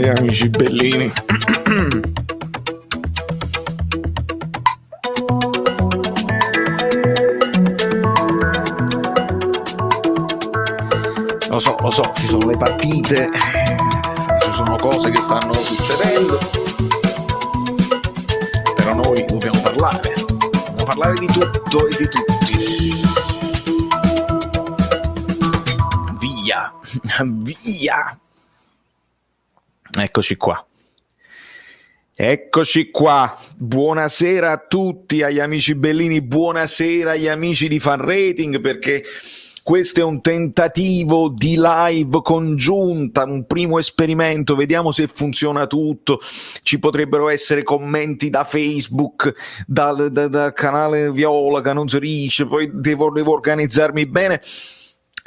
amici bellini. Lo so, ci sono le partite, ci sono cose che stanno succedendo, però noi dobbiamo parlare di tutto e di tutti. Via. Eccoci qua, buonasera a tutti, agli amici bellini, buonasera agli amici di Fan Rating, perché questo è un tentativo di live congiunta, un primo esperimento, vediamo se funziona tutto. Ci potrebbero essere commenti da Facebook, dal canale Viola che non si riesce, poi devo organizzarmi bene.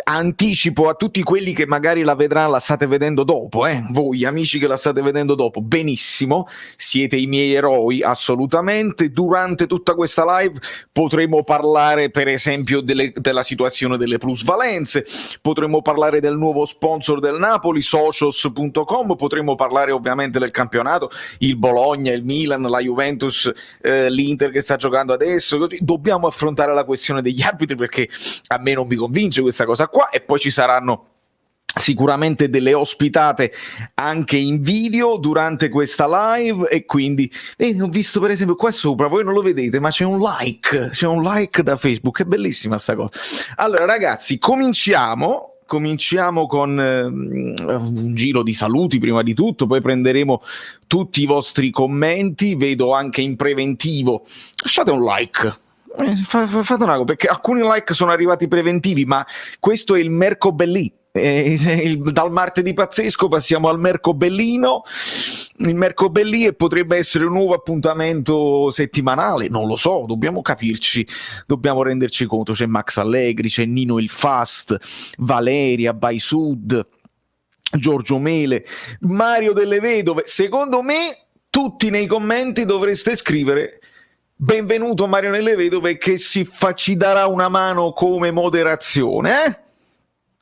Anticipo a tutti quelli che magari la state vedendo dopo, voi amici che la state vedendo dopo, benissimo, siete i miei eroi assolutamente. Durante tutta questa live potremo parlare per esempio della situazione delle plusvalenze, potremo parlare del nuovo sponsor del Napoli, socios.com, potremo parlare ovviamente del campionato, il Bologna, il Milan, la Juventus, l'Inter che sta giocando adesso. Dobbiamo affrontare la questione degli arbitri, perché a me non mi convince questa cosa qua, e poi ci saranno sicuramente delle ospitate anche in video durante questa live, e quindi ho visto per esempio qua sopra, voi non lo vedete ma c'è un like da Facebook, è bellissima sta cosa. Allora ragazzi, cominciamo con un giro di saluti prima di tutto, poi prenderemo tutti i vostri commenti. Vedo anche in preventivo, lasciate un like. Fate una cosa, perché alcuni like sono arrivati preventivi, ma questo è il Mercobellì. Dal martedì pazzesco passiamo al Mercobellino, il Mercobellì, e potrebbe essere un nuovo appuntamento settimanale, non lo so, dobbiamo capirci, dobbiamo renderci conto. C'è Max Allegri, c'è Nino il Fast, Valeria, By Sud, Giorgio Mele, Mario delle Vedove. Secondo me tutti nei commenti dovreste scrivere benvenuto Mario nelle Vedove, che ci darà una mano come moderazione,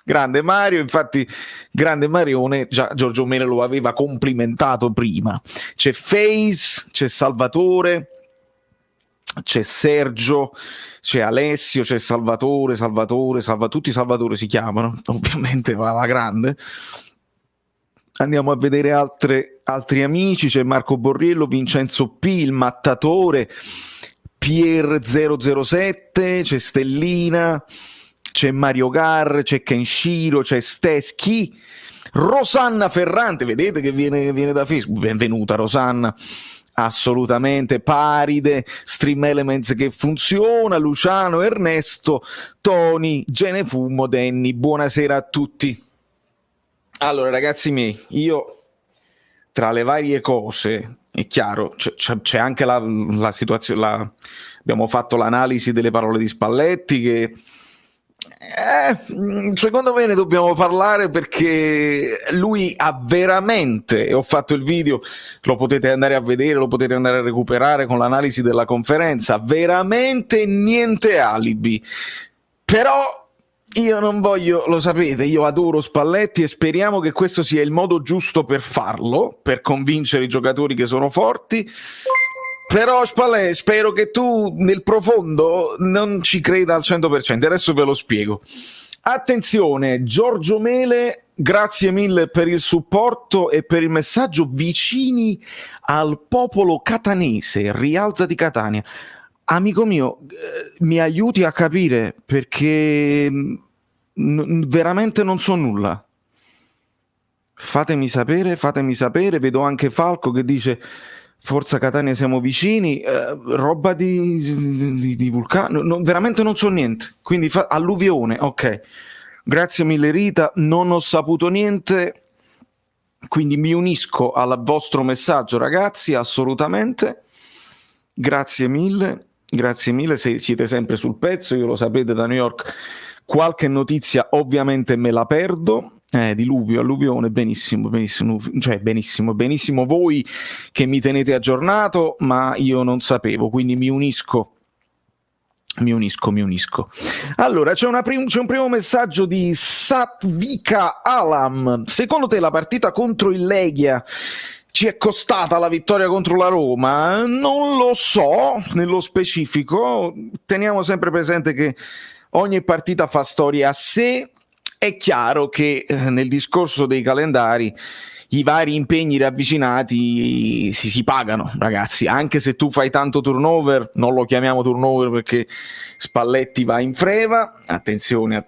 Grande Mario, infatti, grande Marione, già Giorgio Mele lo aveva complimentato prima. C'è Face, c'è Salvatore, c'è Sergio, c'è Alessio, c'è Salvatore, tutti Salvatore si chiamano, ovviamente va alla grande. Andiamo a vedere altri amici. C'è Marco Borriello, Vincenzo P, il Mattatore, Pier 007, c'è Stellina, c'è Mario Gar, c'è Kenshiro, c'è Steschi, Rosanna Ferrante, vedete che viene da Facebook, benvenuta Rosanna, assolutamente. Paride, Stream Elements che funziona, Luciano, Ernesto, Tony, Genefumo, Denny, buonasera a tutti. Allora ragazzi miei, io tra le varie cose, è chiaro, c'è anche la situazione, abbiamo fatto l'analisi delle parole di Spalletti, che secondo me ne dobbiamo parlare, perché lui ha veramente, e ho fatto il video, lo potete andare a vedere, lo potete andare a recuperare con l'analisi della conferenza, veramente niente alibi. Però io non voglio, lo sapete, io adoro Spalletti e speriamo che questo sia il modo giusto per farlo, per convincere i giocatori che sono forti. Però Spalletti, spero che tu nel profondo non ci creda al 100%, adesso ve lo spiego. Attenzione, Giorgio Mele, grazie mille per il supporto e per il messaggio. Vicini al popolo catanese, rialzati Catania. Amico mio, mi aiuti a capire, perché veramente non so nulla. Fatemi sapere. Vedo anche Falco che dice Forza Catania, siamo vicini, roba di vulcano, veramente non so niente, quindi alluvione, ok. Grazie mille Rita, non ho saputo niente, quindi mi unisco al vostro messaggio ragazzi, assolutamente. Grazie mille, se siete sempre sul pezzo, io lo sapete da New York, qualche notizia ovviamente me la perdo. Diluvio, alluvione, benissimo, cioè benissimo voi che mi tenete aggiornato, ma io non sapevo, quindi mi unisco Mi unisco. Allora, c'è un primo messaggio di Satvika Alam. Secondo te la partita contro il Legia ci è costata la vittoria contro la Roma? Non lo so nello specifico. Teniamo sempre presente che ogni partita fa storia a sé. È chiaro che nel discorso dei calendari i vari impegni ravvicinati si pagano, ragazzi. Anche se tu fai tanto turnover, non lo chiamiamo turnover perché Spalletti va in freva. Attenzione,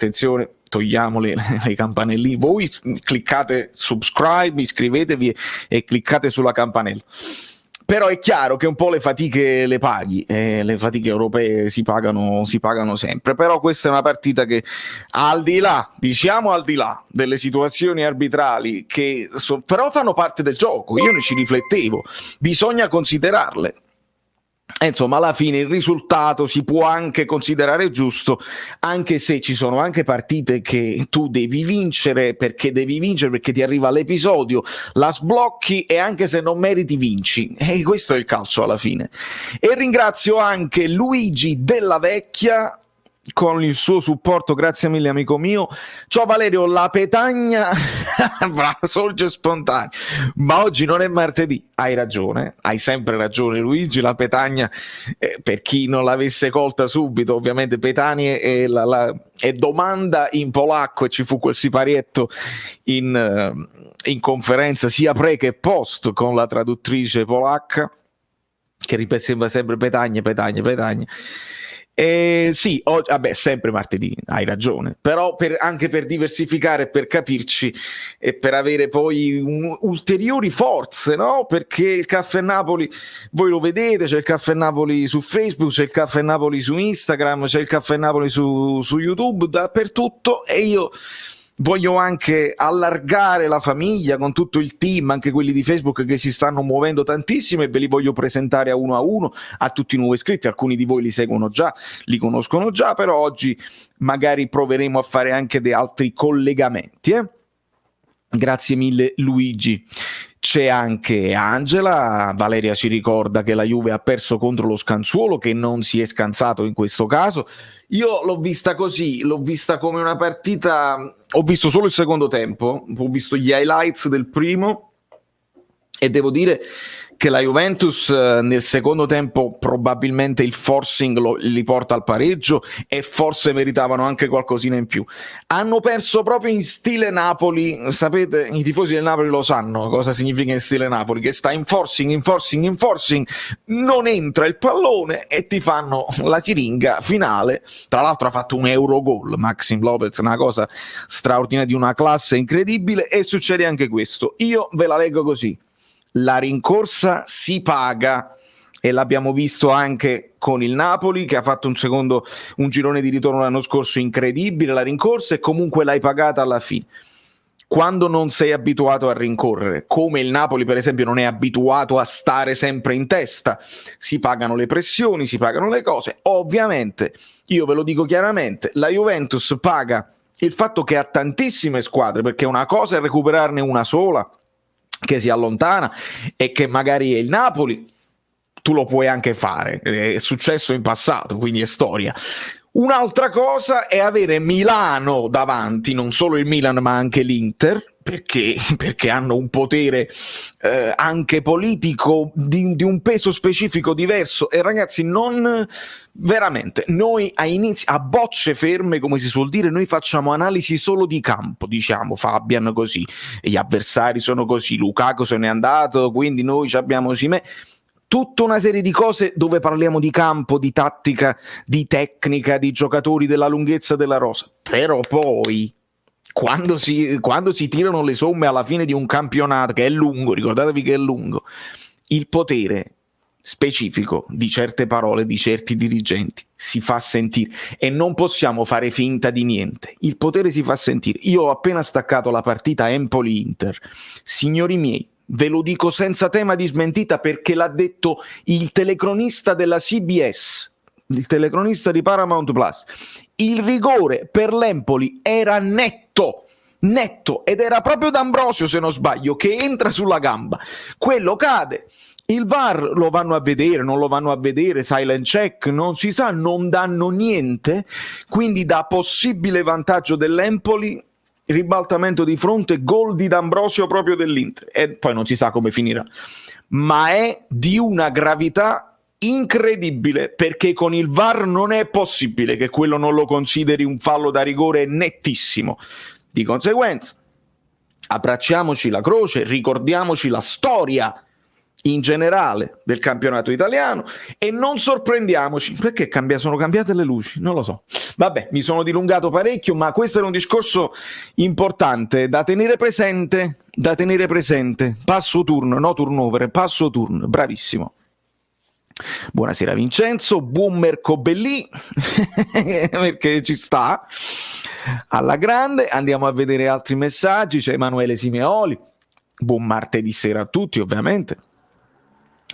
togliamo le campanelline. Voi cliccate subscribe, iscrivetevi e cliccate sulla campanella. Però è chiaro che un po' le fatiche le paghi, le fatiche europee si pagano sempre. Però questa è una partita che al di là delle situazioni arbitrali che però fanno parte del gioco, io ne ci riflettevo, bisogna considerarle. Insomma, alla fine il risultato si può anche considerare giusto, anche se ci sono anche partite che tu devi vincere perché ti arriva l'episodio, la sblocchi e anche se non meriti vinci. E questo è il calcio alla fine. E ringrazio anche Luigi Della Vecchia con il suo supporto, grazie mille amico mio. Ciao Valerio, la petagna sorge spontanea, ma oggi non è martedì. Hai ragione, hai sempre ragione Luigi, la petagna, per chi non l'avesse colta subito, ovviamente petanie è domanda in polacco e ci fu quel siparietto in conferenza sia pre che post con la traduttrice polacca che ripeteva sempre petagna. Sì, vabbè, sempre martedì, hai ragione, però anche per diversificare, per capirci e per avere poi ulteriori forze, no? Perché il Caffè Napoli, voi lo vedete, c'è il Caffè Napoli su Facebook, c'è il Caffè Napoli su Instagram, c'è il Caffè Napoli su YouTube, dappertutto, e io voglio anche allargare la famiglia con tutto il team, anche quelli di Facebook che si stanno muovendo tantissimo, e ve li voglio presentare a uno a tutti i nuovi iscritti. Alcuni di voi li seguono già, li conoscono già, però oggi magari proveremo a fare anche dei altri collegamenti. Grazie mille Luigi. C'è anche Angela, Valeria ci ricorda che la Juve ha perso contro lo Scanzuolo, che non si è scansato in questo caso. Io l'ho vista così, l'ho vista come una partita, ho visto solo il secondo tempo, ho visto gli highlights del primo e devo dire che la Juventus nel secondo tempo probabilmente il forcing li porta al pareggio e forse meritavano anche qualcosina in più. Hanno perso proprio in stile Napoli, sapete, i tifosi del Napoli lo sanno cosa significa in stile Napoli, che sta in forcing, non entra il pallone e ti fanno la siringa finale. Tra l'altro ha fatto un Eurogol Maxim Lopez, una cosa straordinaria, di una classe incredibile, e succede anche questo. Io ve la leggo così: la rincorsa si paga, e l'abbiamo visto anche con il Napoli che ha fatto un girone di ritorno l'anno scorso incredibile. La rincorsa, e comunque l'hai pagata alla fine. Quando non sei abituato a rincorrere, come il Napoli per esempio non è abituato a stare sempre in testa, si pagano le pressioni, si pagano le cose. Ovviamente, io ve lo dico chiaramente, la Juventus paga il fatto che ha tantissime squadre, perché una cosa è recuperarne una sola che si allontana e che magari è il Napoli, tu lo puoi anche fare, è successo in passato, quindi è storia. Un'altra cosa è avere Milano davanti, non solo il Milan ma anche l'Inter, perché hanno un potere anche politico di un peso specifico diverso. E ragazzi, non veramente, noi a bocce ferme, come si suol dire, noi facciamo analisi solo di campo, diciamo Fabian così, e gli avversari sono così, Lukaku se n'è andato, quindi noi abbiamo tutta una serie di cose dove parliamo di campo, di tattica, di tecnica, di giocatori, della lunghezza della rosa. Però poi quando si tirano le somme alla fine di un campionato che è lungo, ricordatevi che è lungo, il potere specifico di certe parole, di certi dirigenti si fa sentire, e non possiamo fare finta di niente. Il potere si fa sentire. Io ho appena staccato la partita Empoli-Inter, signori miei, ve lo dico senza tema di smentita, perché l'ha detto il telecronista della CBS, il telecronista di Paramount Plus. Il rigore per l'Empoli era netto, ed era proprio D'Ambrosio, se non sbaglio, che entra sulla gamba, quello cade, Il VAR lo vanno a vedere, non lo vanno a vedere, silent check, non si sa, non danno niente, quindi da possibile vantaggio dell'Empoli, ribaltamento di fronte, gol di D'Ambrosio proprio dell'Inter, e poi non si sa come finirà, ma è di una gravità incredibile, perché con il VAR non è possibile che quello non lo consideri un fallo da rigore nettissimo. Di conseguenza abbracciamoci la croce, ricordiamoci la storia in generale del campionato italiano e non sorprendiamoci perché sono cambiate le luci, non lo so. Vabbè, mi sono dilungato parecchio, ma questo era un discorso importante da tenere presente, passo turno, no turnover, passo turno, bravissimo. Buonasera Vincenzo, buon mercoledì perché ci sta alla grande. Andiamo a vedere altri messaggi. C'è Emanuele Simeoli, buon martedì sera a tutti ovviamente.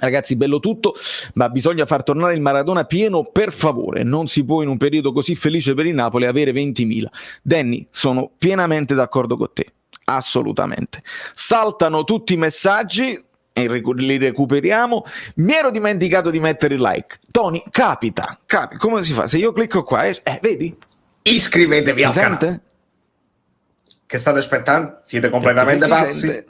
Ragazzi, bello tutto, ma bisogna far tornare il Maradona pieno, per favore. Non si può in un periodo così felice per il Napoli avere 20.000. Danny, sono pienamente d'accordo con te, assolutamente. Saltano tutti i messaggi e li recuperiamo. Mi ero dimenticato di mettere il like. Tony, capita. Come si fa? Se io clicco qua, vedi? Iscrivetevi al canale. Che state aspettando? Siete completamente pazzi?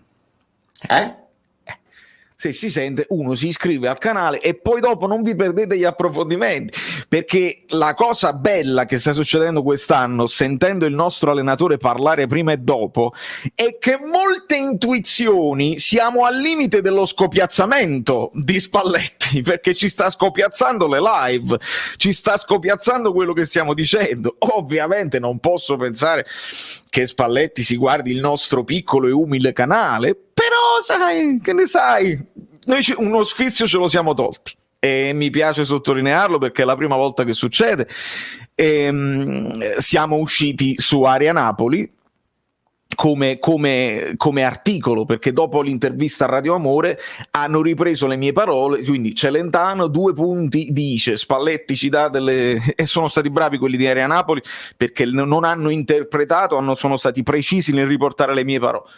Se si sente, uno si iscrive al canale e poi dopo non vi perdete gli approfondimenti, perché la cosa bella che sta succedendo quest'anno, sentendo il nostro allenatore parlare prima e dopo, è che molte intuizioni siamo al limite dello scopiazzamento di Spalletti, perché ci sta scopiazzando le live, ci sta scopiazzando quello che stiamo dicendo. Ovviamente non posso pensare che Spalletti si guardi il nostro piccolo e umile canale, però sai, che ne sai, noi uno sfizio ce lo siamo tolti e mi piace sottolinearlo perché è la prima volta che succede. Siamo usciti su Area Napoli come articolo, perché dopo l'intervista a Radio Amore hanno ripreso le mie parole, quindi Celentano 2 punti dice, Spalletti ci dà delle... e sono stati bravi quelli di Area Napoli perché non hanno interpretato, sono stati precisi nel riportare le mie parole.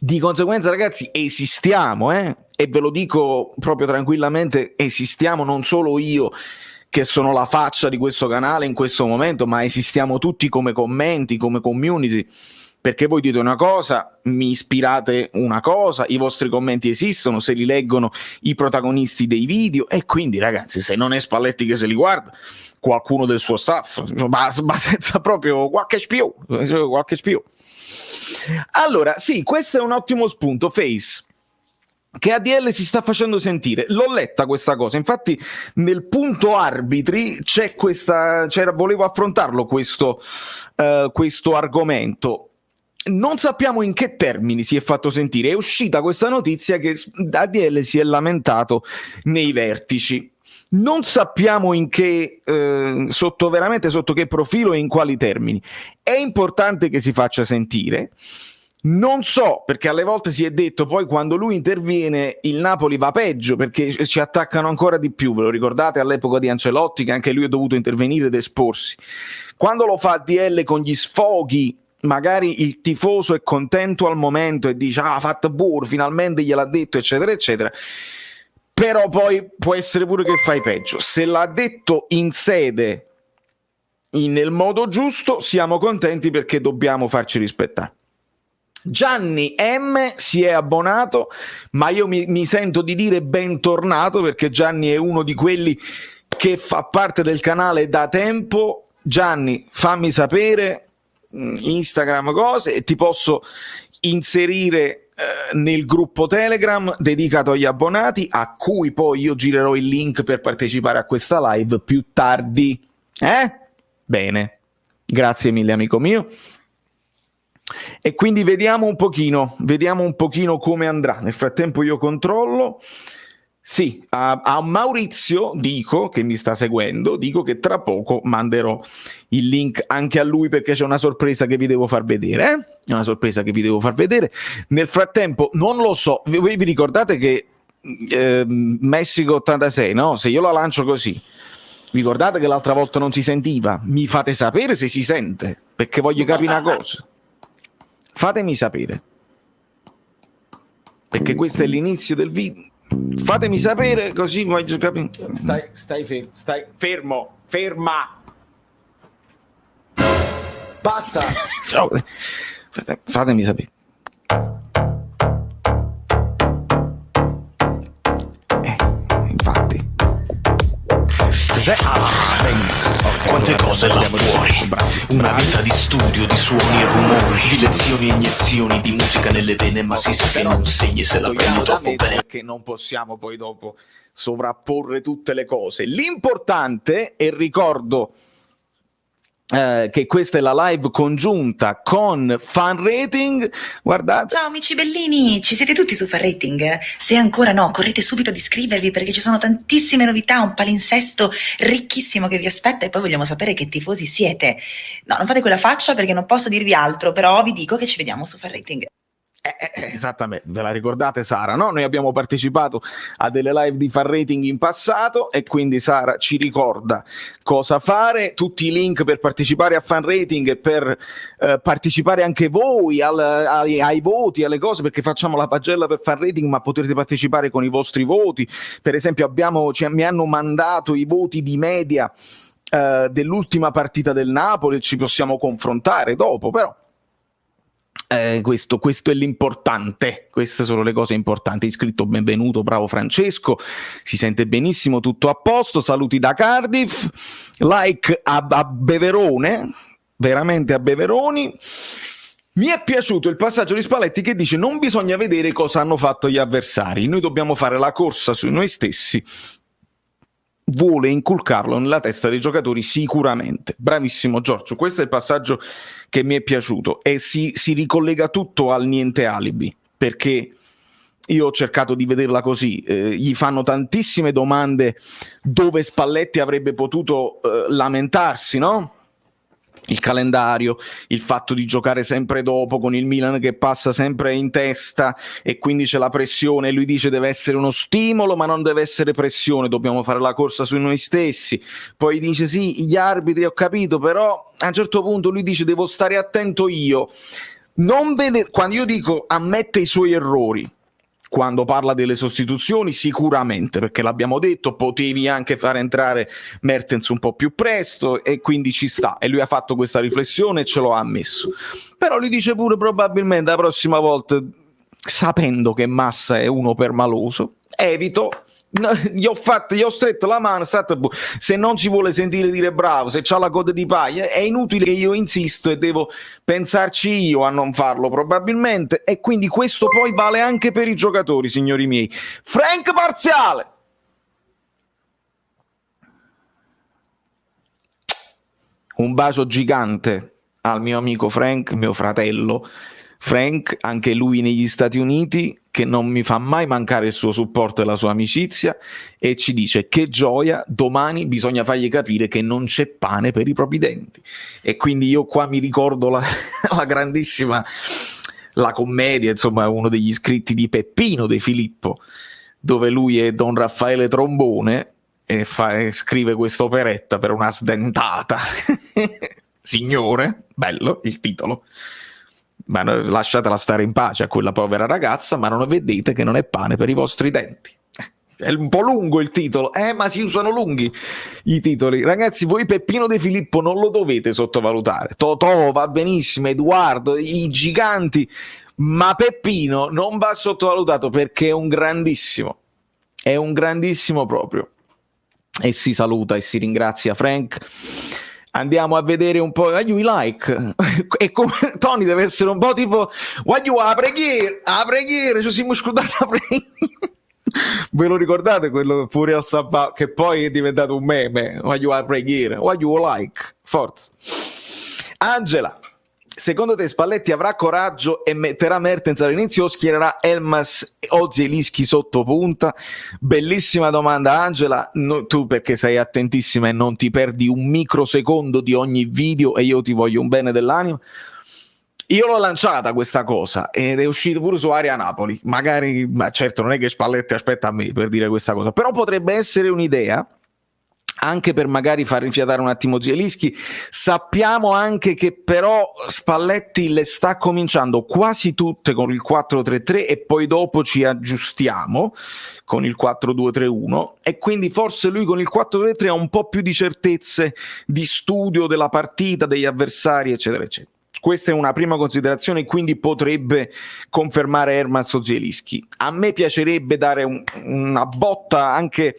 Di conseguenza, ragazzi, esistiamo, e ve lo dico proprio tranquillamente, esistiamo, non solo io che sono la faccia di questo canale in questo momento, ma esistiamo tutti come commenti, come community, perché voi dite una cosa, mi ispirate una cosa, i vostri commenti esistono, se li leggono i protagonisti dei video, e quindi, ragazzi, se non è Spalletti che se li guarda, qualcuno del suo staff, ma senza proprio qualche spio. Allora, sì, questo è un ottimo spunto, Face, che ADL si sta facendo sentire. L'ho letta questa cosa, infatti nel punto arbitri c'è volevo affrontarlo questo argomento. Non sappiamo in che termini si è fatto sentire. È uscita questa notizia che ADL si è lamentato nei vertici. Non sappiamo in che sotto che profilo e in quali termini. È importante che si faccia sentire. Non so, perché alle volte si è detto poi quando lui interviene il Napoli va peggio perché ci attaccano ancora di più. Ve lo ricordate all'epoca di Ancelotti che anche lui è dovuto intervenire ed esporsi. Quando lo fa DL con gli sfoghi, magari il tifoso è contento al momento e dice ha fatto burro, finalmente gliel'ha detto, eccetera eccetera. Però poi può essere pure che fai peggio. Se l'ha detto in sede, nel modo giusto, siamo contenti perché dobbiamo farci rispettare. Gianni M si è abbonato, ma io mi sento di dire bentornato perché Gianni è uno di quelli che fa parte del canale da tempo. Gianni, fammi sapere Instagram cose e ti posso inserire nel gruppo Telegram dedicato agli abbonati, a cui poi io girerò il link per partecipare a questa live più tardi. Bene, grazie mille amico mio. E quindi vediamo un pochino come andrà. Nel frattempo io controllo. Sì, a Maurizio dico, che mi sta seguendo, dico che tra poco manderò il link anche a lui perché c'è una sorpresa che vi devo far vedere. Una sorpresa che vi devo far vedere. Nel frattempo, non lo so, voi vi ricordate che Messico 86, no? Se io la lancio così, vi ricordate che l'altra volta non si sentiva? Mi fate sapere se si sente, perché voglio capire una cosa. Fatemi sapere, perché questo è l'inizio del video. Fatemi sapere così voglio capire. Stai fermo, ferma. Basta. Fatemi sapere. Infatti. Benissimo. Okay, quante cose là fuori. Una vita di studio, di suoni e rumori, di lezioni e iniezioni di musica nelle vene, ma si sa che non segni se la prendo troppo bene. Perché non possiamo poi dopo sovrapporre tutte le cose. L'importante, e ricordo che questa è la live congiunta con Fan Rating, guardate. Ciao amici bellini, ci siete tutti su Fan Rating? Se ancora no, correte subito ad iscrivervi perché ci sono tantissime novità, un palinsesto ricchissimo che vi aspetta e poi vogliamo sapere che tifosi siete. No, non fate quella faccia perché non posso dirvi altro, però vi dico che ci vediamo su Fan Rating. Esattamente, ve la ricordate Sara, no? Noi abbiamo partecipato a delle live di Fan Rating in passato e quindi Sara ci ricorda cosa fare, tutti i link per partecipare a Fan Rating e per partecipare anche voi ai voti, alle cose, perché facciamo la pagella per Fan Rating, ma potete partecipare con i vostri voti. Per esempio mi hanno mandato i voti di media dell'ultima partita del Napoli, ci possiamo confrontare dopo, però questo è l'importante, queste sono le cose importanti. Iscritto, benvenuto, bravo Francesco, si sente benissimo, tutto a posto, saluti da Cardiff, like a Beverone, veramente a Beveroni. Mi è piaciuto il passaggio di Spalletti che dice: non bisogna vedere cosa hanno fatto gli avversari, noi dobbiamo fare la corsa su noi stessi. Vuole inculcarlo nella testa dei giocatori sicuramente. Bravissimo Giorgio, questo è il passaggio che mi è piaciuto e si ricollega tutto al niente alibi, perché io ho cercato di vederla così. Gli fanno tantissime domande dove Spalletti avrebbe potuto lamentarsi, no? Il calendario, il fatto di giocare sempre dopo con il Milan che passa sempre in testa e quindi c'è la pressione, lui dice deve essere uno stimolo ma non deve essere pressione, dobbiamo fare la corsa su noi stessi. Poi dice sì, gli arbitri, ho capito, però a un certo punto lui dice devo stare attento io. Quando io dico ammette i suoi errori, quando parla delle sostituzioni sicuramente, perché l'abbiamo detto, potevi anche fare entrare Mertens un po' più presto e quindi ci sta, e lui ha fatto questa riflessione e ce lo ha ammesso. Però lui dice pure probabilmente la prossima volta, sapendo che Massa è uno permaloso, evito. Gli ho stretto la mano, se non si vuole sentire dire bravo, se c'ha la coda di paglia, è inutile che io insisto e devo pensarci io a non farlo probabilmente, e quindi questo poi vale anche per i giocatori, signori miei. Frank Parziale, un bacio gigante al mio amico Frank, mio fratello Frank, anche lui negli Stati Uniti, che non mi fa mai mancare il suo supporto e la sua amicizia, e ci dice che gioia, domani bisogna fargli capire che non c'è pane per i propri denti. E quindi io qua mi ricordo la grandissima, la commedia, insomma, uno degli scritti di Peppino De Filippo, dove lui è Don Raffaele Trombone e scrive questa operetta per una sdentata signore, bello il titolo, ma lasciatela stare in pace a quella povera ragazza, ma non vedete che non è pane per i vostri denti. È un po' lungo il titolo, ma si usano lunghi i titoli. Ragazzi, voi Peppino De Filippo non lo dovete sottovalutare. Totò va benissimo, Edoardo, i giganti, ma Peppino non va sottovalutato perché è un grandissimo proprio. E si saluta e si ringrazia Frank. Andiamo a vedere un po'. Why you like? E come Tony deve essere un po' tipo why you a preghiera, ci siamo scordati a preghiera. Ve lo ricordate quello fuori al sabato che poi è diventato un meme? Why you a preghiera? Why you like? Forza. Angela, secondo te Spalletti avrà coraggio e metterà Mertens all'inizio o schiererà Elmas o Zielinski sotto punta? Bellissima domanda Angela, tu perché sei attentissima e non ti perdi un microsecondo di ogni video e io ti voglio un bene dell'anima. Io l'ho lanciata questa cosa ed è uscito pure su Area Napoli, magari, ma certo non è che Spalletti aspetta a me per dire questa cosa, però potrebbe essere un'idea anche per magari far rifiatare un attimo Zielinski. Sappiamo anche che però Spalletti le sta cominciando quasi tutte con il 4-3-3 e poi dopo ci aggiustiamo con il 4-2-3-1, e quindi forse lui con il 4-3-3 ha un po' più di certezze di studio della partita, degli avversari, eccetera eccetera. Questa è una prima considerazione, quindi potrebbe confermare Hermans Zielinski. A me piacerebbe dare una botta anche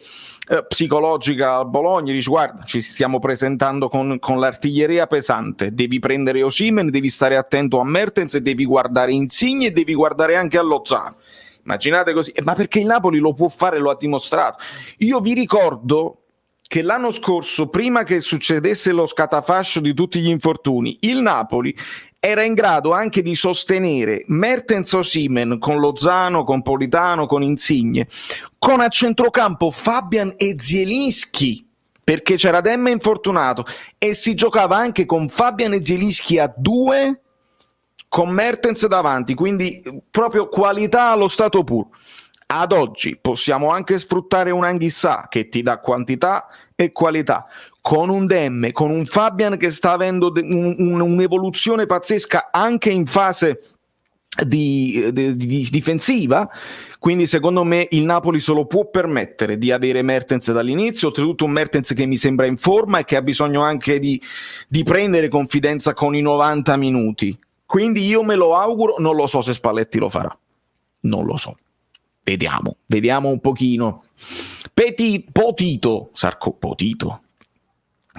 psicologica al Bologna. Dice: guarda, ci stiamo presentando con l'artiglieria pesante, devi prendere Osimhen, devi stare attento a Mertens, devi guardare Insigne e devi guardare anche a Lozano. Immaginate così, ma perché il Napoli lo può fare, lo ha dimostrato. Io vi ricordo che l'anno scorso, prima che succedesse lo scatafascio di tutti gli infortuni, il Napoli era in grado anche di sostenere Mertens, Osimhen con Lozano, con Politano, con Insigne, con a centrocampo Fabian e Zielinski, perché c'era Demme infortunato, e si giocava anche con Fabian e Zielinski a 2 con Mertens davanti, quindi proprio qualità allo stato puro. Ad oggi possiamo anche sfruttare un Anghissà che ti dà quantità e qualità, con un Demme, con un Fabian che sta avendo un'evoluzione pazzesca anche in fase di difensiva, quindi secondo me il Napoli se lo può permettere di avere Mertens dall'inizio, oltretutto un Mertens che mi sembra in forma e che ha bisogno anche di prendere confidenza con i 90 minuti. Quindi io me lo auguro, non lo so se Spalletti lo farà, non lo so. Vediamo un pochino. Potito,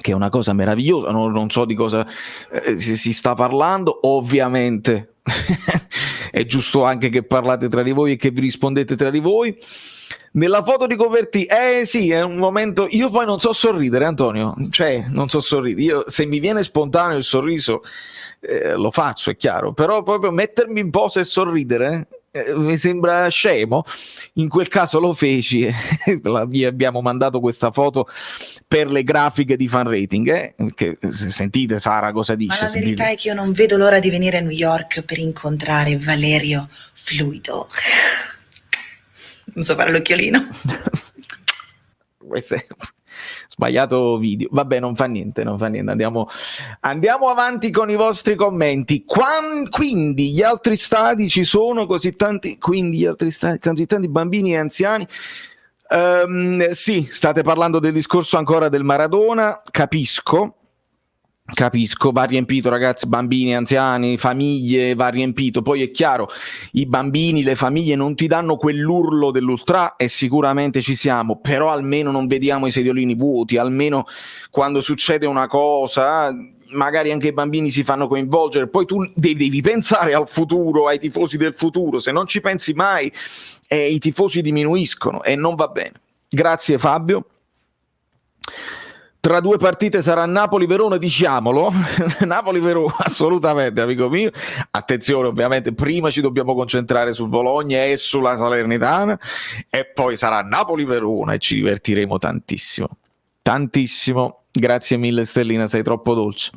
che è una cosa meravigliosa, non so di cosa si sta parlando, ovviamente. È giusto anche che parlate tra di voi e che vi rispondete tra di voi. Nella foto di Covertì, sì, è un momento. Io poi non so sorridere, Antonio, cioè non so sorridere. Io, se mi viene spontaneo il sorriso, lo faccio, è chiaro, però proprio mettermi in posa e sorridere mi sembra scemo. In quel caso lo feci vi abbiamo mandato questa foto per le grafiche di Fan Rating, che sentite Sara cosa dice. Ma la verità è che io non vedo l'ora di venire a New York per incontrare Valerio Fluido. Non so fare l'occhiolino. Questo è sbagliato video. Vabbè, non fa niente. Andiamo avanti con i vostri commenti. Quindi gli altri stadi ci sono così tanti, così tanti bambini e anziani. Sì, state parlando del discorso ancora del Maradona, capisco, va riempito, ragazzi, bambini, anziani, famiglie, va riempito. Poi è chiaro, i bambini, le famiglie non ti danno quell'urlo dell'ultra, e sicuramente ci siamo, però almeno non vediamo i sediolini vuoti, almeno quando succede una cosa magari anche i bambini si fanno coinvolgere. Poi tu devi pensare al futuro, ai tifosi del futuro. Se non ci pensi mai, i tifosi diminuiscono e non va bene. Grazie Fabio. Tra 2 partite sarà Napoli-Verona, diciamolo. Napoli-Verona, assolutamente, amico mio. Attenzione, ovviamente, prima ci dobbiamo concentrare sul Bologna e sulla Salernitana, e poi sarà Napoli-Verona e ci divertiremo tantissimo. Grazie mille Stellina, sei troppo dolce.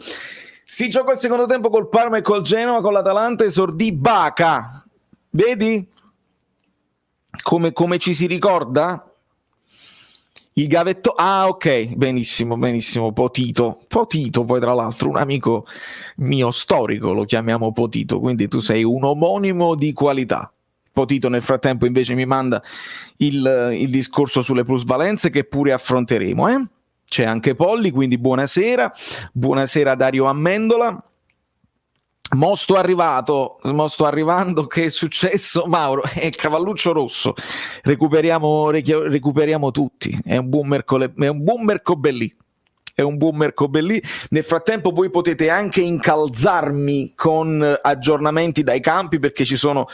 Si gioca il secondo tempo col Parma e col Genoa, con l'Atalanta esordì Baca. Vedi? Come ci si ricorda? Il gavetto, ok, benissimo, Potito, poi tra l'altro un amico mio storico, lo chiamiamo Potito, quindi tu sei un omonimo di qualità. Potito nel frattempo invece mi manda il discorso sulle plusvalenze, che pure affronteremo, C'è anche Polli, quindi buonasera Dario Amendola. Mo sto arrivando, che è successo? Mauro, è Cavalluccio Rosso, recuperiamo tutti, è un buon mercoledì. Nel frattempo voi potete anche incalzarmi con aggiornamenti dai campi, perché ci sono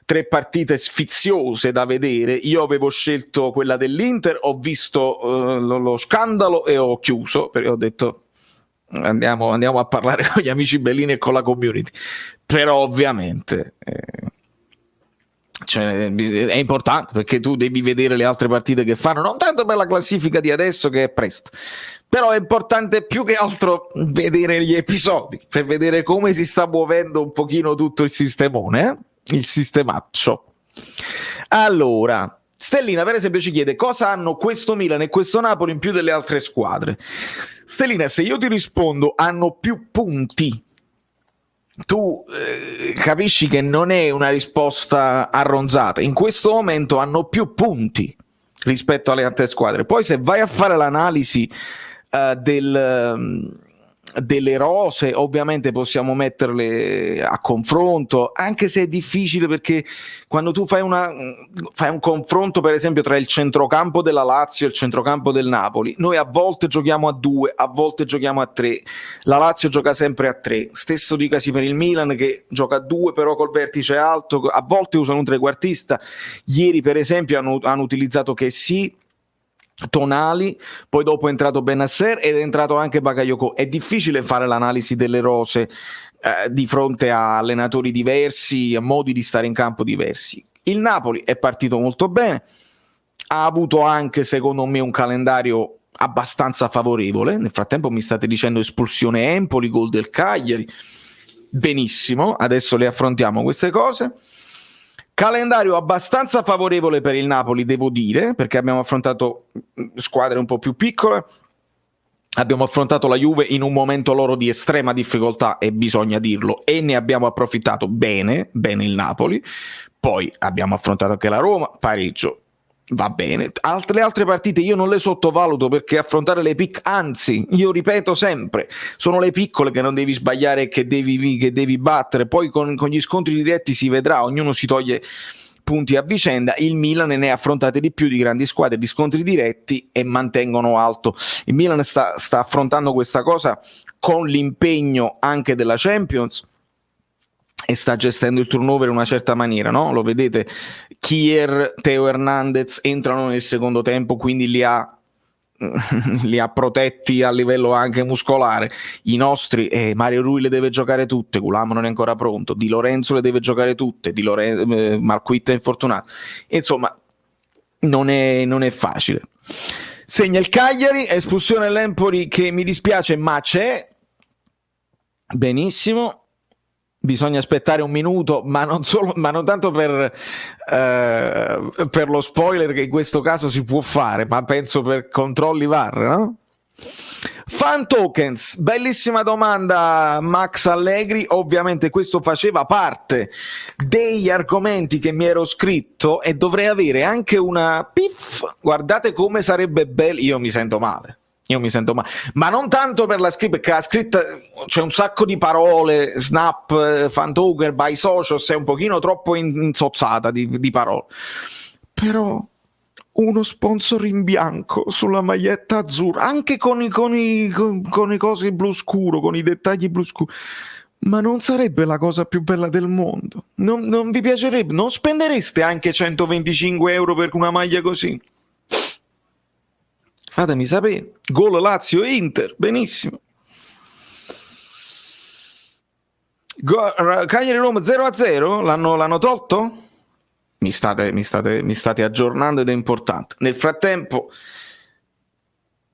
3 partite sfiziose da vedere. Io avevo scelto quella dell'Inter, ho visto lo scandalo e ho chiuso, perché ho detto andiamo a parlare con gli amici bellini e con la community. Però ovviamente è importante, perché tu devi vedere le altre partite che fanno, non tanto per la classifica di adesso che è presto, però è importante più che altro vedere gli episodi, per vedere come si sta muovendo un pochino tutto il sistemone, il sistemaccio. Allora, Stellina per esempio ci chiede cosa hanno questo Milan e questo Napoli in più delle altre squadre. Stellina, se io ti rispondo hanno più punti, tu capisci che non è una risposta arronzata. In questo momento hanno più punti rispetto alle altre squadre. Poi se vai a fare l'analisi delle rose, ovviamente possiamo metterle a confronto, anche se è difficile, perché quando tu fai un confronto per esempio tra il centrocampo della Lazio e il centrocampo del Napoli, noi a volte giochiamo a 2, a volte giochiamo a 3, la Lazio gioca sempre a 3, stesso dicasi per il Milan che gioca a 2 però col vertice alto, a volte usano un trequartista. Ieri per esempio hanno utilizzato Kessie, Tonali, poi dopo è entrato Benasser ed è entrato anche Bakayoko. È difficile fare l'analisi delle rose di fronte a allenatori diversi, a modi di stare in campo diversi. Il Napoli è partito molto bene, ha avuto anche secondo me un calendario abbastanza favorevole. Nel frattempo mi state dicendo espulsione Empoli, gol del Cagliari, benissimo, adesso le affrontiamo queste cose. Calendario abbastanza favorevole per il Napoli, devo dire, perché abbiamo affrontato squadre un po' più piccole, abbiamo affrontato la Juve in un momento loro di estrema difficoltà, e bisogna dirlo, e ne abbiamo approfittato bene il Napoli. Poi abbiamo affrontato anche la Roma, pareggio, va bene. Le altre partite io non le sottovaluto, perché affrontare le anzi, io ripeto sempre, sono le piccole che non devi sbagliare e che devi battere. Poi con gli scontri diretti si vedrà, ognuno si toglie punti a vicenda. Il Milan ne ha affrontate di più di grandi squadre di scontri diretti e mantengono alto. Il Milan sta affrontando questa cosa con l'impegno anche della Champions e sta gestendo il turnover in una certa maniera, no? Lo vedete, Kier, Teo Hernandez entrano nel secondo tempo, quindi li ha protetti a livello anche muscolare. I nostri, Mario Rui le deve giocare tutte, Gulam non è ancora pronto, Di Lorenzo le deve giocare tutte, Marquita è infortunato, insomma non è facile. Segna il Cagliari, espulsione all'Empoli che mi dispiace ma c'è, benissimo. Bisogna aspettare un minuto, ma non tanto per lo spoiler, che in questo caso si può fare, ma penso per controlli VAR, no? Fan tokens, bellissima domanda Max Allegri. Ovviamente questo faceva parte degli argomenti che mi ero scritto, e dovrei avere anche una guardate come sarebbe bello. Io mi sento male, ma non tanto per la scritta, perché la scritta c'è un sacco di parole, snap, fan token, by socials, è un pochino troppo insozzata di parole, però uno sponsor in bianco sulla maglietta azzurra, anche con i cosi blu scuro, con i dettagli blu scuro, ma non sarebbe la cosa più bella del mondo? Non vi piacerebbe? Non spendereste anche 125 euro per una maglia così? Fatemi sapere. Gol Lazio e Inter, benissimo. Cagliari Roma 0-0, l'hanno tolto? Mi state aggiornando ed è importante. Nel frattempo,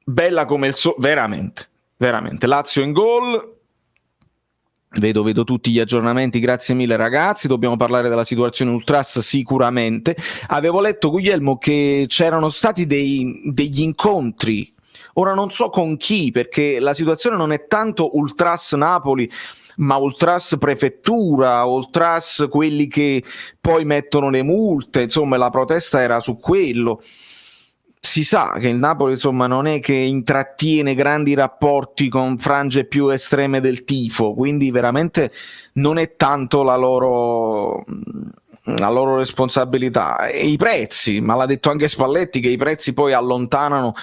bella come il veramente Lazio in gol. Vedo tutti gli aggiornamenti, grazie mille ragazzi. Dobbiamo parlare della situazione Ultras sicuramente. Avevo letto, Guglielmo, che c'erano stati degli incontri, ora non so con chi, perché la situazione non è tanto Ultras Napoli, ma Ultras Prefettura, Ultras quelli che poi mettono le multe, insomma la protesta era su quello. Si sa che il Napoli, insomma, non è che intrattiene grandi rapporti con frange più estreme del tifo, quindi veramente non è tanto la loro responsabilità. E i prezzi, ma l'ha detto anche Spalletti, che i prezzi poi allontanano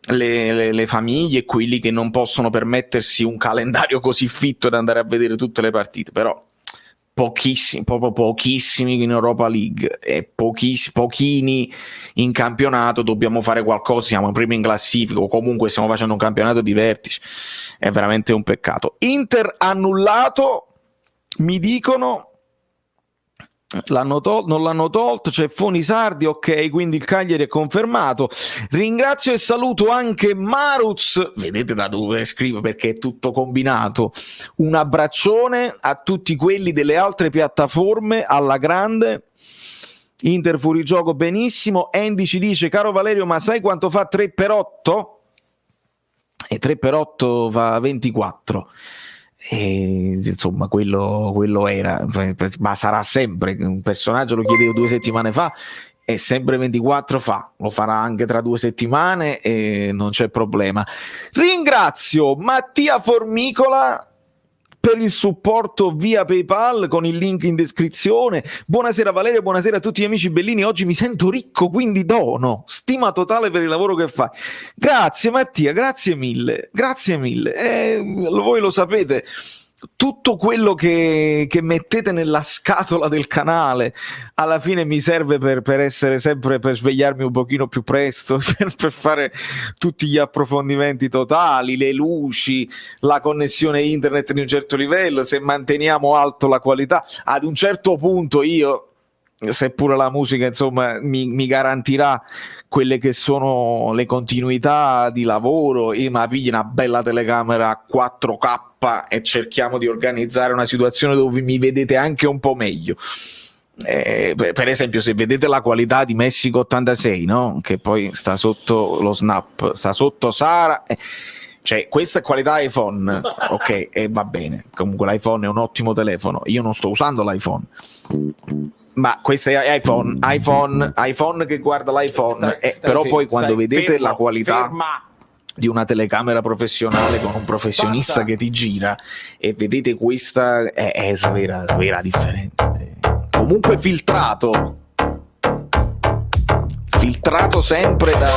le famiglie e quelli che non possono permettersi un calendario così fitto da andare a vedere tutte le partite, però proprio pochissimi in Europa League e pochini in campionato. Dobbiamo fare qualcosa, siamo primi in classifica o comunque stiamo facendo un campionato di vertice, è veramente un peccato. Inter annullato, mi dicono, non l'hanno tolto, c'è Foni Sardi, ok, quindi il Cagliari è confermato. Ringrazio e saluto anche Maruz, vedete da dove scrivo perché è tutto combinato. Un abbraccione a tutti quelli delle altre piattaforme, alla grande. Inter fuorigioco benissimo. Andy ci dice: caro Valerio, ma sai quanto fa 3x8? E 3x8 fa 24. E, insomma, quello era, ma sarà sempre un personaggio, lo chiedevo 2 settimane fa, è sempre 24 fa, lo farà anche tra 2 settimane e non c'è problema. Ringrazio Mattia Formicola per il supporto via PayPal con il link in descrizione. Buonasera Valerio, buonasera a tutti gli amici bellini. Oggi mi sento ricco, quindi dono. Stima totale per il lavoro che fai. Grazie Mattia, grazie mille. Voi lo sapete, tutto quello che mettete nella scatola del canale alla fine mi serve per essere sempre, per svegliarmi un pochino più presto, per fare tutti gli approfondimenti totali, le luci, la connessione internet di un certo livello, se manteniamo alto la qualità. Ad un certo punto io, seppure la musica insomma mi garantirà quelle che sono le continuità di lavoro, ma pigli una bella telecamera 4K e cerchiamo di organizzare una situazione dove mi vedete anche un po' meglio. Per esempio, se vedete la qualità di Messico 86, no? Che poi sta sotto lo snap, sta sotto Sara, cioè questa è qualità iPhone, ok, e va bene. Comunque l'iPhone è un ottimo telefono, io non sto usando l'iPhone, ma questo è iPhone che guarda l'iPhone, però poi quando vedete la qualità di una telecamera professionale con un professionista che ti gira e vedete questa è vera differenza. Comunque filtrato sempre da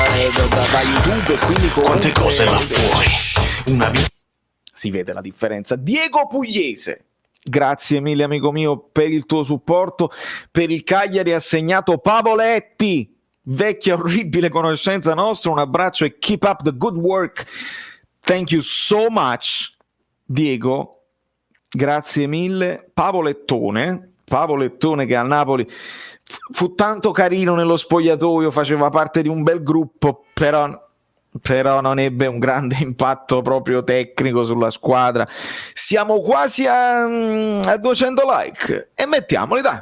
YouTube, e quindi quante cose là fuori, si vede la differenza. Diego Pugliese, grazie mille amico mio per il tuo supporto. Per il Cagliari ha segnato Pavoletti, vecchia orribile conoscenza nostra. Un abbraccio e keep up the good work. Thank you so much Diego, grazie mille. Pavolettone che al Napoli fu tanto carino nello spogliatoio, faceva parte di un bel gruppo, però non ebbe un grande impatto proprio tecnico sulla squadra. Siamo quasi a 200 like e mettiamoli, dai,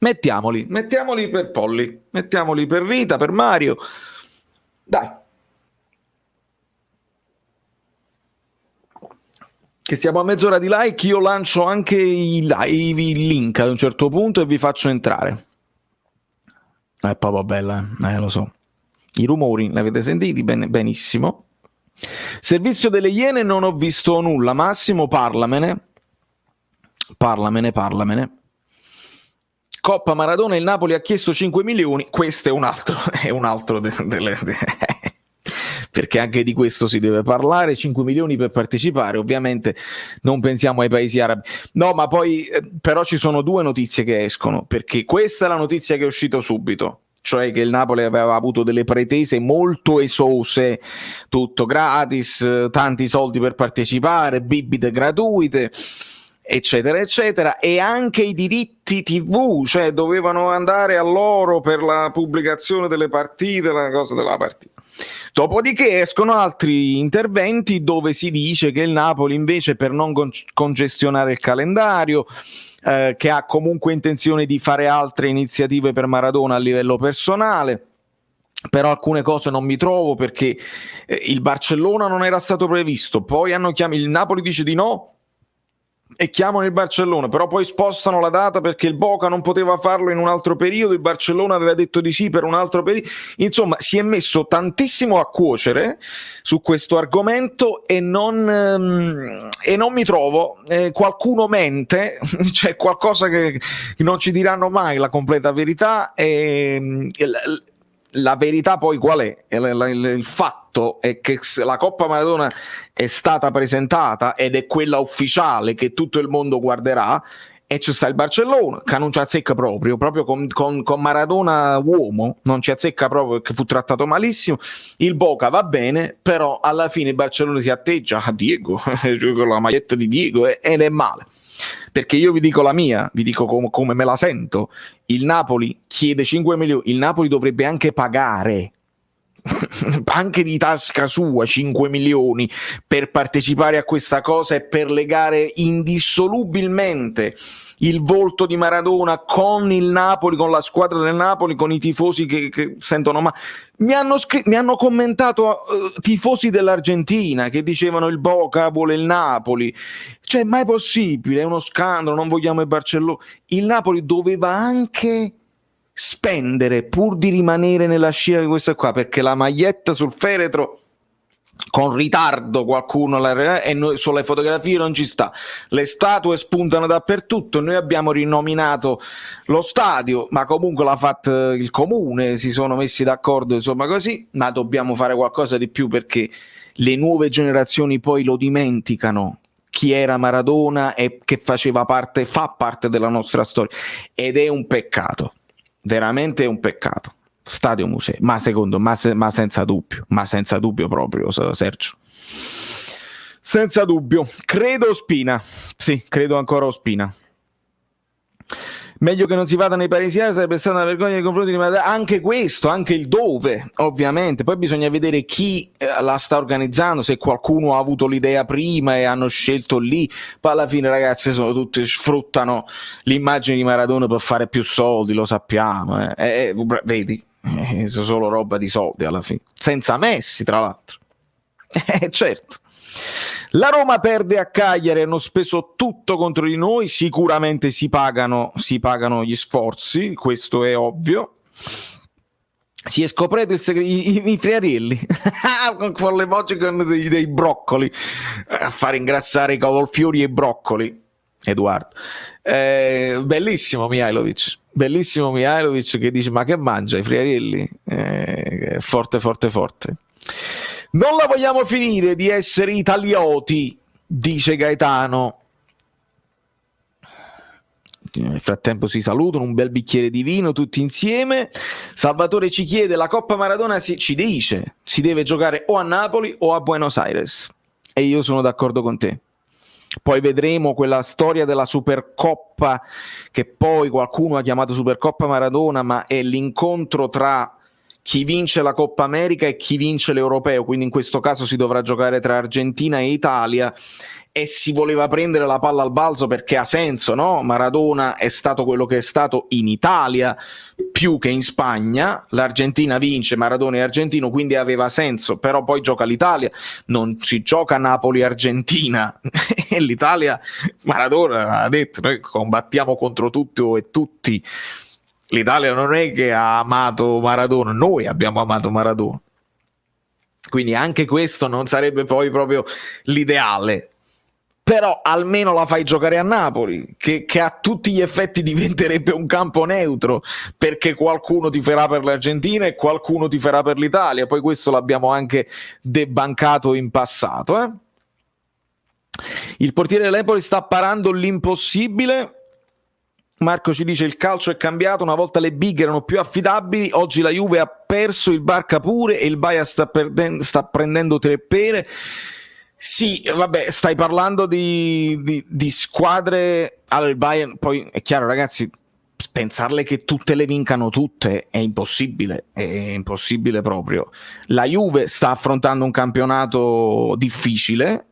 mettiamoli per Polly, mettiamoli per Rita, per Mario, dai, che siamo a mezz'ora di like. Io lancio anche il link ad un certo punto e vi faccio entrare. È proprio bella, lo so. I rumori li avete sentiti benissimo. Servizio delle Iene, non ho visto nulla. Massimo, parlamene. Coppa Maradona, il Napoli ha chiesto 5 milioni. Questo è un altro perché anche di questo si deve parlare. 5 milioni per partecipare, ovviamente non pensiamo ai paesi arabi. No, ma poi però ci sono 2 notizie che escono, perché questa è la notizia che è uscita subito, cioè che il Napoli aveva avuto delle pretese molto esose, tutto gratis, tanti soldi per partecipare, bibite gratuite, eccetera eccetera, e anche i diritti TV, cioè dovevano andare a loro per la pubblicazione delle partite, la cosa della partita. Dopodiché escono altri interventi dove si dice che il Napoli invece, per non congestionare il calendario, che ha comunque intenzione di fare altre iniziative per Maradona a livello personale. Però alcune cose non mi trovo, perché il Barcellona non era stato previsto, poi il Napoli dice di no e chiamano il Barcellona, però poi spostano la data perché il Boca non poteva farlo in un altro periodo, il Barcellona aveva detto di sì per un altro periodo. Insomma, si è messo tantissimo a cuocere su questo argomento e non mi trovo. Qualcuno mente, c'è qualcosa che non ci diranno mai la completa verità. La verità poi qual è? Il fatto è che la Coppa Maradona è stata presentata ed è quella ufficiale che tutto il mondo guarderà, e ci sta il Barcellona che non ci azzecca proprio con Maradona uomo, non ci azzecca proprio perché fu trattato malissimo. Il Boca va bene, però alla fine il Barcellona si atteggia a Diego con la maglietta di Diego ed è male. Perché io vi dico la mia, vi dico come me la sento. Il Napoli chiede 5 milioni, il Napoli dovrebbe anche pagare anche di tasca sua, 5 milioni per partecipare a questa cosa e per legare indissolubilmente il volto di Maradona con il Napoli, con la squadra del Napoli, con i tifosi che sentono. Ma mi hanno commentato tifosi dell'Argentina che dicevano il Boca vuole il Napoli, cioè mai possibile, è uno scandalo, non vogliamo il Barcellona. Il Napoli doveva anche spendere pur di rimanere nella scia di questo qua, perché la maglietta sul feretro con ritardo qualcuno e noi sulle fotografie non ci sta, le statue spuntano dappertutto, noi abbiamo rinominato lo stadio, ma comunque l'ha fatto il comune, si sono messi d'accordo, insomma così, ma dobbiamo fare qualcosa di più, perché le nuove generazioni poi lo dimenticano chi era Maradona e che fa parte della nostra storia, ed è un peccato, veramente è un peccato. Stadio museo, ma senza dubbio proprio, Sergio, senza dubbio. Credo Ospina, sì, credo ancora Ospina. Meglio che non si vada nei parisiani, sarebbe stata una vergogna nei confronti di Maradona. Anche questo, anche il dove, ovviamente. Poi bisogna vedere chi la sta organizzando, se qualcuno ha avuto l'idea prima e hanno scelto lì. Poi alla fine, ragazzi, sfruttano l'immagine di Maradona per fare più soldi, lo sappiamo. Vedi, è solo roba di soldi alla fine. Senza Messi, tra l'altro. Certo. La Roma perde a Cagliari, hanno speso tutto contro di noi, sicuramente si pagano gli sforzi, questo è ovvio. Si è scoperto il segreto, i friarilli con le emoticon dei broccoli a fare ingrassare i cavolfiori e i broccoli. Edoardo, bellissimo Mihajlovic che dice: ma che mangia i friarilli? Forte. Non la vogliamo finire di essere italioti, dice Gaetano. Nel frattempo si salutano, un bel bicchiere di vino tutti insieme. Salvatore ci chiede: la Coppa Maradona ci dice si deve giocare o a Napoli o a Buenos Aires, e io sono d'accordo con te. Poi vedremo quella storia della Supercoppa, che poi qualcuno ha chiamato Supercoppa Maradona, ma è l'incontro tra chi vince la Coppa America e chi vince l'Europeo, quindi in questo caso si dovrà giocare tra Argentina e Italia, e si voleva prendere la palla al balzo perché ha senso, no? Maradona è stato quello che è stato in Italia più che in Spagna, l'Argentina vince, Maradona è argentino, quindi aveva senso, però poi gioca l'Italia, non si gioca Napoli-Argentina e l'Italia, Maradona ha detto, noi combattiamo contro tutto e tutti. L'Italia non è che ha amato Maradona, noi abbiamo amato Maradona. Quindi anche questo non sarebbe poi proprio l'ideale. Però almeno la fai giocare a Napoli, che a tutti gli effetti diventerebbe un campo neutro, perché qualcuno tiferà per l'Argentina e qualcuno tiferà per l'Italia. Poi questo l'abbiamo anche debancato in passato. Il portiere dell'Empoli sta parando l'impossibile. Marco ci dice: il calcio è cambiato, una volta le big erano più affidabili, oggi la Juve ha perso, il Barca pure, e il Bayern sta prendendo 3 pere. Sì, vabbè, stai parlando di squadre. Allora il Bayern, poi è chiaro ragazzi, pensarle che tutte le vincano tutte è impossibile proprio. La Juve sta affrontando un campionato difficile,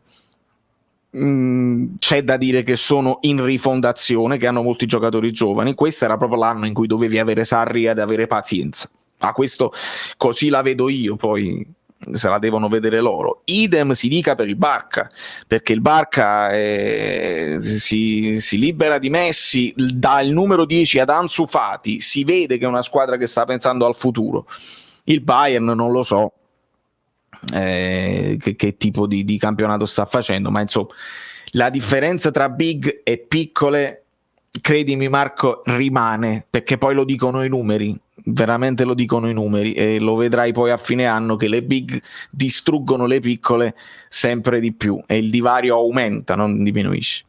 c'è da dire che sono in rifondazione, che hanno molti giocatori giovani. Questo era proprio l'anno in cui dovevi avere Sarri ed avere pazienza. Questo così la vedo io, poi se la devono vedere loro. Idem si dica per il Barca, perché il Barca si libera di Messi, dà il numero 10 ad Ansu Fati, si vede che è una squadra che sta pensando al futuro. Il Bayern non lo so che tipo di campionato sta facendo, ma insomma la differenza tra big e piccole, credimi Marco, rimane, perché poi lo dicono i numeri, veramente lo dicono i numeri, e lo vedrai poi a fine anno che le big distruggono le piccole sempre di più e il divario aumenta, non diminuisce.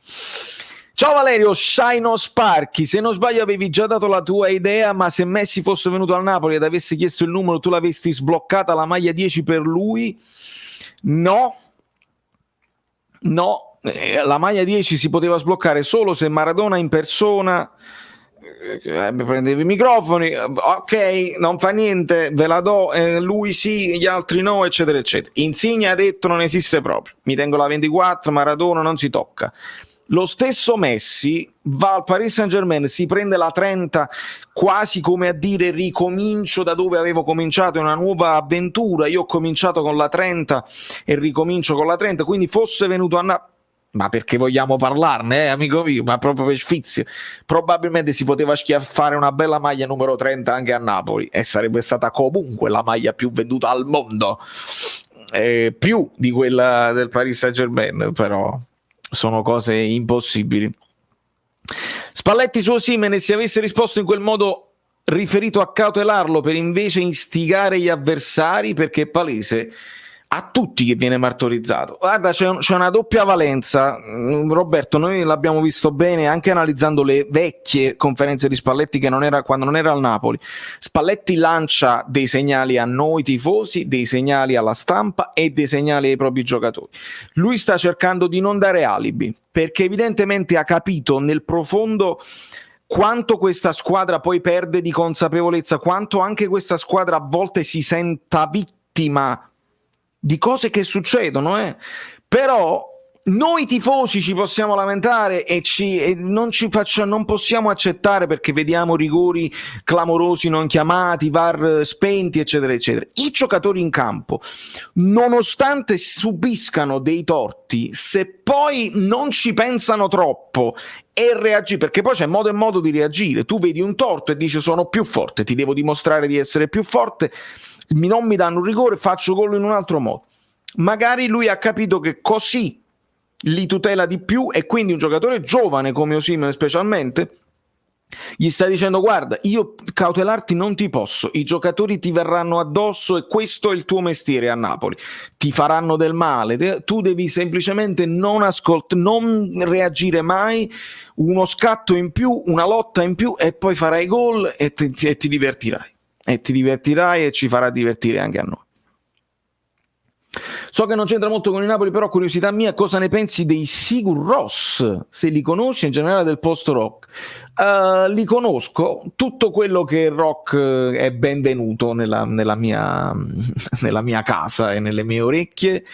Ciao Valerio, Shino Sparchi, se non sbaglio avevi già dato la tua idea, ma se Messi fosse venuto al Napoli ed avesse chiesto il numero, tu l'avresti sbloccata la maglia 10 per lui? No, la maglia 10 si poteva sbloccare solo se Maradona in persona prendevi i microfoni, ok, non fa niente, ve la do, lui sì, gli altri no, eccetera eccetera. Insigne ha detto non esiste proprio, mi tengo la 24, Maradona non si tocca. Lo stesso Messi va al Paris Saint-Germain, si prende la 30 quasi come a dire ricomincio da dove avevo cominciato, è una nuova avventura, io ho cominciato con la 30 e ricomincio con la 30, quindi fosse venuto a Napoli, ma perché vogliamo parlarne, amico mio, ma proprio per sfizio, probabilmente si poteva schiaffare una bella maglia numero 30 anche a Napoli e sarebbe stata comunque la maglia più venduta al mondo, più di quella del Paris Saint-Germain, però sono cose impossibili. Spalletti su Osimhen, se avesse risposto in quel modo riferito a cautelarlo per invece instigare gli avversari, perché è palese a tutti che viene martorizzato. Guarda, c'è una doppia valenza, Roberto, noi l'abbiamo visto bene anche analizzando le vecchie conferenze di Spalletti che quando non era al Napoli. Spalletti lancia dei segnali a noi tifosi, dei segnali alla stampa e dei segnali ai propri giocatori. Lui sta cercando di non dare alibi, perché evidentemente ha capito nel profondo quanto questa squadra poi perde di consapevolezza, quanto anche questa squadra a volte si senta vittima di cose che succedono, però noi tifosi ci possiamo lamentare e non possiamo accettare perché vediamo rigori clamorosi non chiamati, VAR spenti, eccetera eccetera. I giocatori in campo, nonostante subiscano dei torti, se poi non ci pensano troppo e reagire, perché poi c'è modo e modo di reagire, tu vedi un torto e dici sono più forte, ti devo dimostrare di essere più forte, non mi danno un rigore, faccio gol in un altro modo. Magari lui ha capito che così li tutela di più e quindi un giocatore giovane come Osimhen specialmente gli sta dicendo guarda, io cautelarti non ti posso, i giocatori ti verranno addosso e questo è il tuo mestiere a Napoli, ti faranno del male, tu devi semplicemente non reagire mai, uno scatto in più, una lotta in più e poi farai gol e ti divertirai. E ti divertirai e ci farà divertire anche a noi. So che non c'entra molto con il Napoli, però curiosità mia, cosa ne pensi dei Sigur Rós? Se li conosci, in generale del post-rock. Li conosco, tutto quello che è rock è benvenuto nella mia casa e nelle mie orecchie.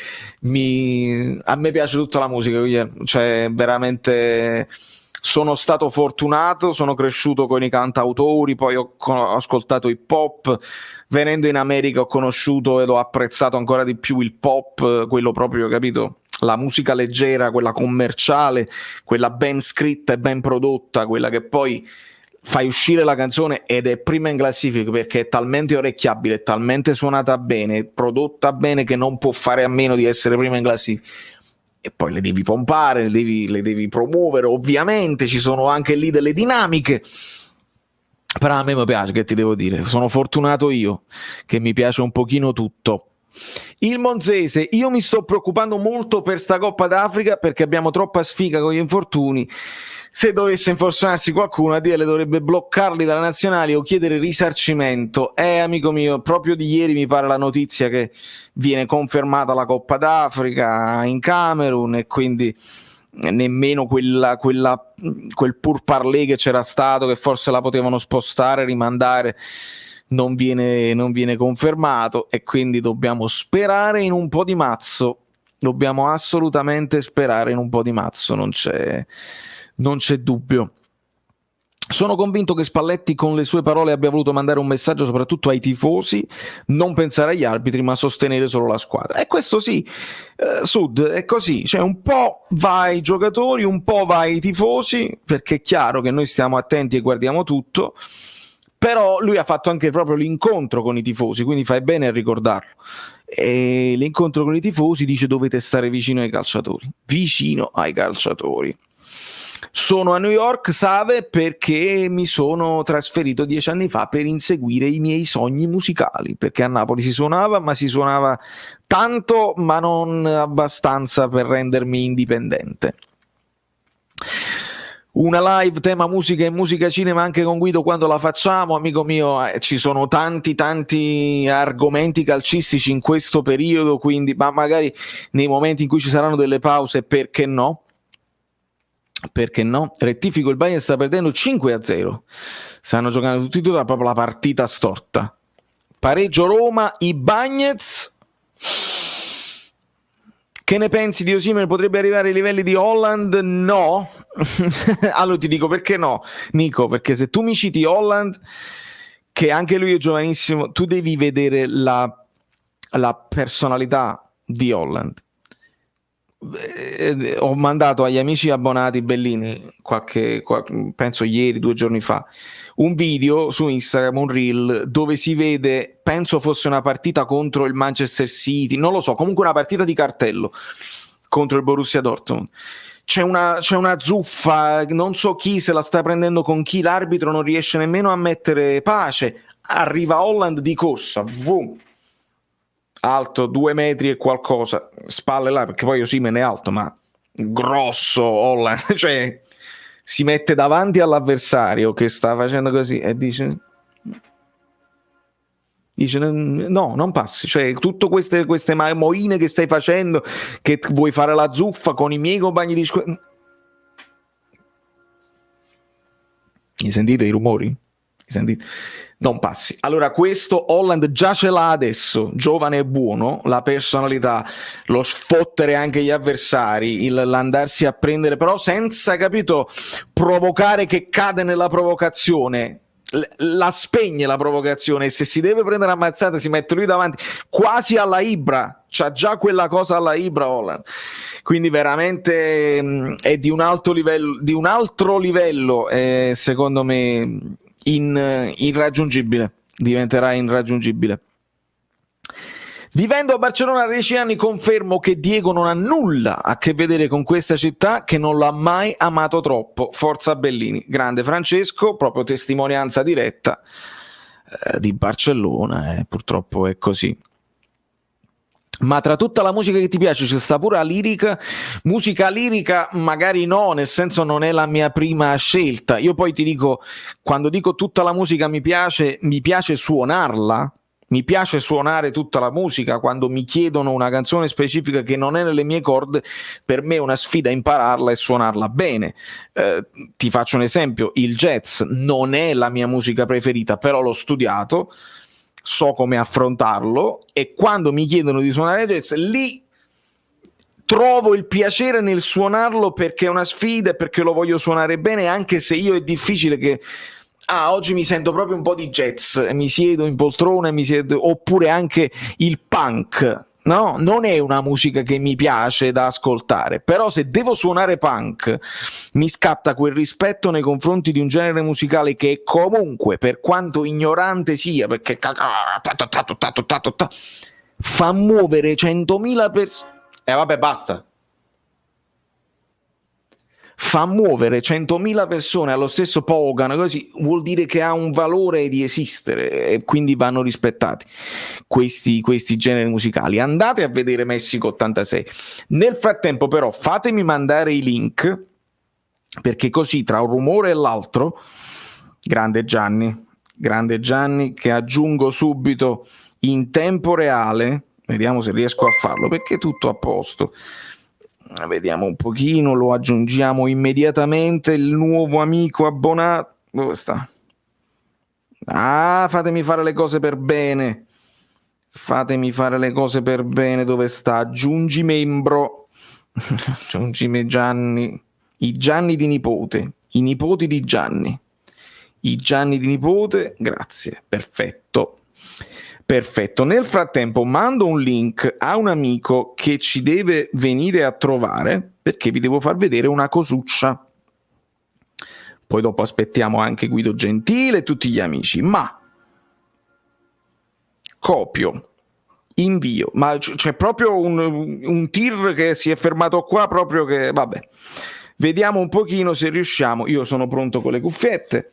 A me piace tutta la musica, cioè veramente... Sono stato fortunato, sono cresciuto con i cantautori, poi ho ascoltato hip hop, venendo in America ho conosciuto ed ho apprezzato ancora di più il pop, quello proprio, capito? La musica leggera, quella commerciale, quella ben scritta e ben prodotta, quella che poi fai uscire la canzone ed è prima in classifica perché è talmente orecchiabile, è talmente suonata bene, prodotta bene che non può fare a meno di essere prima in classifica. E poi le devi pompare, le devi promuovere, ovviamente ci sono anche lì delle dinamiche, però a me mi piace, che ti devo dire, sono fortunato io, che mi piace un pochino tutto. Il Monzese, io mi sto preoccupando molto per sta Coppa d'Africa perché abbiamo troppa sfiga con gli infortuni. Se dovesse infortunarsi qualcuno, ADL dovrebbe bloccarli dalle nazionali o chiedere risarcimento. Amico mio, proprio di ieri mi pare la notizia che viene confermata la Coppa d'Africa in Camerun e quindi nemmeno quel pourparlers che c'era stato, che forse la potevano spostare, rimandare, non viene confermato e quindi dobbiamo sperare in un po' di mazzo. Dobbiamo assolutamente sperare in un po' di mazzo, non c'è dubbio. Sono convinto che Spalletti con le sue parole abbia voluto mandare un messaggio soprattutto ai tifosi, non pensare agli arbitri ma sostenere solo la squadra. E questo sì, Sud, è così, cioè un po' va ai giocatori, un po' va ai tifosi, perché è chiaro che noi stiamo attenti e guardiamo tutto, però lui ha fatto anche proprio l'incontro con i tifosi, quindi fai bene a ricordarlo. E l'incontro con i tifosi dice dovete stare vicino ai calciatori. Sono a New York, Save, perché mi sono trasferito 10 anni fa per inseguire i miei sogni musicali, perché a Napoli si suonava, ma si suonava tanto, ma non abbastanza per rendermi indipendente. Una live tema musica e musica cinema anche con Guido quando la facciamo, amico mio, ci sono tanti argomenti calcistici in questo periodo, quindi ma magari nei momenti in cui ci saranno delle pause, perché no? Perché no? Rettifico, il Bayern sta perdendo 5-0. Stanno giocando tutti e due proprio la partita storta. Pareggio Roma, i Bagnets. Che ne pensi di Osimhen? Potrebbe arrivare ai livelli di Holland? No. Allora ti dico perché no, Nico, perché se tu mi citi Holland, che anche lui è giovanissimo, tu devi vedere la personalità di Holland. Ho mandato agli amici abbonati Bellini penso ieri, 2 giorni fa, un video su Instagram, un reel dove si vede, penso fosse una partita contro il Manchester City, non lo so, comunque una partita di cartello contro il Borussia Dortmund. C'è una zuffa, non so chi se la sta prendendo con chi, l'arbitro non riesce nemmeno a mettere pace, arriva Holland di corsa, boom, alto 2 metri e qualcosa, spalle là, perché poi Osimhen è alto, ma grosso Holland, cioè si mette davanti all'avversario che sta facendo così e dice no, non passi, cioè tutte queste moine che stai facendo, che vuoi fare la zuffa con i miei compagni di squadra. Mi sentite i rumori? Sentite? Non passi. Allora questo Holland già ce l'ha adesso, giovane e buono, la personalità, lo sfottere anche gli avversari, l'andarsi a prendere, però senza, capito, provocare che cade nella provocazione, la spegne la provocazione, e se si deve prendere ammazzata si mette lui davanti, quasi alla Ibra, c'ha già quella cosa alla Ibra Holland. Quindi veramente è di un altro livello, secondo me irraggiungibile, diventerà irraggiungibile. Vivendo a Barcellona da 10 anni confermo che Diego non ha nulla a che vedere con questa città, che non l'ha mai amato troppo. Forza Bellini. Grande Francesco, proprio testimonianza diretta di Barcellona, purtroppo è così. Ma tra tutta la musica che ti piace c'è sta pure la lirica. Musica lirica magari no, nel senso non è la mia prima scelta. Io poi ti dico, quando dico tutta la musica mi piace suonarla, mi piace suonare tutta la musica. Quando mi chiedono una canzone specifica che non è nelle mie corde, per me è una sfida impararla e suonarla bene. Ti faccio un esempio, il jazz non è la mia musica preferita, però l'ho studiato, so come affrontarlo, e quando mi chiedono di suonare jazz, lì trovo il piacere nel suonarlo, perché è una sfida e perché lo voglio suonare bene, anche se io è difficile che oggi mi sento proprio un po' di jazz, mi siedo in poltrona, oppure anche il punk. No, non è una musica che mi piace da ascoltare, però se devo suonare punk mi scatta quel rispetto nei confronti di un genere musicale che comunque, per quanto ignorante sia, perché fa muovere 100.000 persone. Vabbè, basta. Fa muovere 100.000 persone allo stesso Pogan, così vuol dire che ha un valore di esistere, e quindi vanno rispettati questi generi musicali. Andate a vedere Messico 86. Nel frattempo però fatemi mandare i link, perché così tra un rumore e l'altro, grande Gianni, che aggiungo subito in tempo reale, vediamo se riesco a farlo, perché è tutto a posto. Vediamo un pochino, lo aggiungiamo immediatamente, il nuovo amico abbonato. Dove sta? Fatemi fare le cose per bene. Dove sta? Aggiungi membro. Aggiungimi Gianni. I Gianni di nipote. I nipoti di Gianni. I Gianni di nipote. Grazie. Perfetto. Nel frattempo mando un link a un amico che ci deve venire a trovare, perché vi devo far vedere una cosuccia. Poi dopo aspettiamo anche Guido Gentile e tutti gli amici, ma copio, invio, ma c'è proprio un tir che si è fermato qua, proprio che vabbè. Vediamo un pochino se riusciamo. Io sono pronto con le cuffiette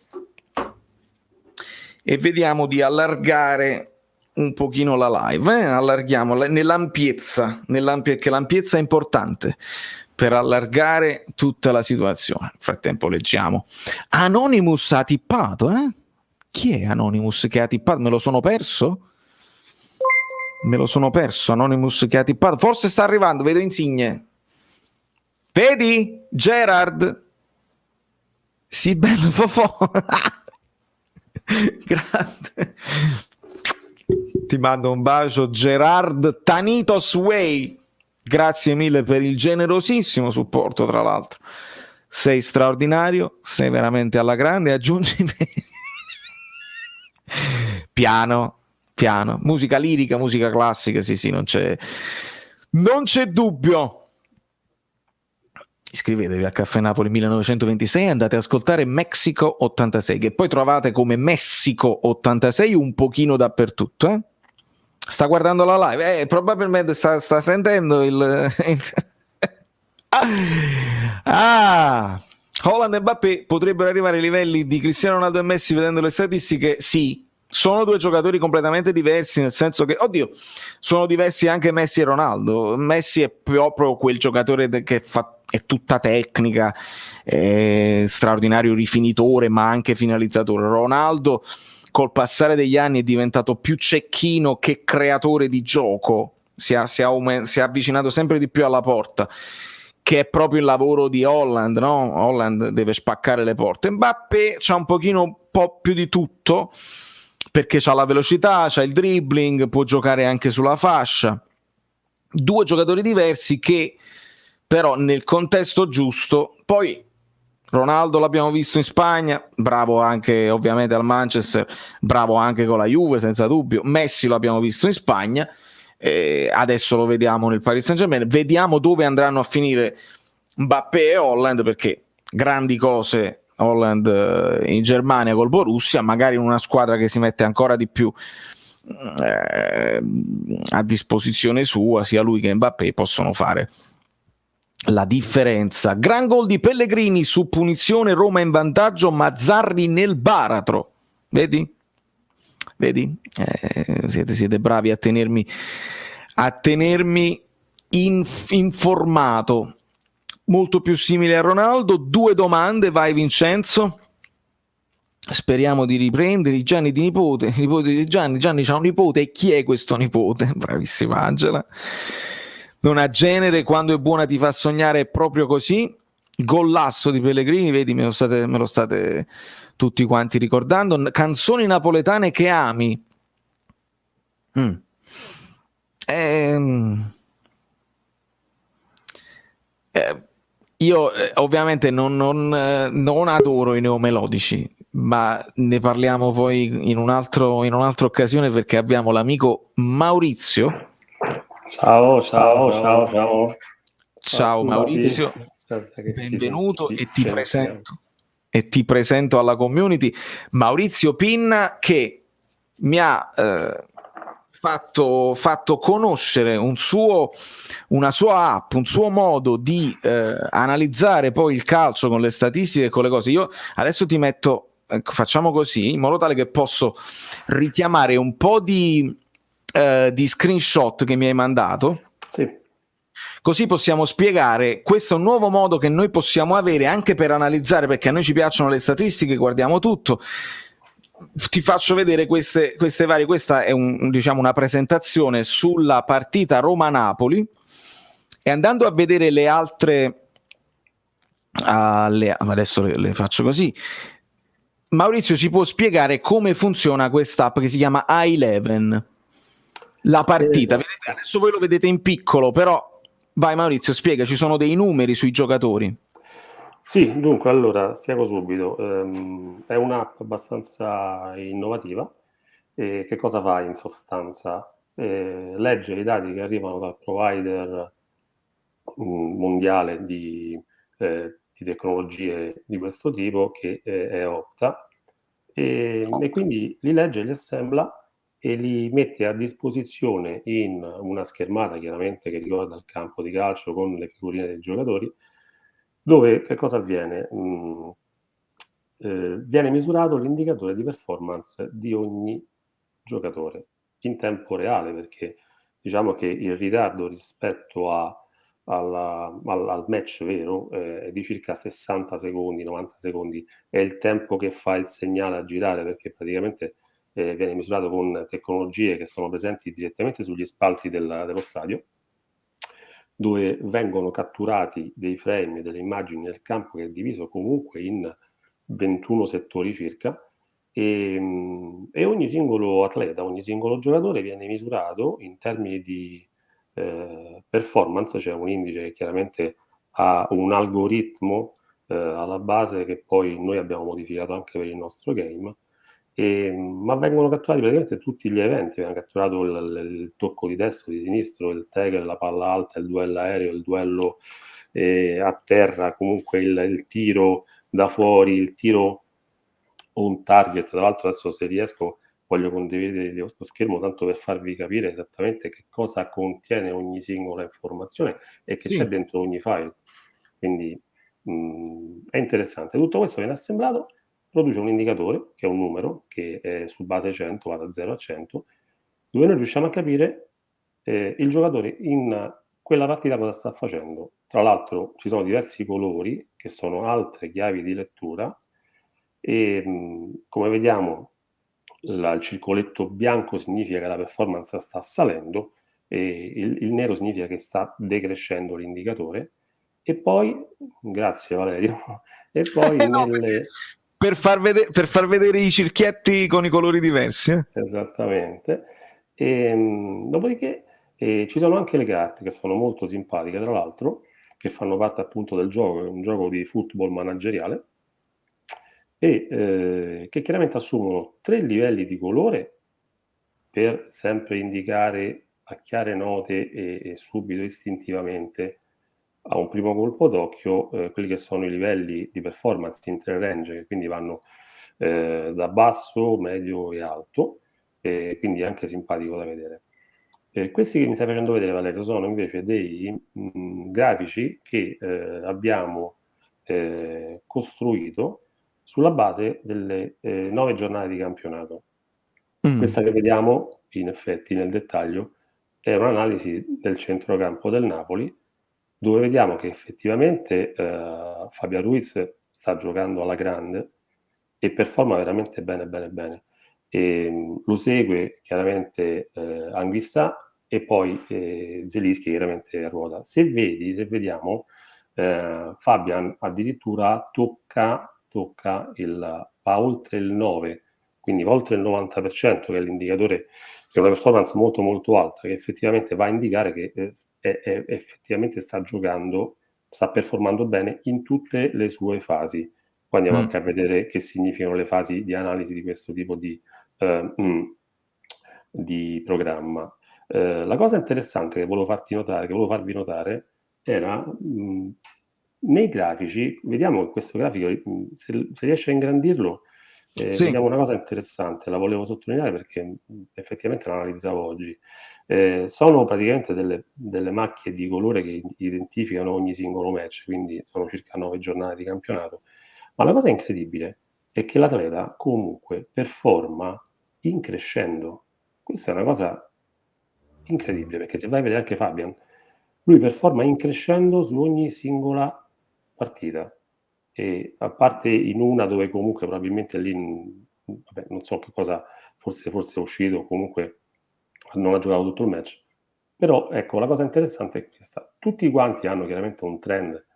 e vediamo di allargare un pochino la live, allarghiamo nell'ampiezza, che l'ampiezza è importante per allargare tutta la situazione. Nel frattempo leggiamo. Anonymous ha tippato, Chi è Anonymous che ha tippato? Me lo sono perso, Anonymous che ha tippato. Forse sta arrivando, vedo Insigne. Vedi? Gerard, Sì, bello Fofò. Grande. Ti mando un bacio, Gerard Tanitos Way. Grazie mille per il generosissimo supporto, tra l'altro. Sei straordinario, sei veramente alla grande. Aggiungi piano, musica lirica, musica classica, sì, non c'è dubbio. Iscrivetevi a Caffè Napoli 1926 e andate ad ascoltare Messico 86, che poi trovate come Messico 86 un pochino dappertutto, eh? Sta guardando la live, probabilmente sta sentendo il... Haaland e Mbappé potrebbero arrivare ai livelli di Cristiano Ronaldo e Messi vedendo le statistiche? Sì, sono due giocatori completamente diversi, nel senso che, oddio, sono diversi anche Messi e Ronaldo. Messi è proprio quel giocatore che è tutta tecnica, è straordinario rifinitore ma anche finalizzatore. Ronaldo col passare degli anni è diventato più cecchino che creatore di gioco, si è avvicinato sempre di più alla porta, che è proprio il lavoro di Haaland, no? Haaland deve spaccare le porte. Mbappé c'ha un po' più di tutto, perché c'ha la velocità, c'ha il dribbling, può giocare anche sulla fascia. Due giocatori diversi che però nel contesto giusto. Poi Ronaldo l'abbiamo visto in Spagna, bravo anche ovviamente al Manchester, bravo anche con la Juve senza dubbio. Messi lo abbiamo visto in Spagna, adesso lo vediamo nel Paris Saint-Germain. Vediamo dove andranno a finire Mbappé e Haaland, perché grandi cose Haaland in Germania col Borussia, magari in una squadra che si mette ancora di più a disposizione sua, sia lui che Mbappé possono fare la differenza. Gran gol di Pellegrini su punizione, Roma in vantaggio, Mazzarri nel baratro. Vedi? Siete bravi a tenermi informato. Molto più simile a Ronaldo. Due domande, vai Vincenzo. Speriamo di riprendere. Gianni di nipote di Gianni c'ha un nipote, e chi è questo nipote? Bravissima Angela. Non ha genere, quando è buona ti fa sognare, è proprio così. Gollasso di Pellegrini, vedi, me lo state tutti quanti ricordando. Canzoni napoletane che ami. Io ovviamente non adoro i neomelodici, ma ne parliamo poi in un'altra occasione, perché abbiamo l'amico Maurizio. Ciao Maurizio, benvenuto e ti presento alla community Maurizio Pinna, che mi ha fatto conoscere una sua app, un suo modo di analizzare poi il calcio con le statistiche e con le cose. Io adesso ti metto, facciamo così, in modo tale che posso richiamare un po' di screenshot che mi hai mandato. Sì. Così possiamo spiegare, questo è un nuovo modo che noi possiamo avere anche per analizzare, perché a noi ci piacciono le statistiche, guardiamo tutto. Ti faccio vedere queste varie. Questa è una presentazione sulla partita Roma-Napoli, e andando a vedere le altre adesso le faccio così. Maurizio ci può spiegare come funziona quest'app che si chiama iLeven, la partita. Esatto. Vedete, adesso voi lo vedete in piccolo, però vai Maurizio, spiega, ci sono dei numeri sui giocatori. Sì, dunque, allora, spiego subito. È un'app abbastanza innovativa. E che cosa fa in sostanza? Legge i dati che arrivano dal provider mondiale di tecnologie di questo tipo, che è Opta, e quindi li legge, li assembla e li mette a disposizione in una schermata, chiaramente, che ricorda il campo di calcio con le figurine dei giocatori, dove che cosa avviene? Viene misurato l'indicatore di performance di ogni giocatore in tempo reale, perché diciamo che il ritardo rispetto al match vero è di circa 60 secondi, 90 secondi, è il tempo che fa il segnale a girare, perché praticamente viene misurato con tecnologie che sono presenti direttamente sugli spalti dello stadio, dove vengono catturati dei frame, delle immagini del campo, che è diviso comunque in 21 settori circa, e ogni singolo atleta, ogni singolo giocatore viene misurato in termini di performance, cioè un indice che chiaramente ha un algoritmo alla base che poi noi abbiamo modificato anche per il nostro game, ma vengono catturati praticamente tutti gli eventi, viene catturato il tocco di destro, di sinistro, il tackle, la palla alta, il duello aereo, il duello a terra, comunque il tiro da fuori, il tiro on target. Tra l'altro adesso, se riesco, voglio condividere questo schermo tanto per farvi capire esattamente che cosa contiene ogni singola informazione e che c'è dentro ogni file. Quindi è interessante. Tutto questo viene assemblato, produce un indicatore che è un numero che è su base 100, va da 0 a 100, dove noi riusciamo a capire il giocatore in quella partita cosa sta facendo. Tra l'altro ci sono diversi colori che sono altre chiavi di lettura e come vediamo il circoletto bianco significa che la performance sta salendo e il nero significa che sta decrescendo l'indicatore. E poi, grazie Valerio, e poi per far vedere i cerchietti con i colori diversi. Esattamente. Dopodiché ci sono anche le carte che sono molto simpatiche, tra l'altro, che fanno parte appunto del gioco, è un gioco di football manageriale, e che chiaramente assumono 3 livelli di colore per sempre indicare a chiare note e subito istintivamente a un primo colpo d'occhio quelli che sono i livelli di performance in 3 range, che quindi vanno da basso, medio e alto, quindi è anche simpatico da vedere. Questi che mi stai facendo vedere, Valerio, sono invece dei grafici che abbiamo costruito sulla base delle 9 giornate di campionato. Questa che vediamo, in effetti, nel dettaglio, è un'analisi del centrocampo del Napoli, dove vediamo che effettivamente Fabian Ruiz sta giocando alla grande e performa veramente bene. Lo segue chiaramente Anguissa e poi Zielinski chiaramente a ruota. Se vediamo, Fabian addirittura va oltre il 9, quindi va oltre il 90%, che è l'indicatore, che è una performance molto molto alta, che effettivamente va a indicare che effettivamente sta giocando, sta performando bene in tutte le sue fasi. Poi andiamo anche a vedere che significano le fasi di analisi di questo tipo di programma. La cosa interessante che volevo farvi notare era nei grafici, vediamo che questo grafico, se riesce a ingrandirlo, vediamo una cosa interessante, la volevo sottolineare perché effettivamente la analizzavo oggi. Sono praticamente delle macchie di colore che identificano ogni singolo match, quindi sono circa 9 giornate di campionato. Ma la cosa incredibile è che l'atleta comunque performa in crescendo. Questa è una cosa incredibile, perché se vai a vedere anche Fabian, lui performa in crescendo su ogni singola partita, e a parte in una dove comunque probabilmente lì non so che cosa, forse è uscito, comunque non ha giocato tutto il match, però ecco, la cosa interessante è questa: tutti quanti hanno chiaramente un trend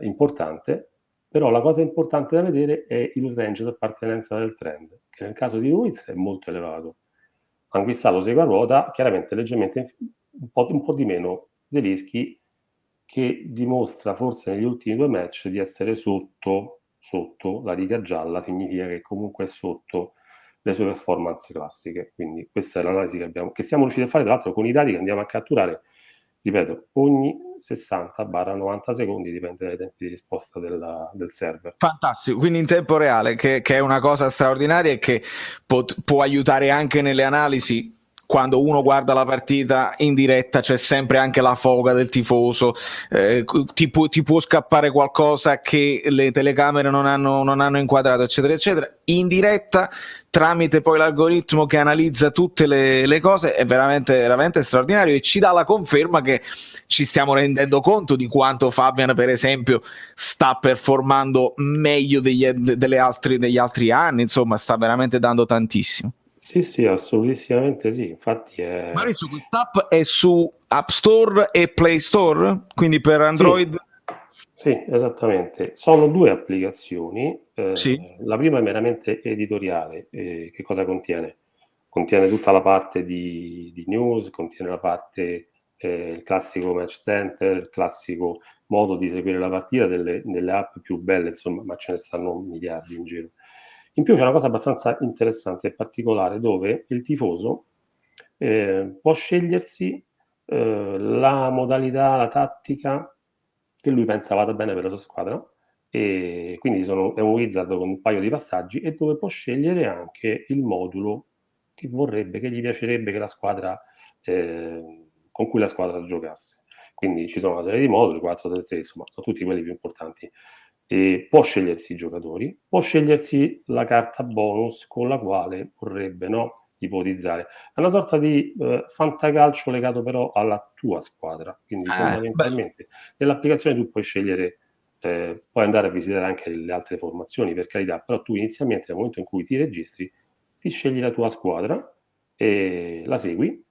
importante, però la cosa importante da vedere è il range di appartenenza del trend, che nel caso di Ruiz è molto elevato. Anguissa lo segue a ruota, chiaramente leggermente un po' di meno Zielinski, che dimostra forse negli ultimi 2 match di essere sotto la riga gialla, significa che comunque è sotto le sue performance classiche. Quindi questa è l'analisi che siamo riusciti a fare, tra l'altro con i dati che andiamo a catturare, ripeto, ogni 60-90 secondi, dipende dai tempi di risposta del server. Fantastico, quindi in tempo reale, che è una cosa straordinaria e che può aiutare anche nelle analisi. Quando uno guarda la partita in diretta c'è sempre anche la foga del tifoso, ti può scappare qualcosa che le telecamere non hanno inquadrato, eccetera eccetera. In diretta, tramite poi l'algoritmo che analizza tutte le cose, è veramente straordinario e ci dà la conferma che ci stiamo rendendo conto di quanto Fabian, per esempio, sta performando meglio degli altri anni. Insomma, sta veramente dando tantissimo. Sì, assolutissimamente sì. Infatti Maurizio, quest'app è su App Store e Play Store? Quindi per Android? Sì, esattamente. Sono 2 applicazioni. Sì. La prima è meramente editoriale. Che cosa contiene? Contiene tutta la parte di news, contiene la parte, il classico match center, il classico modo di seguire la partita, delle app più belle, insomma, ma ce ne stanno miliardi in giro. In più c'è una cosa abbastanza interessante e particolare dove il tifoso può scegliersi la modalità, la tattica che lui pensa vada bene per la sua squadra, e quindi è un wizard con un paio di passaggi e dove può scegliere anche il modulo che vorrebbe, che gli piacerebbe che la squadra con cui la squadra giocasse. Quindi ci sono una serie di moduli, 4-3-3, insomma, sono tutti quelli più importanti. E può scegliersi i giocatori, può scegliersi la carta bonus con la quale vorrebbe, no, ipotizzare. È una sorta di fantacalcio legato però alla tua squadra, quindi fondamentalmente nell'applicazione tu puoi scegliere, puoi andare a visitare anche le altre formazioni, per carità, però tu inizialmente nel momento in cui ti registri ti scegli la tua squadra e la segui.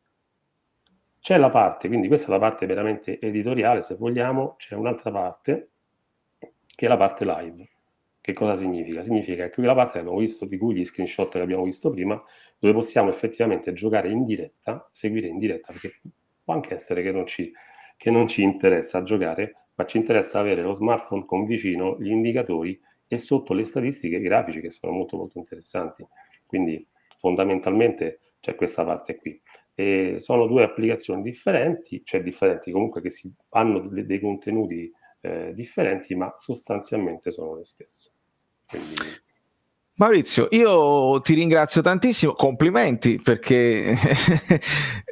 C'è la parte, quindi questa è la parte veramente editoriale, se vogliamo. C'è un'altra parte che è la parte live. Che cosa significa? Significa che quella parte che abbiamo visto, di cui gli screenshot che abbiamo visto prima, dove possiamo effettivamente giocare in diretta, seguire in diretta, perché può anche essere che non ci interessa giocare, ma ci interessa avere lo smartphone con vicino gli indicatori e sotto le statistiche, i grafici, che sono molto molto interessanti. Quindi fondamentalmente c'è questa parte qui. E sono 2 applicazioni differenti, cioè differenti comunque, che hanno dei contenuti differenti, ma sostanzialmente sono le stesse. Quindi... Maurizio, io ti ringrazio tantissimo, complimenti, perché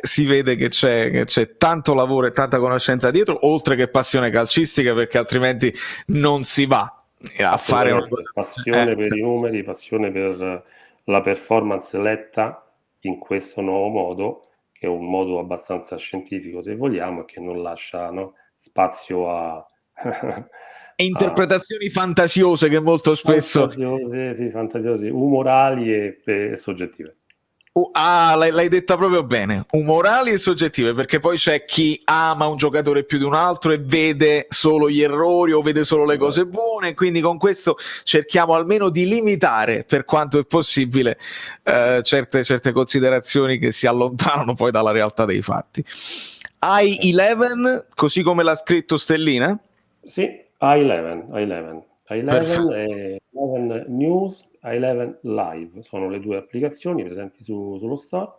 si vede che c'è tanto lavoro e tanta conoscenza dietro, oltre che passione calcistica, perché altrimenti non si va a fare una... passione per i numeri, passione per la performance letta in questo nuovo modo, che è un modo abbastanza scientifico, se vogliamo, e che non lascia, no, spazio a interpretazioni fantasiose che molto spesso... fantasiose, umorali e soggettive. L'hai detta proprio bene, umorali e soggettive, perché poi c'è chi ama un giocatore più di un altro e vede solo gli errori o vede solo le cose buone, quindi con questo cerchiamo almeno di limitare per quanto è possibile certe considerazioni che si allontanano poi dalla realtà dei fatti. i11, così come l'ha scritto Stellina? Sì, i11 e 11 News, i11 Live sono le 2 applicazioni presenti sullo store,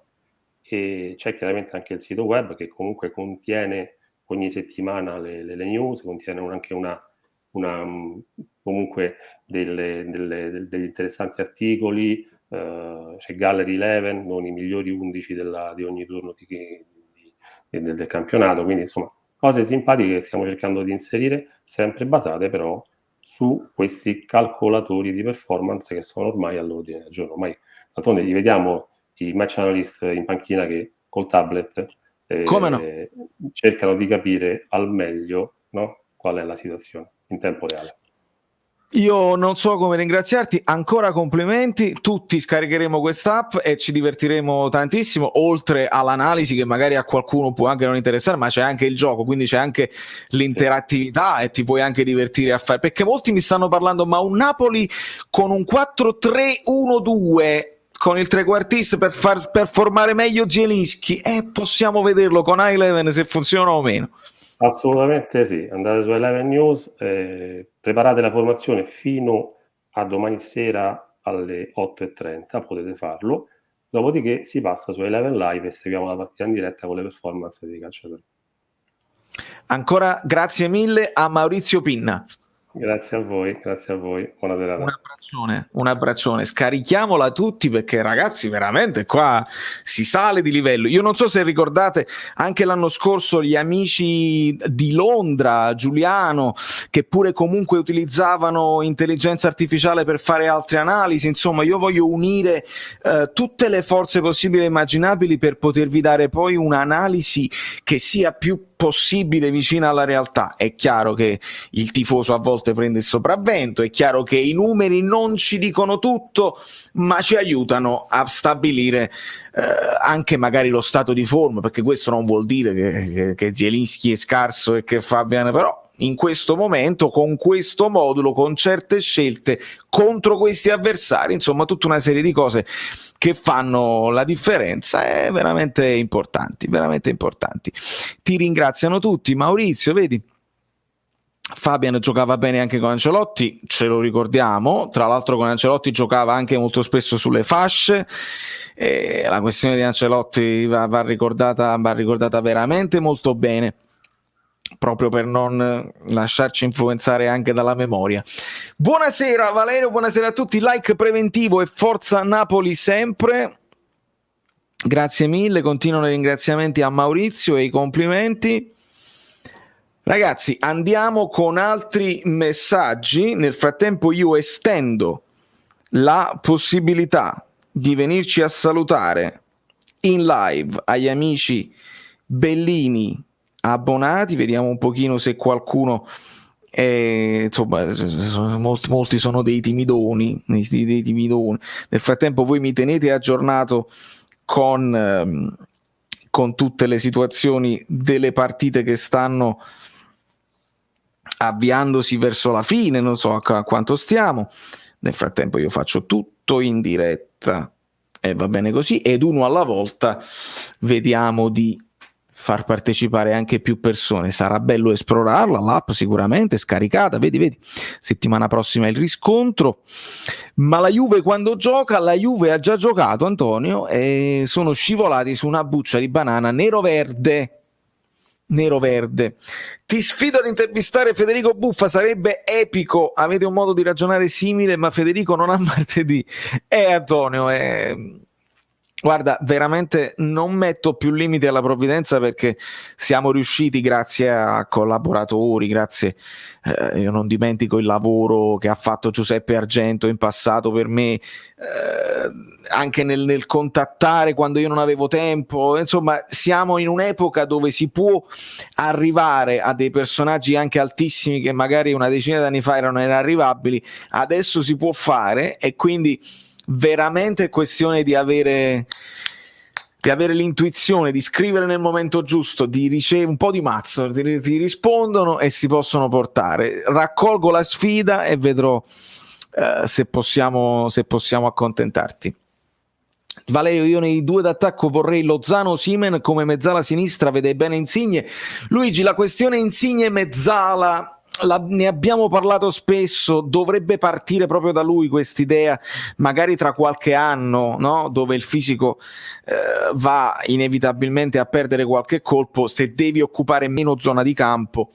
e c'è chiaramente anche il sito web che comunque contiene ogni settimana le news, contiene anche comunque degli interessanti articoli, c'è Gallery 11 con i migliori 11 di ogni turno del campionato, quindi insomma cose simpatiche che stiamo cercando di inserire, sempre basate però su questi calcolatori di performance che sono ormai all'ordine del giorno. Ormai d'altronde li vediamo i match analyst in panchina che col tablet cercano di capire al meglio, no, qual è la situazione in tempo reale. Io non so come ringraziarti, ancora complimenti, tutti scaricheremo quest'app e ci divertiremo tantissimo, oltre all'analisi che magari a qualcuno può anche non interessare, ma c'è anche il gioco, quindi c'è anche l'interattività e ti puoi anche divertire a fare, perché molti mi stanno parlando, ma un Napoli con un 4-3-1-2 con il trequartista per formare meglio Zielinski, possiamo vederlo con i11 se funziona o meno. Assolutamente sì, andate su i11 News, preparate la formazione fino a domani sera alle 8:30, potete farlo, dopodiché si passa su i11 Live e seguiamo la partita in diretta con le performance dei calciatori. Ancora grazie mille a Maurizio Pinna. Grazie a voi, buona serata. Un abbraccione, scarichiamola tutti, perché ragazzi veramente qua si sale di livello. Io non so se ricordate anche l'anno scorso gli amici di Londra, Giuliano, che pure comunque utilizzavano intelligenza artificiale per fare altre analisi. Insomma, io voglio unire tutte le forze possibili e immaginabili per potervi dare poi un'analisi che sia più possibile vicina alla realtà. È chiaro che il tifoso a volte prende il sopravvento, è chiaro che i numeri non ci dicono tutto, ma ci aiutano a stabilire anche magari lo stato di forma, perché questo non vuol dire che Zielinski è scarso e che fa bene, però in questo momento, con questo modulo, con certe scelte contro questi avversari, insomma tutta una serie di cose che fanno la differenza, è veramente importanti, veramente importanti. Ti ringraziano tutti. Maurizio, vedi, Fabian giocava bene anche con Ancelotti, ce lo ricordiamo, tra l'altro con Ancelotti giocava anche molto spesso sulle fasce, la questione di Ancelotti va ricordata veramente molto bene, proprio per non lasciarci influenzare anche dalla memoria. Buonasera Valerio, buonasera a tutti, like preventivo e forza Napoli sempre, grazie mille, continuano i ringraziamenti a Maurizio e i complimenti. Ragazzi, andiamo con altri messaggi. Nel frattempo io estendo la possibilità di venirci a salutare in live agli amici Bellini abbonati. Vediamo un pochino se qualcuno insomma, molti sono dei timidoni. Nel frattempo voi mi tenete aggiornato con tutte le situazioni delle partite che stanno avviandosi verso la fine, non so a quanto stiamo. Nel frattempo io faccio tutto in diretta e va bene così, ed uno alla volta vediamo di far partecipare anche più persone. Sarà bello esplorarla, l'app sicuramente scaricata, vedi, settimana prossima il riscontro. Ma la Juve quando gioca, la Juve ha già giocato, Antonio, e sono scivolati su una buccia di banana nero-verde. Ti sfido ad intervistare Federico Buffa, sarebbe epico. Avete un modo di ragionare simile, ma Federico non ha martedì. Antonio, guarda, veramente non metto più limiti alla provvidenza, perché siamo riusciti, grazie a collaboratori, grazie, io non dimentico il lavoro che ha fatto Giuseppe Argento in passato per me, anche nel contattare quando io non avevo tempo. Insomma, siamo in un'epoca dove si può arrivare a dei personaggi anche altissimi che magari una decina d'anni fa erano inarrivabili, adesso si può fare, e quindi veramente è questione di avere l'intuizione, di scrivere nel momento giusto, di ricevere un po' di mazzo, ti rispondono e si possono portare. Raccolgo la sfida e vedrò se possiamo accontentarti. Valerio, io nei due d'attacco vorrei Lozano-Simen come mezzala sinistra, vede bene Insigne. Luigi, la questione Insigne-mezzala ne abbiamo parlato spesso, dovrebbe partire proprio da lui quest'idea, magari tra qualche anno, no? Dove il fisico va inevitabilmente a perdere qualche colpo, se devi occupare meno zona di campo,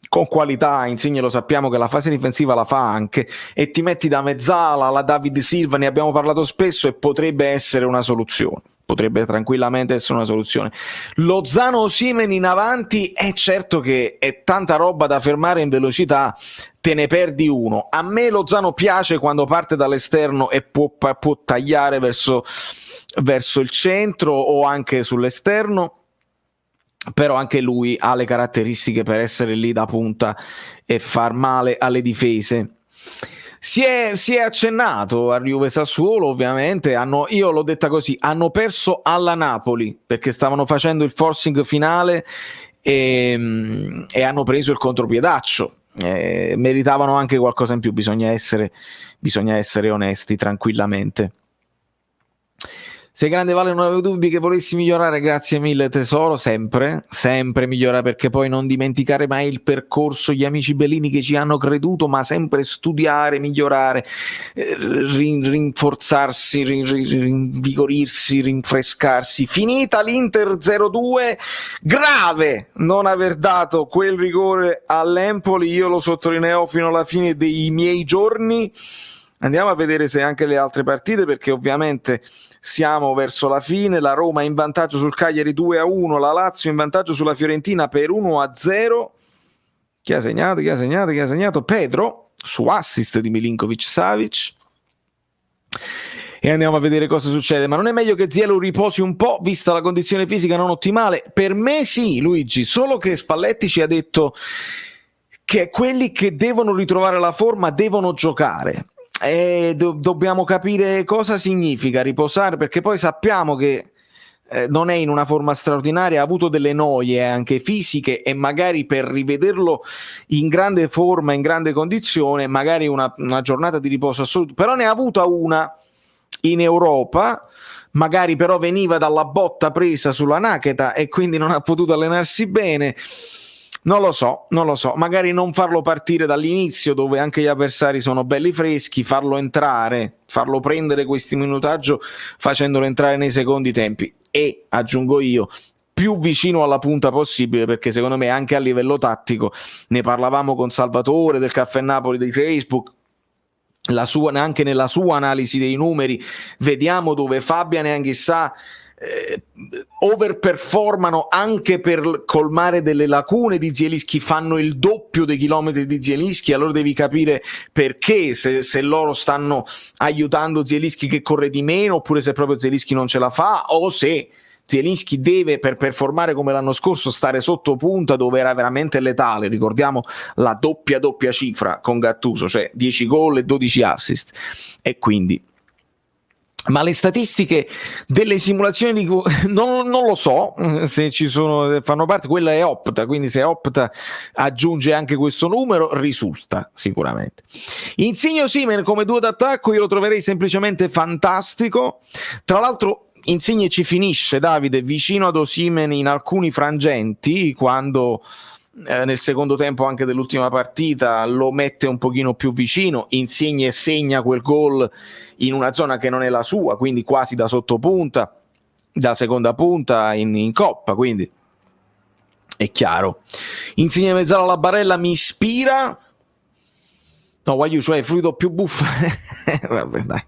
con qualità. Insigne lo sappiamo che la fase difensiva la fa anche, e ti metti da mezzala, la David Silva, ne abbiamo parlato spesso, e potrebbe essere una soluzione. Potrebbe tranquillamente essere una soluzione. Lozano-Osimhen in avanti, è certo che è tanta roba da fermare in velocità, te ne perdi uno. A me Lozano piace quando parte dall'esterno e può tagliare verso il centro o anche sull'esterno, però anche lui ha le caratteristiche per essere lì da punta e far male alle difese. Si è accennato a Juve Sassuolo, ovviamente, io l'ho detta così, hanno perso alla Napoli perché stavano facendo il forcing finale e hanno preso il contropiedaccio. Meritavano anche qualcosa in più, bisogna essere onesti tranquillamente. Sei grande, Vale, non avevo dubbi che volessi migliorare, grazie mille tesoro, sempre migliora, perché poi non dimenticare mai il percorso, gli amici Bellini che ci hanno creduto, ma sempre studiare, migliorare, rinforzarsi, rinvigorirsi, rinfrescarsi. Finita l'Inter 0-2, grave non aver dato quel rigore all'Empoli, io lo sottolineò fino alla fine dei miei giorni. Andiamo a vedere se anche le altre partite, perché ovviamente siamo verso la fine. La Roma in vantaggio sul Cagliari 2-1, la Lazio in vantaggio sulla Fiorentina per 1-0. Chi ha segnato? Pedro, su assist di Milinkovic-Savic. E andiamo a vedere cosa succede. Ma non è meglio che Zielu riposi un po', vista la condizione fisica non ottimale? Per me sì, Luigi, solo che Spalletti ci ha detto che quelli che devono ritrovare la forma devono giocare. Dobbiamo capire cosa significa riposare, perché poi sappiamo che non è in una forma straordinaria, ha avuto delle noie anche fisiche, e magari per rivederlo in grande forma, in grande condizione, magari una giornata di riposo assoluto, però ne ha avuta una in Europa, magari però veniva dalla botta presa sulla Nakata e quindi non ha potuto allenarsi bene. Non lo so, magari non farlo partire dall'inizio, dove anche gli avversari sono belli freschi, farlo entrare, farlo prendere questi minutaggio facendolo entrare nei secondi tempi, e aggiungo io, più vicino alla punta possibile, perché secondo me anche a livello tattico, ne parlavamo con Salvatore del Caffè Napoli di Facebook, anche nella sua analisi dei numeri vediamo dove Fabian e Anghissà overperformano anche per colmare delle lacune di Zielinski, fanno il doppio dei chilometri di Zielinski. Allora devi capire perché, se loro stanno aiutando Zielinski che corre di meno, oppure se proprio Zielinski non ce la fa, o se Zielinski deve, per performare come l'anno scorso, stare sotto punta, dove era veramente letale. Ricordiamo la doppia cifra con Gattuso, cioè 10 gol e 12 assist, e quindi ma le statistiche delle simulazioni non lo so se ci sono, fanno parte, quella è Opta, quindi se Opta aggiunge anche questo numero risulta sicuramente. Insigne Osimhen come duo d'attacco io lo troverei semplicemente fantastico. Tra l'altro Insigne ci finisce, Davide, vicino ad Osimhen in alcuni frangenti, quando nel secondo tempo anche dell'ultima partita lo mette un pochino più vicino, Insigne segna quel gol in una zona che non è la sua, quindi quasi da sottopunta, da seconda punta in Coppa, quindi è chiaro. Insigne mezzala alla barella mi ispira, no Guagliù, cioè fluido più buffo. Vabbè, dai.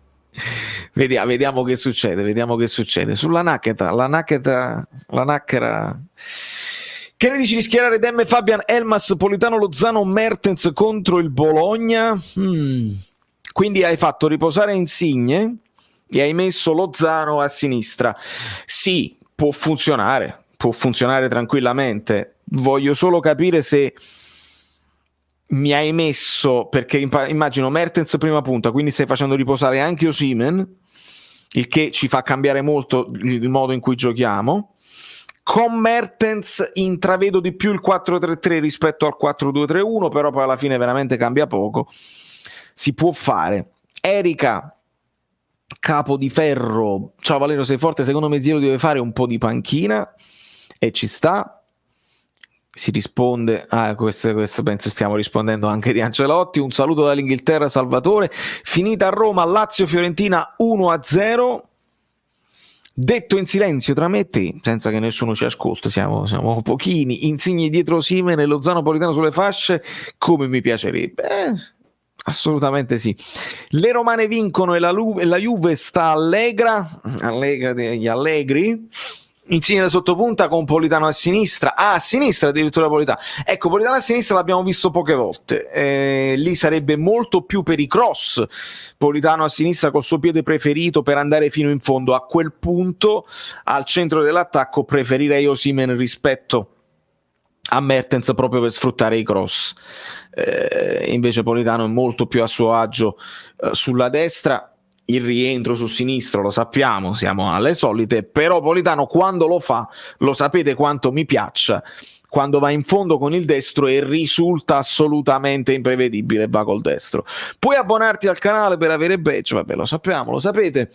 Vediamo che succede sulla Nakata, la Nakara. Che ne dici di schierare Demme, Fabian, Elmas, Politano, Lozano, Mertens contro il Bologna? Quindi hai fatto riposare Insigne e hai messo Lozano a sinistra. Sì, può funzionare tranquillamente. Voglio solo capire se mi hai messo, perché immagino Mertens prima punta, quindi stai facendo riposare anche Osimhen, il che ci fa cambiare molto il modo in cui giochiamo. Con Mertens intravedo di più il 4-3-3 rispetto al 4-2-3-1, però poi alla fine veramente cambia poco. Si può fare. Erika, capo di ferro, ciao Valerio, sei forte, secondo me Zio deve fare un po' di panchina, e ci sta. Si risponde, questo penso stiamo rispondendo anche di Ancelotti. Un saluto dall'Inghilterra, Salvatore. Finita a Roma, Lazio-Fiorentina 1-0. Detto in silenzio tra me e te, senza che nessuno ci ascolti, siamo pochini. Insigne dietro Osimhen e Lozano Politano sulle fasce, come mi piacerebbe. Assolutamente sì. Le romane vincono e la Juve sta allegra degli allegri. Insigne da sottopunta con Politano a sinistra. A sinistra addirittura Politano. Ecco, Politano a sinistra l'abbiamo visto poche volte. Lì sarebbe molto più per i cross. Politano a sinistra col suo piede preferito per andare fino in fondo. A quel punto, al centro dell'attacco, preferirei Osimhen rispetto a Mertens, proprio per sfruttare i cross. Invece Politano è molto più a suo agio sulla destra. Il rientro sul sinistro lo sappiamo, siamo alle solite, però Politano quando lo fa, lo sapete quanto mi piaccia, quando va in fondo con il destro e risulta assolutamente imprevedibile, va col destro. Puoi abbonarti al canale per avere badge, vabbè, lo sappiamo, lo sapete.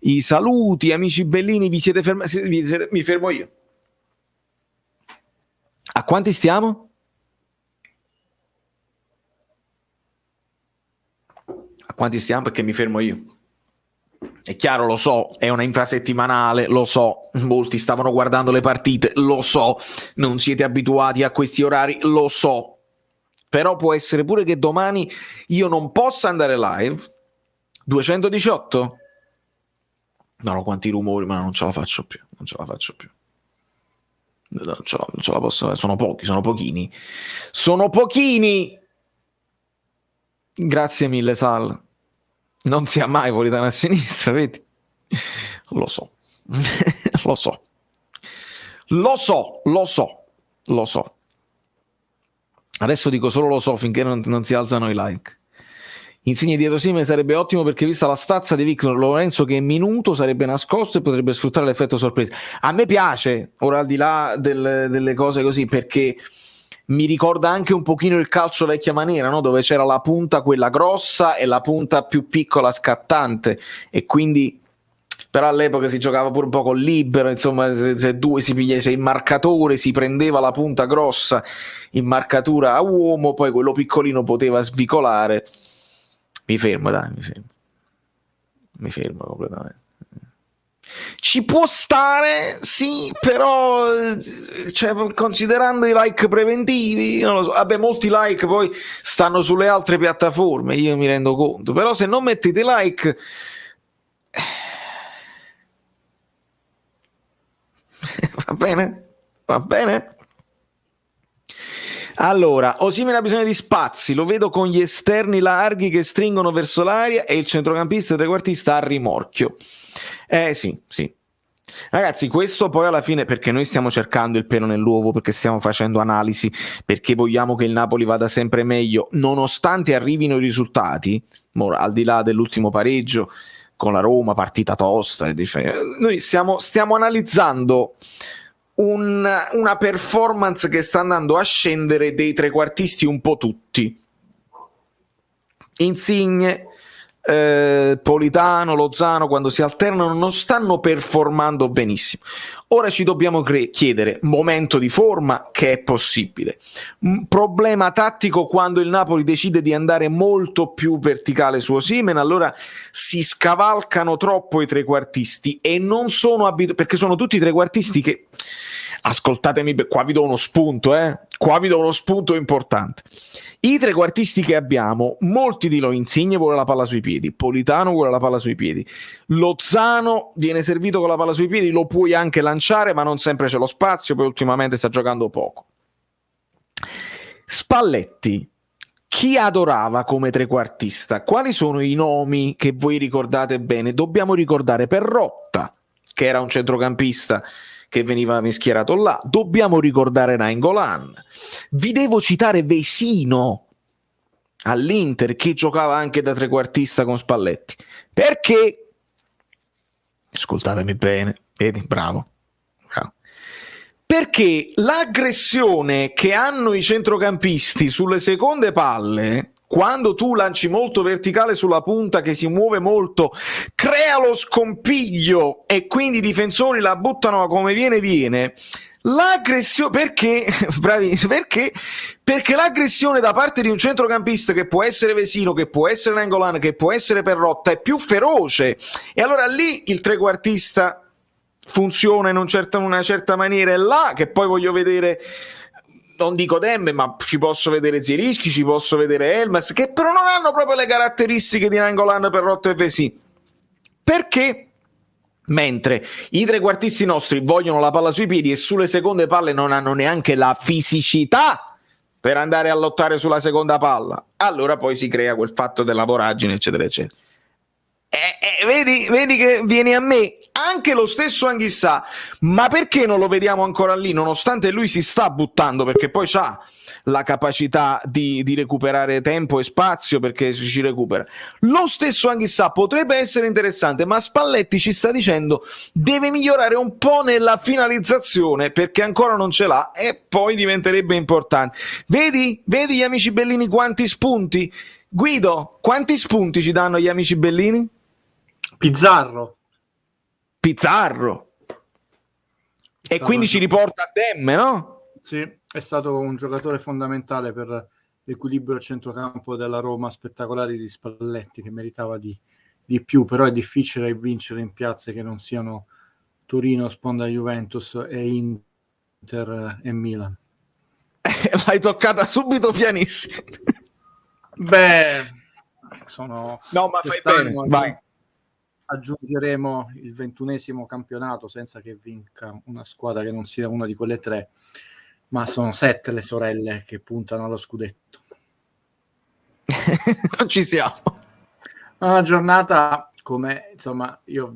I saluti, amici bellini, vi siete fermati? Mi fermo io. A quanti stiamo? A quanti stiamo? Perché mi fermo io. È chiaro, lo so, è una infrasettimanale, lo so, molti stavano guardando le partite, lo so, non siete abituati a questi orari, lo so, però può essere pure che domani io non possa andare live. 218? No, quanti rumori, ma non ce la faccio più, non ce la posso, sono pochini. Grazie mille, Sal. Non sia mai Politano a sinistra, vedi? Lo so. Lo so. Adesso dico solo lo so finché non si alzano i like. Insigne dietro Osimhen sarebbe ottimo perché vista la stazza di Victor Lorenzo che è minuto sarebbe nascosto e potrebbe sfruttare l'effetto sorpresa. A me piace, ora al di là delle cose così, perché mi ricorda anche un pochino il calcio vecchia maniera, no? Dove c'era la punta quella grossa e la punta più piccola scattante, e quindi però all'epoca si giocava pure un po' con libero, insomma, se il marcatore si prendeva la punta grossa in marcatura a uomo, poi quello piccolino poteva svicolare. Mi fermo completamente. Ci può stare, sì, però cioè, considerando i like preventivi, non lo so, vabbè, molti like poi stanno sulle altre piattaforme, io mi rendo conto, però se non mettete like va bene. Allora, Osimhen ha bisogno di spazi, lo vedo con gli esterni larghi che stringono verso l'aria e il centrocampista trequartista a rimorchio. Sì. Ragazzi, questo poi alla fine, perché noi stiamo cercando il pelo nell'uovo, perché stiamo facendo analisi, perché vogliamo che il Napoli vada sempre meglio, nonostante arrivino i risultati, al di là dell'ultimo pareggio con la Roma, partita tosta, noi stiamo analizzando una performance che sta andando a scendere dei trequartisti un po' tutti. Insigne, Politano, Lozano, quando si alternano non stanno performando benissimo. Ora ci dobbiamo chiedere: momento di forma, che è possibile, problema tattico quando il Napoli decide di andare molto più verticale su Osimhen, allora si scavalcano troppo i trequartisti e non sono abituati, perché sono tutti trequartisti che, ascoltatemi, qua vi do uno spunto, qua vi do uno spunto importante. I trequartisti che abbiamo, molti di loro, Insigne vuole la palla sui piedi, Politano vuole la palla sui piedi, Lozano viene servito con la palla sui piedi, lo puoi anche lanciare ma non sempre c'è lo spazio, poi ultimamente sta giocando poco. Spalletti, chi adorava come trequartista? Quali sono i nomi che voi ricordate bene? Dobbiamo ricordare Perrotta, che era un centrocampista che veniva mischierato là. Dobbiamo ricordare Nainggolan. Vi devo citare Vesino all'Inter, che giocava anche da trequartista con Spalletti. Perché? Ascoltatemi bene, vedi, bravo. Perché l'aggressione che hanno i centrocampisti sulle seconde palle, quando tu lanci molto verticale sulla punta che si muove molto, crea lo scompiglio e quindi i difensori la buttano come viene. L'aggressione, perché? Perché l'aggressione da parte di un centrocampista, che può essere Vesino, che può essere Nainggolan, che può essere Perrotta, è più feroce, e allora lì il trequartista funziona in una certa maniera. È là che poi voglio vedere, non dico Demme, ma ci posso vedere Zielinski, ci posso vedere Elmas, che però non hanno proprio le caratteristiche di Nainggolan, Perrotta e Vesino. Perché? Mentre i trequartisti nostri vogliono la palla sui piedi e sulle seconde palle non hanno neanche la fisicità per andare a lottare sulla seconda palla, allora poi si crea quel fatto della voragine, eccetera eccetera. Vedi che viene a me anche lo stesso Anghissà, ma perché non lo vediamo ancora lì, nonostante lui si sta buttando, perché poi c'ha la capacità di recuperare tempo e spazio, perché ci recupera. Lo stesso Anghissà potrebbe essere interessante, ma Spalletti ci sta dicendo deve migliorare un po' nella finalizzazione, perché ancora non ce l'ha e poi diventerebbe importante. Vedi gli amici bellini quanti spunti? Guido, quanti spunti ci danno gli amici bellini? Pizarro. E quindi ci riporta a Demme, no? Sì, è stato un giocatore fondamentale per l'equilibrio centrocampo della Roma, spettacolari di Spalletti, che meritava di più, però è difficile vincere in piazze che non siano Torino, sponda Juventus e Inter e Milan. L'hai toccata subito pianissimo. Beh, no, ma fai bene, vai. Aggiungeremo il 21esimo campionato senza che vinca una squadra che non sia una di quelle tre, ma sono 7 le sorelle che puntano allo scudetto. Non ci siamo. Una giornata come, insomma, io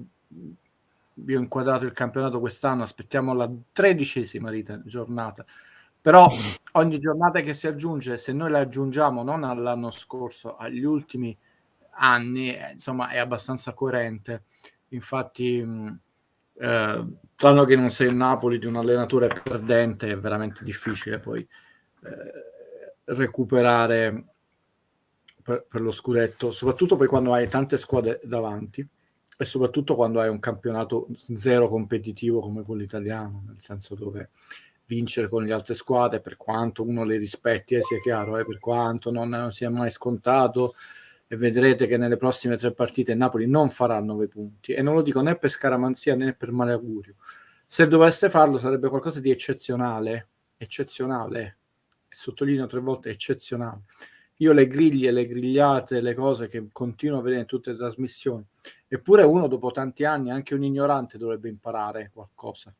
vi ho inquadrato il campionato quest'anno, aspettiamo la 13ª giornata, però ogni giornata che si aggiunge, se noi la aggiungiamo non all'anno scorso, agli ultimi anni, insomma, è abbastanza coerente. Infatti, tranne che non sei il Napoli di un allenatore perdente, è veramente difficile poi recuperare per lo scudetto, soprattutto poi quando hai tante squadre davanti e soprattutto quando hai un campionato zero competitivo come quello italiano, nel senso dove vincere con le altre squadre, per quanto uno le rispetti, sia chiaro, per quanto non sia mai scontato, e vedrete che nelle prossime 3 partite il Napoli non farà 9 punti, e non lo dico né per scaramanzia né per maleaugurio. Se dovesse farlo sarebbe qualcosa di eccezionale, e sottolineo 3 volte eccezionale. Io le griglie, le grigliate, le cose che continuo a vedere in tutte le trasmissioni, eppure uno dopo tanti anni, anche un ignorante, dovrebbe imparare qualcosa.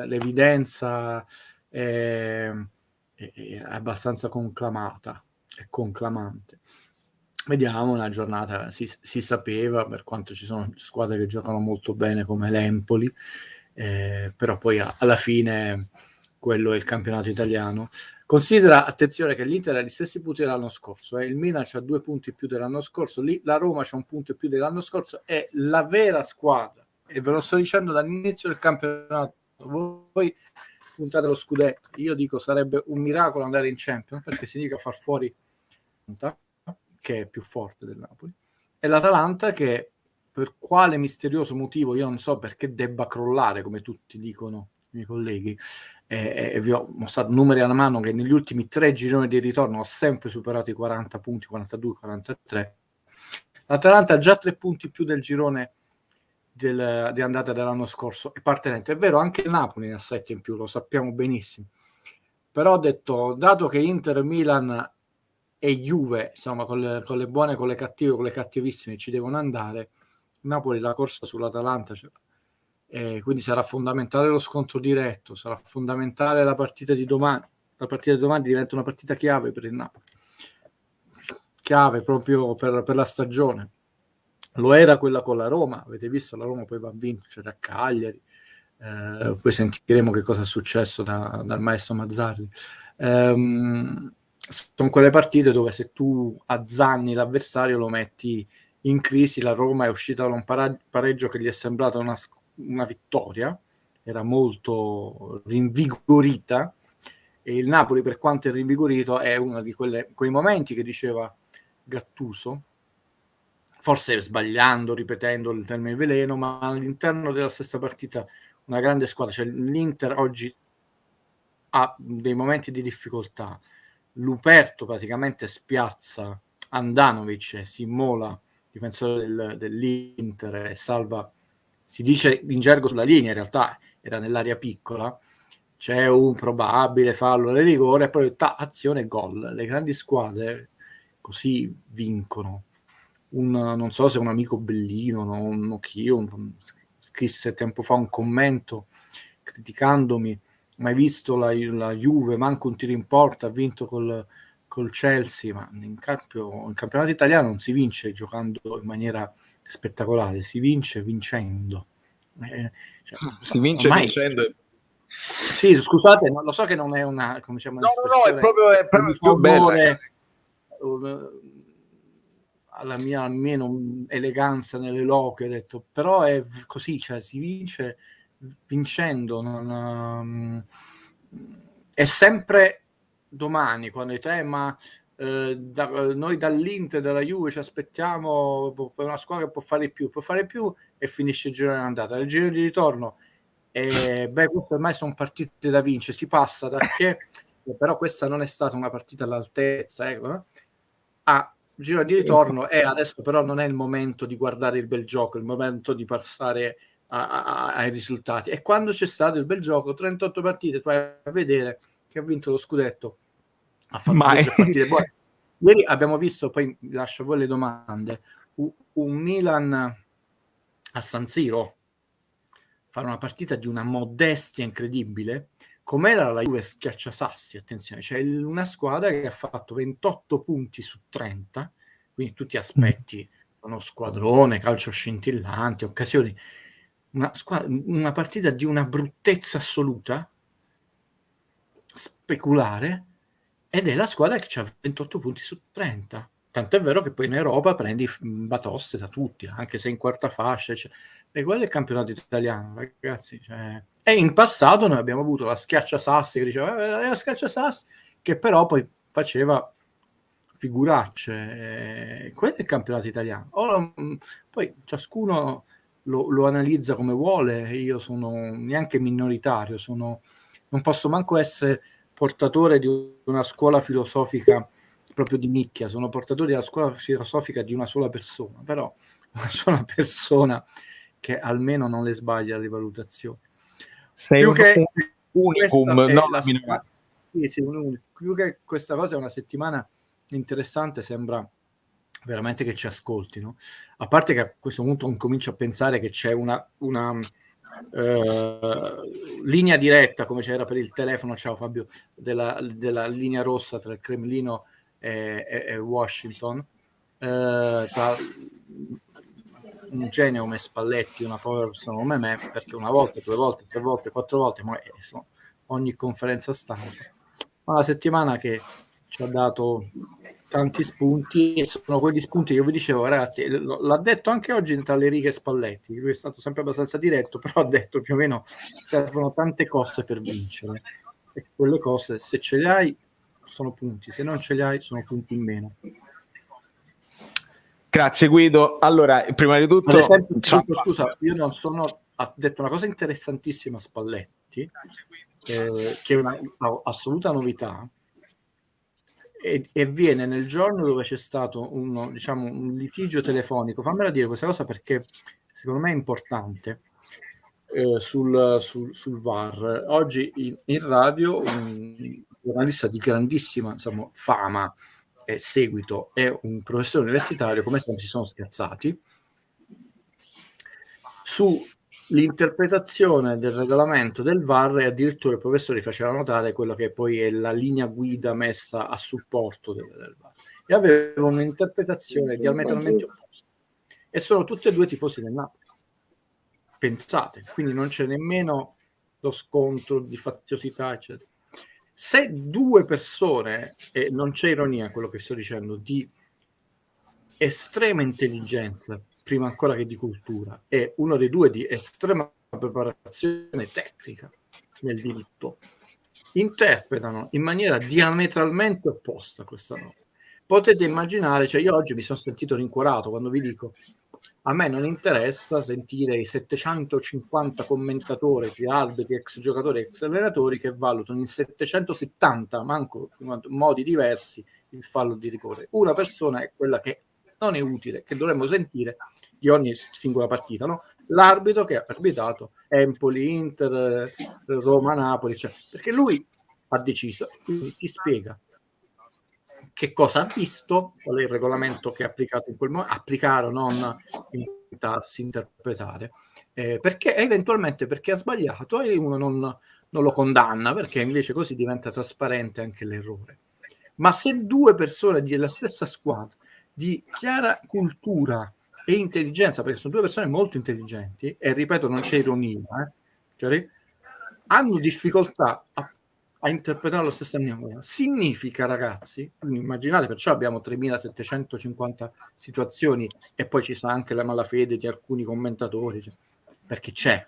L'evidenza è abbastanza conclamata e conclamante. Vediamo, una giornata si sapeva, per quanto ci sono squadre che giocano molto bene come l'Empoli, però poi alla fine quello è il campionato italiano. Considera, attenzione, che l'Inter ha gli stessi punti dell'anno scorso, il Milan c'ha 2 punti più dell'anno scorso, la Roma c'ha 1 punto più dell'anno scorso, è la vera squadra, e ve lo sto dicendo dall'inizio del campionato. Voi puntate lo scudetto, io dico sarebbe un miracolo andare in Champions, perché significa far fuori che è più forte del Napoli, e l'Atalanta che per quale misterioso motivo, io non so perché debba crollare, come tutti dicono i miei colleghi, e vi ho mostrato numeri alla mano che negli ultimi 3 gironi di ritorno ho sempre superato i 40 punti, 42, 43. L'Atalanta ha già 3 punti più del girone di andata dell'anno scorso, e parte lento. È vero, anche il Napoli ne ha 7 in più, lo sappiamo benissimo, però ho detto, dato che Inter, Milan e Juve, insomma, con le buone, con le cattive, con le cattivissime ci devono andare, Napoli la corsa sull'Atalanta quindi sarà fondamentale lo scontro diretto, sarà fondamentale la partita di domani. La partita di domani diventa una partita chiave per il Napoli, chiave proprio per la stagione. Lo era quella con la Roma, avete visto, la Roma poi va a vincere a Cagliari, poi sentiremo che cosa è successo dal maestro Mazzarri. Sono quelle partite dove se tu azzanni l'avversario lo metti in crisi. La Roma è uscita da un pareggio che gli è sembrato una vittoria, era molto rinvigorita, e il Napoli, per quanto è rinvigorito, è uno di quei momenti che diceva Gattuso, forse sbagliando, ripetendo il termine veleno, ma all'interno della stessa partita una grande squadra, cioè l'Inter oggi ha dei momenti di difficoltà. Luperto praticamente spiazza Andanovic, si immola, difensore dell'Inter, e salva, si dice in gergo, sulla linea, in realtà era nell'area piccola, c'è un probabile fallo di rigore, e poi azione e gol. Le grandi squadre così vincono. Non so se un amico Bellino, non Chio, scrisse tempo fa un commento criticandomi: mai visto la Juve, manco un tiro in porta, ha vinto col Chelsea. Ma in campionato italiano non si vince giocando in maniera spettacolare, si vince vincendo. Si vince ormai, vincendo. Sì, scusate, lo so che non è una, come diciamo, no, è proprio più bella. Alla mia almeno eleganza nelle loche, ho detto, però è così, cioè si vince vincendo, è sempre domani, quando te, ma noi dall'Inter, dalla Juve ci aspettiamo per una squadra che può fare più, e finisce il giro di andata. Nel giro di ritorno, queste ormai sono partite da vincere, si passa da che, però questa non è stata una partita all'altezza, a giro di ritorno, e adesso però non è il momento di guardare il bel gioco, è il momento di passare ai risultati. E quando c'è stato il bel gioco, 38 partite, tu vai a vedere che ha vinto lo scudetto, ha fatto 2 partite buone. Ieri abbiamo visto, poi lascio a voi le domande, un Milan a San Siro fare una partita di una modestia incredibile, com'era la Juve schiacciasassi, attenzione, c'è una squadra che ha fatto 28 punti su 30, quindi tu ti aspetti uno squadrone, calcio scintillante, occasioni, una partita di una bruttezza assoluta, speculare, ed è la squadra che ha 28 punti su 30. Tant'è vero che poi in Europa prendi batoste da tutti, anche se in quarta fascia. E quello è il campionato italiano, ragazzi. Cioè. E in passato noi abbiamo avuto la Schiacciasassi che diceva la Schiacciasassi, che però poi faceva figuracce. Quello è il campionato italiano. Ora, poi ciascuno lo analizza come vuole. Io sono neanche minoritario, non posso manco essere portatore di una scuola filosofica proprio di nicchia, sono portatore della scuola filosofica di una sola persona, però una sola persona che almeno non le sbaglia le valutazioni. Sei più un che unicum, no, più che questa cosa è una settimana interessante, sembra veramente che ci ascoltino, a parte che a questo punto comincio a pensare che c'è una linea diretta, come c'era per il telefono, ciao Fabio, della linea rossa tra il Cremlino e Washington, tra un genio come Spalletti, una povera persona come me, perché una volta, 2 volte, 3 volte, 4 volte, ma ogni conferenza stampa. Una settimana che ci ha dato tanti spunti, e sono quegli spunti che vi dicevo, ragazzi, l'ha detto anche oggi tra le righe Spalletti, lui è stato sempre abbastanza diretto, però ha detto più o meno servono tante cose per vincere, e quelle cose, se ce le hai, sono punti, se non ce li hai, sono punti in meno. Grazie Guido. Allora, prima di tutto, ad esempio, scusa, io non sono, ha detto una cosa interessantissima Spalletti, che è una assoluta novità, e viene nel giorno dove c'è stato un litigio telefonico. Fammela dire questa cosa, perché secondo me è importante, sul VAR. Oggi in radio un giornalista di grandissima fama e seguito e un professore universitario, come sempre, si sono scherzati sull'interpretazione del regolamento del VAR, e addirittura il professore faceva notare quello che poi è la linea guida messa a supporto del VAR, e aveva un'interpretazione diametralmente opposta, e sono tutti e due tifosi del Napoli, pensate, quindi non c'è nemmeno lo scontro di faziosità, eccetera. Se 2 persone, e non c'è ironia in quello che sto dicendo, di estrema intelligenza, prima ancora che di cultura, e uno dei due di estrema preparazione tecnica nel diritto, interpretano in maniera diametralmente opposta questa norma, potete immaginare, cioè io oggi mi sono sentito rincuorato quando vi dico, a me non interessa sentire i 750 commentatori, arbitri, ex giocatori, ex allenatori, che valutano in 770 manco modi diversi il fallo di rigore. Una persona è quella che non è utile, che dovremmo sentire di ogni singola partita, no? L'arbitro che ha arbitrato Empoli, Inter, Roma, Napoli, cioè, perché lui ha deciso, quindi ti spiega che cosa ha visto, qual è il regolamento che ha applicato in quel momento, applicare o non inventarsi, interpretare, perché eventualmente perché ha sbagliato e uno non lo condanna, perché invece così diventa trasparente anche l'errore. Ma se 2 persone della stessa squadra, di chiara cultura e intelligenza, perché sono 2 persone molto intelligenti, e ripeto, non c'è ironia, cioè, hanno difficoltà a interpretare lo stesso maniera, significa, ragazzi, quindi immaginate, perciò abbiamo 3750 situazioni, e poi ci sta anche la malafede di alcuni commentatori, cioè, perché c'è,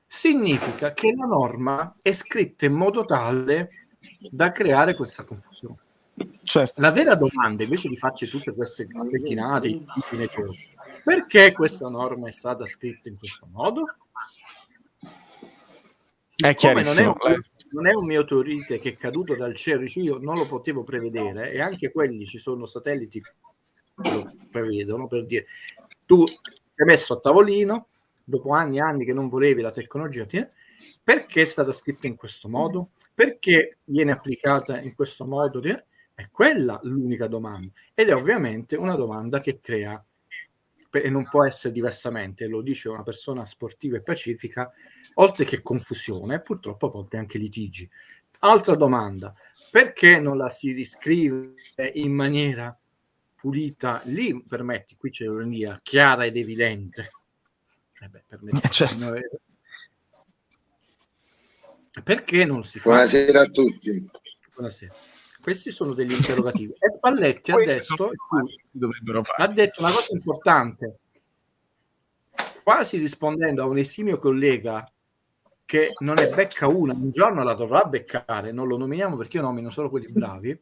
significa che la norma è scritta in modo tale da creare questa confusione. Certo. La vera domanda, invece di farci tutte queste pettinate, perché questa norma è stata scritta in questo modo? È chiarissimo. Non è un meteorite che è caduto dal cielo, io non lo potevo prevedere, e anche quelli, ci sono satelliti che lo prevedono, per dire, tu sei messo a tavolino dopo anni e anni che non volevi la tecnologia, perché è stata scritta in questo modo? Perché viene applicata in questo modo? È quella l'unica domanda, ed è ovviamente una domanda che crea, e non può essere diversamente, lo dice una persona sportiva e pacifica, oltre che confusione, purtroppo a volte anche litigi. Altra domanda, perché non la si riscrive in maniera pulita? Lì permetti, qui c'è l'ironia chiara ed evidente. Certo. Perché non si fa? Buonasera a tutti. Buonasera. Questi sono degli interrogativi. E Spalletti ha detto una cosa importante, quasi rispondendo a un esimio collega che non è becca una, un giorno la dovrà beccare, non lo nominiamo perché io nomino solo quelli bravi,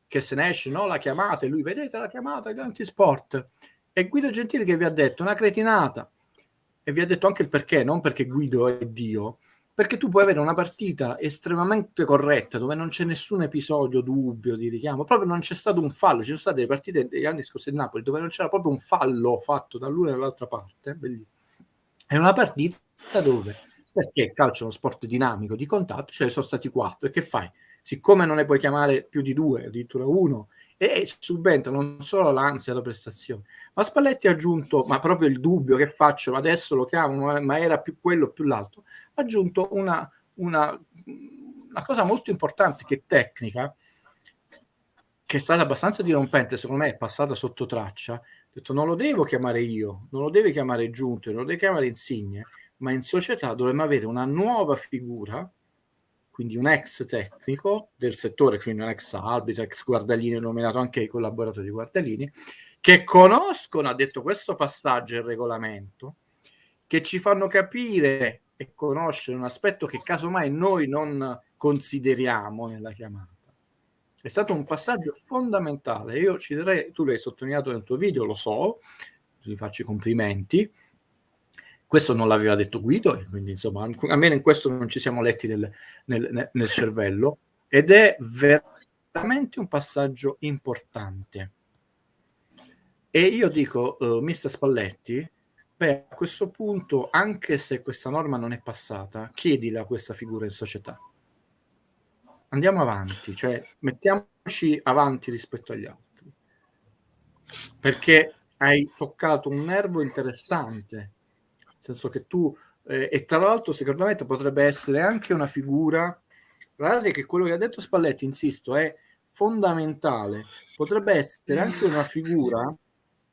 che se ne esce, no, la chiamata, e lui, vedete la chiamata di Antisport, e Guido Gentili che vi ha detto una cretinata, e vi ha detto anche il perché, non perché Guido è Dio, perché tu puoi avere una partita estremamente corretta dove non c'è nessun episodio dubbio di richiamo, proprio non c'è stato un fallo. Ci sono state delle partite degli anni scorsi del Napoli dove non c'era proprio un fallo fatto dall'una e dall'altra parte. Bellissimo. È una partita dove, perché il calcio è uno sport dinamico di contatto, ce ne sono stati 4, e che fai? Siccome non ne puoi chiamare più di 2, addirittura 1, e subentra non solo l'ansia della prestazione, ma Spalletti ha aggiunto, ma proprio il dubbio che faccio, adesso lo chiamo, ma era più quello più l'altro, ha aggiunto una cosa molto importante, che è tecnica, che è stata abbastanza dirompente, secondo me è passata sotto traccia. Ha detto: non lo devo chiamare io, non lo deve chiamare Giunto, non lo deve chiamare Insigne, ma in società dovremmo avere una nuova figura, quindi un ex tecnico del settore, quindi un ex arbitro, ex Guardalini, nominato anche i collaboratori di Guardalini, che conoscono, ha detto, questo passaggio e il regolamento, che ci fanno capire e conoscere un aspetto che casomai noi non consideriamo nella chiamata. È stato un passaggio fondamentale. Io ci direi, tu l'hai sottolineato nel tuo video, lo so, ti faccio i complimenti. Questo non l'aveva detto Guido, e quindi insomma almeno in questo non ci siamo letti nel cervello, ed è veramente un passaggio importante. E io dico, mister Spalletti, beh, a questo punto, anche se questa norma non è passata, chiedila questa figura in società. Andiamo avanti, cioè mettiamoci avanti rispetto agli altri, perché hai toccato un nervo interessante, nel senso che tu, e tra l'altro secondo me potrebbe essere anche una figura, guardate che quello che ha detto Spalletti, insisto, è fondamentale, potrebbe essere anche una figura,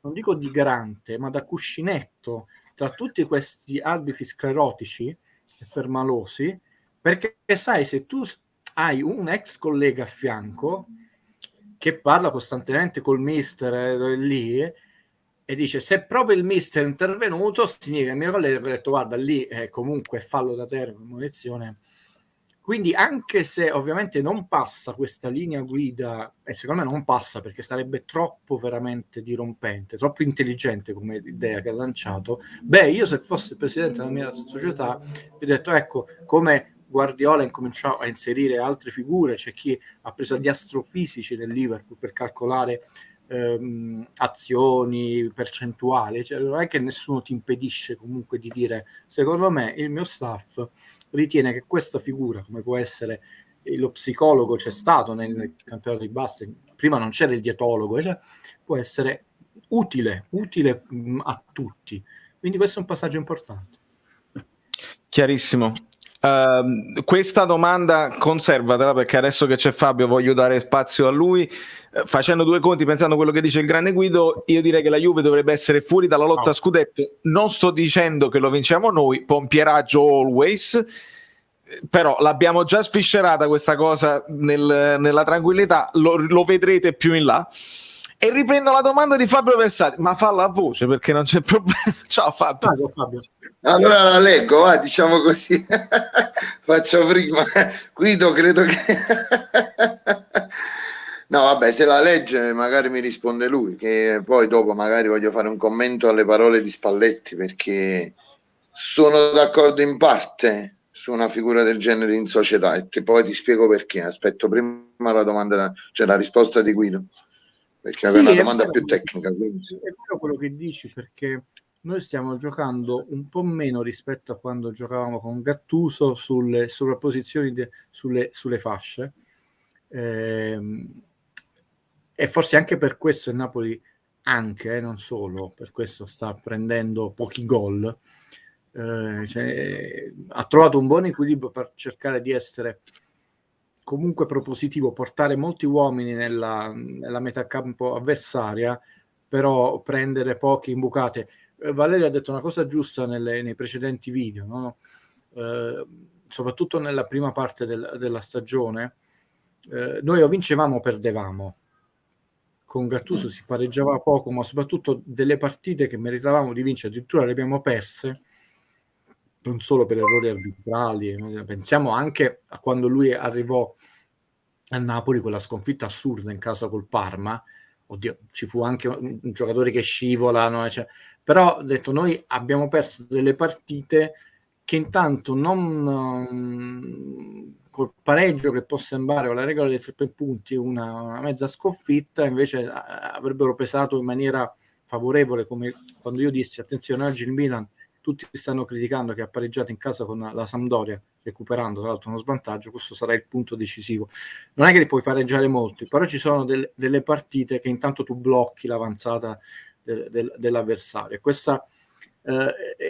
non dico di garante, ma da cuscinetto tra tutti questi arbitri sclerotici e permalosi, perché sai, se tu hai un ex collega a fianco che parla costantemente col mister lì e dice: se proprio il mister è intervenuto, significa che il mio collega ha detto: guarda, lì comunque fallo da terra, munizione. Quindi anche se ovviamente non passa questa linea guida, e secondo me non passa perché sarebbe troppo veramente dirompente, troppo intelligente come idea che ha lanciato, beh, io se fossi presidente della mia società vi ho detto: ecco, come Guardiola incominciò a inserire altre figure, c'è chi ha preso gli astrofisici del Liverpool per calcolare azioni, percentuali, cioè, non è che nessuno ti impedisce comunque di dire: secondo me il mio staff ritiene che questa figura, come può essere lo psicologo, c'è stato nel campionato di basket, prima non c'era il dietologo, cioè, può essere utile a tutti. Quindi questo è un passaggio importante. Chiarissimo. Questa domanda conservatela, perché adesso che c'è Fabio voglio dare spazio a lui. Facendo due conti, pensando a quello che dice il grande Guido, io direi che la Juve dovrebbe essere fuori dalla lotta a scudetto. Non sto dicendo che lo vinciamo noi, pompieraggio always, però l'abbiamo già sviscerata questa cosa nella tranquillità, lo vedrete più in là. E riprendo la domanda di Fabio Versati, ma falla a voce perché non c'è problema. Ciao Fabio. Allora la leggo, diciamo così. Faccio prima. Guido, credo che... No, vabbè, se la legge magari mi risponde lui, che poi dopo magari voglio fare un commento alle parole di Spalletti, perché sono d'accordo in parte su una figura del genere in società, e poi ti spiego perché. Aspetto prima la domanda, cioè la risposta di Guido, perché è una domanda più tecnica. Quindi... È vero quello che dici, perché noi stiamo giocando un po' meno rispetto a quando giocavamo con Gattuso sulle sovrapposizioni, sulle fasce, e forse anche per questo il Napoli, anche non solo per questo, sta prendendo pochi gol, cioè, ha trovato un buon equilibrio per cercare di essere comunque propositivo, portare molti uomini nella metà campo avversaria, però prendere poche imbucate. Valerio ha detto una cosa giusta nei precedenti video, no? Soprattutto nella prima parte della stagione, noi o vincevamo o perdevamo. Con Gattuso si pareggiava poco, ma soprattutto delle partite che meritavamo di vincere, addirittura le abbiamo perse, non solo per errori arbitrali. Pensiamo anche a quando lui arrivò a Napoli, quella sconfitta assurda in casa col Parma. Oddio, ci fu anche un giocatore che scivola, no? Cioè, però ho detto, noi abbiamo perso delle partite che intanto non col pareggio, che può sembrare con la regola dei 3 punti una mezza sconfitta, invece avrebbero pesato in maniera favorevole, come quando io dissi attenzione, oggi il Milan tutti stanno criticando che ha pareggiato in casa con la Sampdoria, recuperando tra l'altro uno svantaggio. Questo sarà il punto decisivo. Non è che li puoi pareggiare molti, però ci sono delle partite che intanto tu blocchi l'avanzata dell'avversario. Questa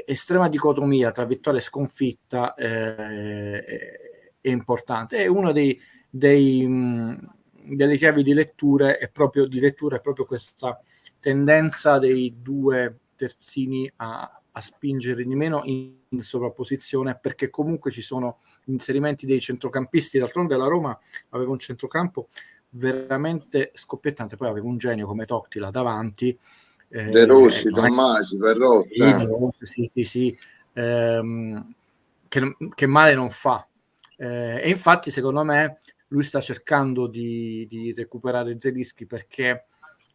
estrema dicotomia tra vittoria e sconfitta è importante. È uno delle chiavi di lettura è proprio questa tendenza dei due terzini a spingere di meno in sovrapposizione, perché comunque ci sono inserimenti dei centrocampisti. D'altronde la Roma aveva un centrocampo veramente scoppiettante, poi aveva un genio come Totti là davanti, De Rossi, Tommasi, Perrotta, sì, che male non fa, e infatti secondo me lui sta cercando di recuperare Zelinski, perché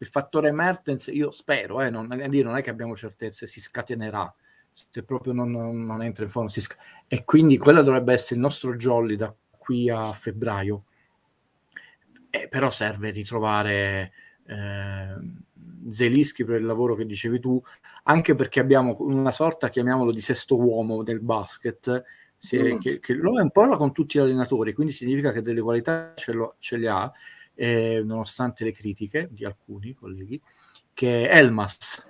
il fattore Mertens, io spero, non è che abbiamo certezze, si scatenerà se proprio non entra in forma, e quindi quella dovrebbe essere il nostro jolly da qui a febbraio. Però serve ritrovare Zelinski per il lavoro che dicevi tu, anche perché abbiamo una sorta, chiamiamolo, di sesto uomo del basket, che lo è un po' con tutti gli allenatori, quindi significa che delle qualità ce le ha, nonostante le critiche di alcuni colleghi, che è Elmas.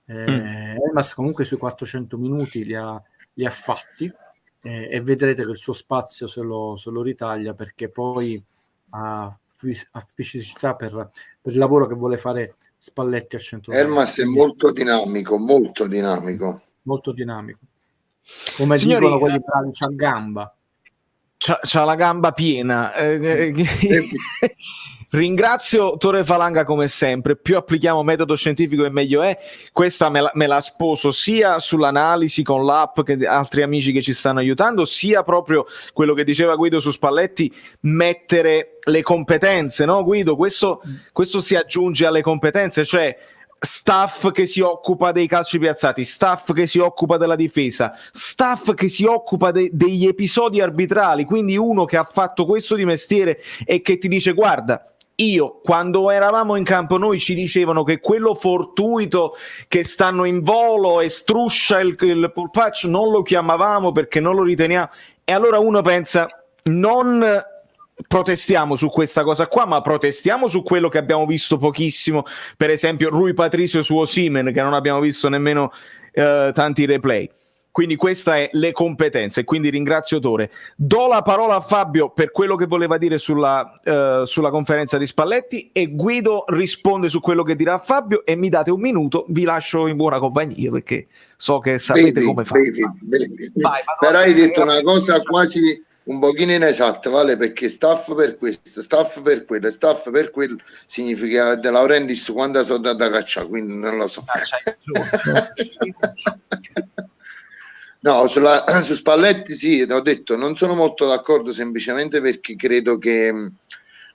Elmas comunque sui 400 minuti li ha fatti, e vedrete che il suo spazio se lo ritaglia, perché poi ha fisicità per il lavoro che vuole fare Spalletti al centro. Elmas è molto dinamico. Come dicono quelli bravi, c'ha gamba. C'ha la gamba piena. Ringrazio Tore Falanga come sempre. Più applichiamo metodo scientifico e meglio è. Questa me la sposo sia sull'analisi con l'app, che altri amici che ci stanno aiutando, sia proprio quello che diceva Guido su Spalletti, mettere le competenze, no Guido? Questo si aggiunge alle competenze, cioè staff che si occupa dei calci piazzati, staff che si occupa della difesa, staff che si occupa degli episodi arbitrali, quindi uno che ha fatto questo di mestiere e che ti dice: guarda, io quando eravamo in campo noi ci dicevano che quello fortuito che stanno in volo e struscia il polpaccio non lo chiamavamo perché non lo riteniamo. E allora uno pensa, non protestiamo su questa cosa qua, ma protestiamo su quello che abbiamo visto pochissimo, per esempio Rui Patricio su Osimhen, che non abbiamo visto nemmeno tanti replay. Quindi questa è le competenze, quindi ringrazio Tore. Do la parola a Fabio per quello che voleva dire sulla conferenza di Spalletti, e Guido risponde su quello che dirà Fabio, e mi date un minuto, vi lascio in buona compagnia perché so che sapete come fare. Però hai detto una cosa quasi un pochino inesatta, vale, perché staff per questo, staff per quello, staff per quello significa De Laurentiis quando sono da cacciare, quindi non lo so. No, su Spalletti sì, ho detto, non sono molto d'accordo, semplicemente perché credo che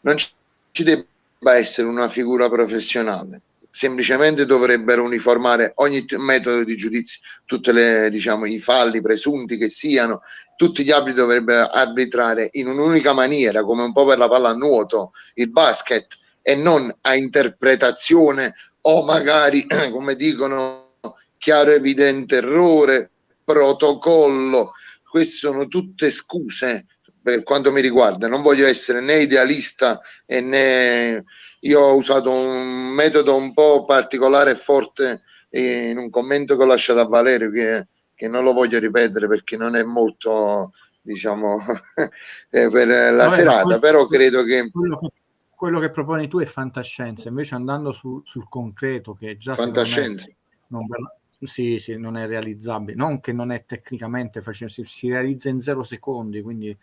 non ci debba essere una figura professionale. Semplicemente dovrebbero uniformare ogni metodo di giudizio, tutte le, diciamo, i falli presunti che siano, tutti gli arbitri dovrebbero arbitrare in un'unica maniera, come un po' per la pallanuoto, il basket, e non a interpretazione o magari, come dicono, chiaro evidente errore, protocollo. Queste sono tutte scuse per quanto mi riguarda. Non voglio essere né idealista né... Io ho usato un metodo un po' particolare e forte in un commento che ho lasciato a Valerio, che non lo voglio ripetere perché non è molto, diciamo, per la serata, però credo che... Quello che proponi tu è fantascienza, invece andando sul concreto, che già fantascienza. Sì, non è realizzabile, non che non è tecnicamente facile, si realizza in 0 secondi, quindi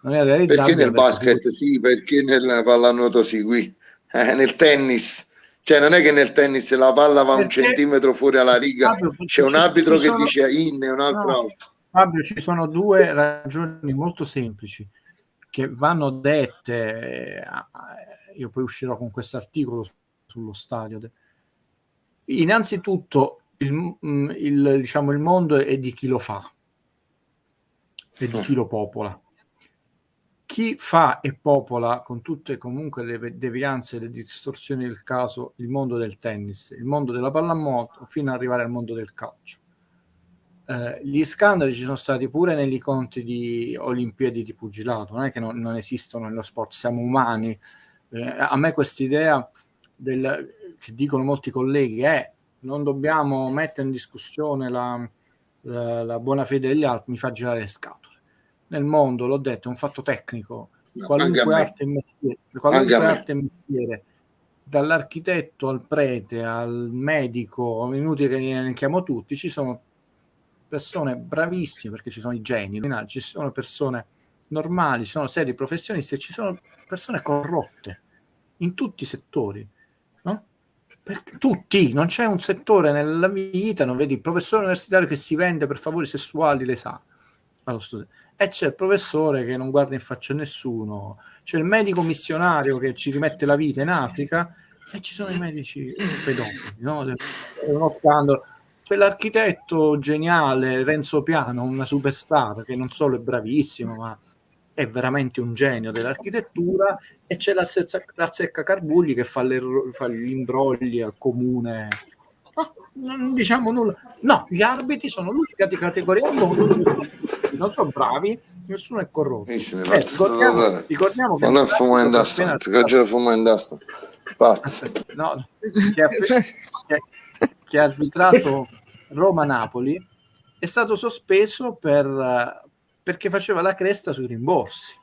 non era realizzabile. Perché nel basket sì, perché nel pallanuoto sì, qui. Nel tennis, cioè non è che nel tennis la palla va un centimetro fuori alla riga, Fabio, c'è un arbitro che dice in e un altro out. Fabio, ci sono due ragioni molto semplici che vanno dette, io poi uscirò con questo articolo sullo stadio. Innanzitutto diciamo, il mondo è di chi lo fa e di chi lo popola. Chi fa e popola con tutte comunque le devianze e le distorsioni del caso il mondo del tennis, il mondo della pallanuoto, fino ad arrivare al mondo del calcio. Gli scandali ci sono stati pure negli conti di Olimpiadi di pugilato, non è che non esistono nello sport, siamo umani. A me questa idea che dicono molti colleghi è non dobbiamo mettere in discussione la buona fede degli altri, mi fa girare le scatole. Nel mondo, l'ho detto, è un fatto tecnico, qualunque arte e mestiere, dall'architetto al prete al medico, inutile che ne chiamo tutti, ci sono persone bravissime, perché ci sono i geni, ci sono persone normali, ci sono seri professionisti e ci sono persone corrotte in tutti i settori, no? Perché tutti, non c'è un settore nella vita, non vedi il professore universitario che si vende per favori sessuali, le sa allo studente, e c'è il professore che non guarda in faccia a nessuno, c'è il medico missionario che ci rimette la vita in Africa e ci sono i medici pedofili, no? È uno scandalo. C'è l'architetto geniale Renzo Piano, una superstar che non solo è bravissimo, ma è veramente un genio dell'architettura, e c'è la Zecca Carbugli che fa gli imbrogli al comune. Non diciamo nulla. No, gli arbitri sono l'unica categoria al mondo dove non sono bravi, nessuno è corrotto. Ricordiamo che non è fumo in dasta, no, che ha arbitrato Roma-Napoli è stato sospeso perché faceva la cresta sui rimborsi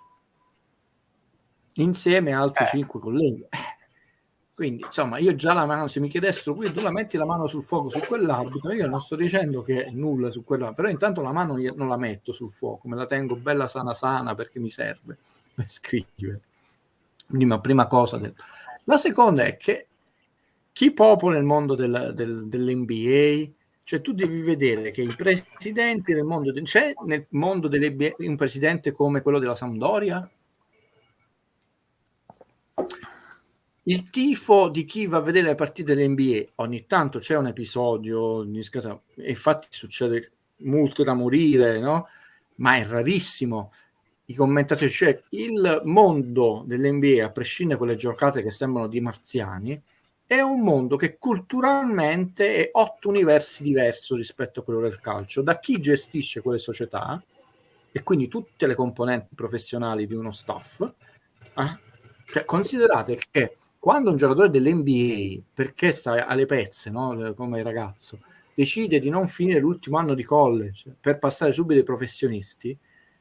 insieme a altri 5 colleghi. Quindi insomma, io già la mano, se mi chiedessero qui tu la metti la mano sul fuoco su quell'arbitro, io non sto dicendo che è nulla su quella, però intanto la mano io non la metto sul fuoco, me la tengo bella sana perché mi serve per scrivere. Quindi ma prima cosa la seconda è che chi popola il mondo dell'NBA, cioè tu devi vedere che i presidenti del mondo c'è nel mondo dell'NBA un presidente come quello della Sampdoria? Il tifo di chi va a vedere le partite dell'NBA, ogni tanto c'è un episodio, e infatti succede multe da morire, no? Ma è rarissimo. I commentatori, cioè il mondo dell'NBA, a prescindere da quelle giocate che sembrano di marziani, è un mondo che culturalmente è 8 universi diverso rispetto a quello del calcio, da chi gestisce quelle società e quindi tutte le componenti professionali di uno staff. Cioè, considerate che quando un giocatore dell'NBA, perché sta alle pezze, no? Come ragazzo, decide di non finire l'ultimo anno di college per passare subito ai professionisti,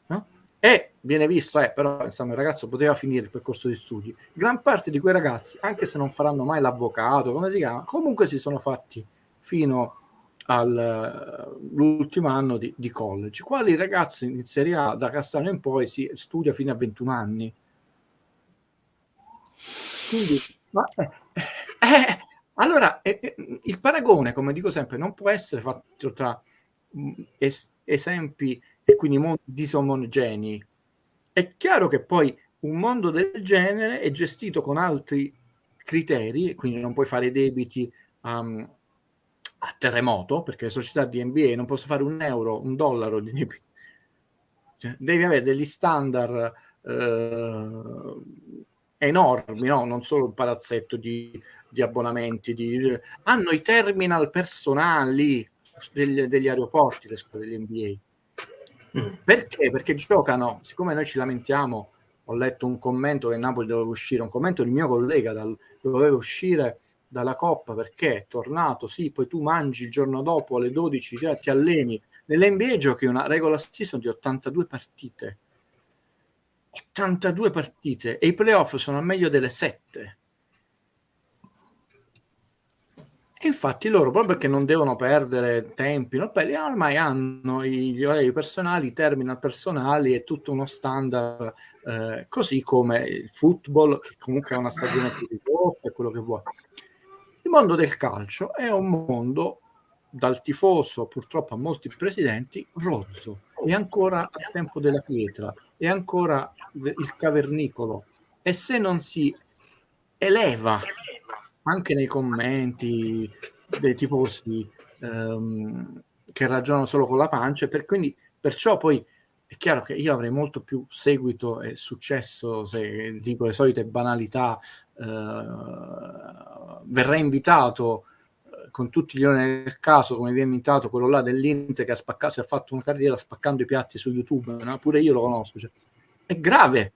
no? E viene visto, però insomma, il ragazzo poteva finire il percorso di studi. Gran parte di quei ragazzi, anche se non faranno mai l'avvocato, come si chiama, comunque si sono fatti fino all'ultimo anno di college. Quali ragazzi in Serie A da Castello in poi si studia fino a 21 anni. Quindi, allora il paragone, come dico sempre, non può essere fatto tra esempi e quindi mondi disomogenei. È chiaro che poi un mondo del genere è gestito con altri criteri e quindi non puoi fare debiti a terremoto, perché le società di NBA non possono fare $1 di debiti. Cioè, devi avere degli standard enormi, no? Non solo il palazzetto di abbonamenti, hanno i terminal personali degli aeroporti, le squadre dell'NBA. Perché? Perché giocano, siccome noi ci lamentiamo, ho letto un commento che Napoli doveva uscire, un commento del mio collega, doveva uscire dalla Coppa perché è tornato, sì, poi tu mangi il giorno dopo alle 12, ti alleni. Nell'NBA giochi una regular season di 82 partite. 82 partite e i playoff sono al meglio delle 7. infatti loro, proprio perché non devono perdere tempi, no? Ormai hanno gli orari personali, i terminal personali e tutto uno standard, così come il football, che comunque ha una stagione più ridotta e quello che vuoi. Il mondo del calcio è un mondo, dal tifoso purtroppo a molti presidenti, rozzo, è ancora al tempo della pietra, è ancora il cavernicolo, e se non si eleva anche nei commenti dei tifosi che ragionano solo con la pancia, perciò poi è chiaro che io avrei molto più seguito e successo se dico le solite banalità, verrei invitato con tutti gli oneri del caso, come viene invitato quello là dell'Inter che si è fatto una carriera spaccando i piatti su YouTube, no? Pure io lo conosco, cioè. È grave,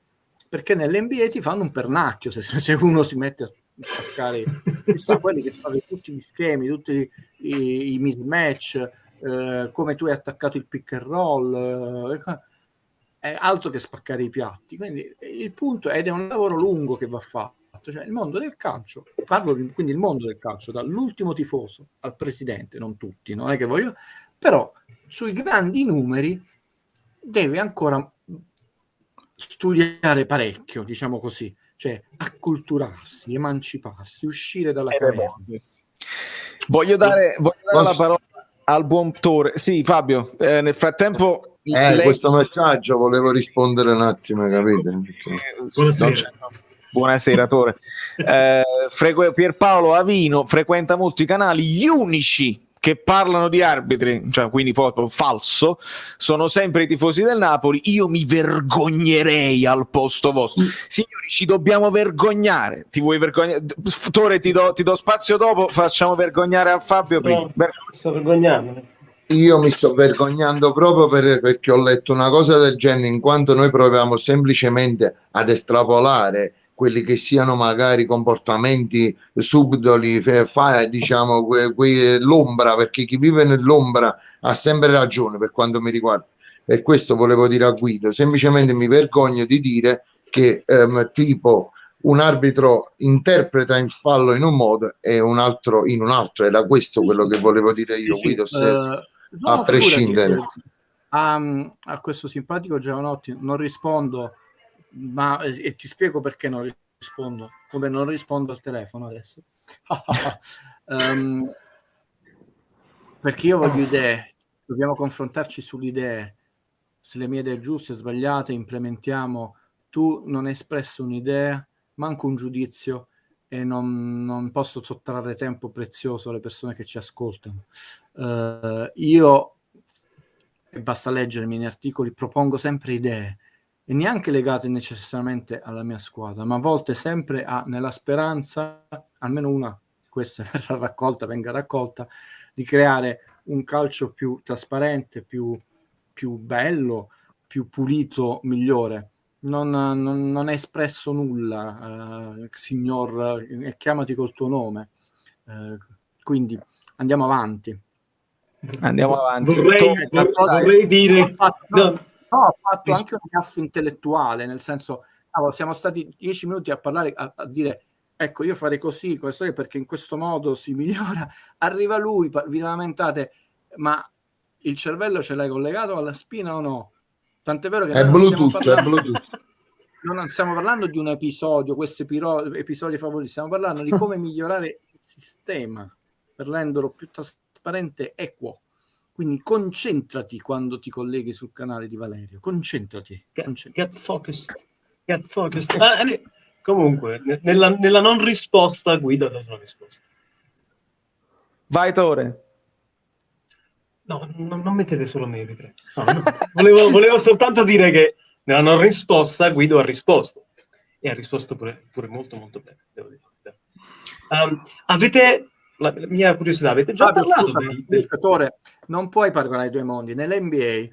perché nell'NBA ti fanno un pernacchio se uno si mette a spaccare quelli che fanno tutti gli schemi, tutti i mismatch, come tu hai attaccato il pick and roll, è altro che spaccare i piatti. Quindi il punto ed è un lavoro lungo che va fatto, cioè il mondo del calcio, quindi il mondo del calcio, dall'ultimo tifoso al presidente, non tutti, non è che voglio, però sui grandi numeri deve ancora studiare parecchio, diciamo così, cioè acculturarsi, emanciparsi, uscire dalla caverna. Voglio dare la parola al buon Tore. Sì, Fabio, nel frattempo questo messaggio volevo rispondere un attimo, capite? Buonasera Tore. Pierpaolo Avino frequenta molti canali, gli unici che parlano di arbitri, cioè quindi proprio falso, sono sempre i tifosi del Napoli. Io mi vergognerei al posto vostro. Signori, ci dobbiamo vergognare. Ti vuoi vergognare? Tore, ti do spazio dopo, facciamo vergognare a Fabio prima. Sto vergognando. Io mi sto vergognando proprio perché ho letto una cosa del genere, in quanto noi proviamo semplicemente ad estrapolare quelli che siano magari comportamenti subdoli, diciamo l'ombra, perché chi vive nell'ombra ha sempre ragione per quanto mi riguarda, e questo volevo dire a Guido. Semplicemente mi vergogno di dire che tipo un arbitro interpreta il fallo in un modo e un altro in un altro. Era questo quello che volevo dire io, Guido, a prescindere. A questo simpatico Giovanotti non rispondo, ma e ti spiego perché non rispondo, come non rispondo al telefono adesso. Perché io voglio idee, dobbiamo confrontarci sulle idee, se le mie idee giuste, sbagliate, implementiamo. Tu non hai espresso un'idea, manco un giudizio, e non posso sottrarre tempo prezioso alle persone che ci ascoltano. Io, e basta leggere i miei articoli, propongo sempre idee, e neanche legate necessariamente alla mia squadra, ma a volte sempre nella speranza, almeno una di queste venga raccolta, di creare un calcio più trasparente, più bello, più pulito, migliore. Non è espresso nulla, signor, chiamati col tuo nome. Quindi andiamo avanti. Vorrei dire... ho fatto anche un gaffo intellettuale, nel senso, siamo stati 10 minuti a parlare, a dire, ecco, io farei così, questo perché in questo modo si migliora. Arriva lui, vi lamentate, ma il cervello ce l'hai collegato alla spina o no? Tant'è vero che è Bluetooth, non stiamo parlando di un episodio, questi episodi favoriti, stiamo parlando di come migliorare il sistema per renderlo più trasparente, equo. Quindi concentrati quando ti colleghi sul canale di Valerio, concentrati. Get focused. Comunque, nella non risposta, Guido ha una risposta. Vai Tore. No, non mettete solo me, vi prego. No. Volevo soltanto dire che nella non risposta Guido ha risposto. E ha risposto pure molto molto bene, devo dire. Avete... La mia curiosità, avete già parlato Tore, non puoi paragonare i due mondi. Nell'NBA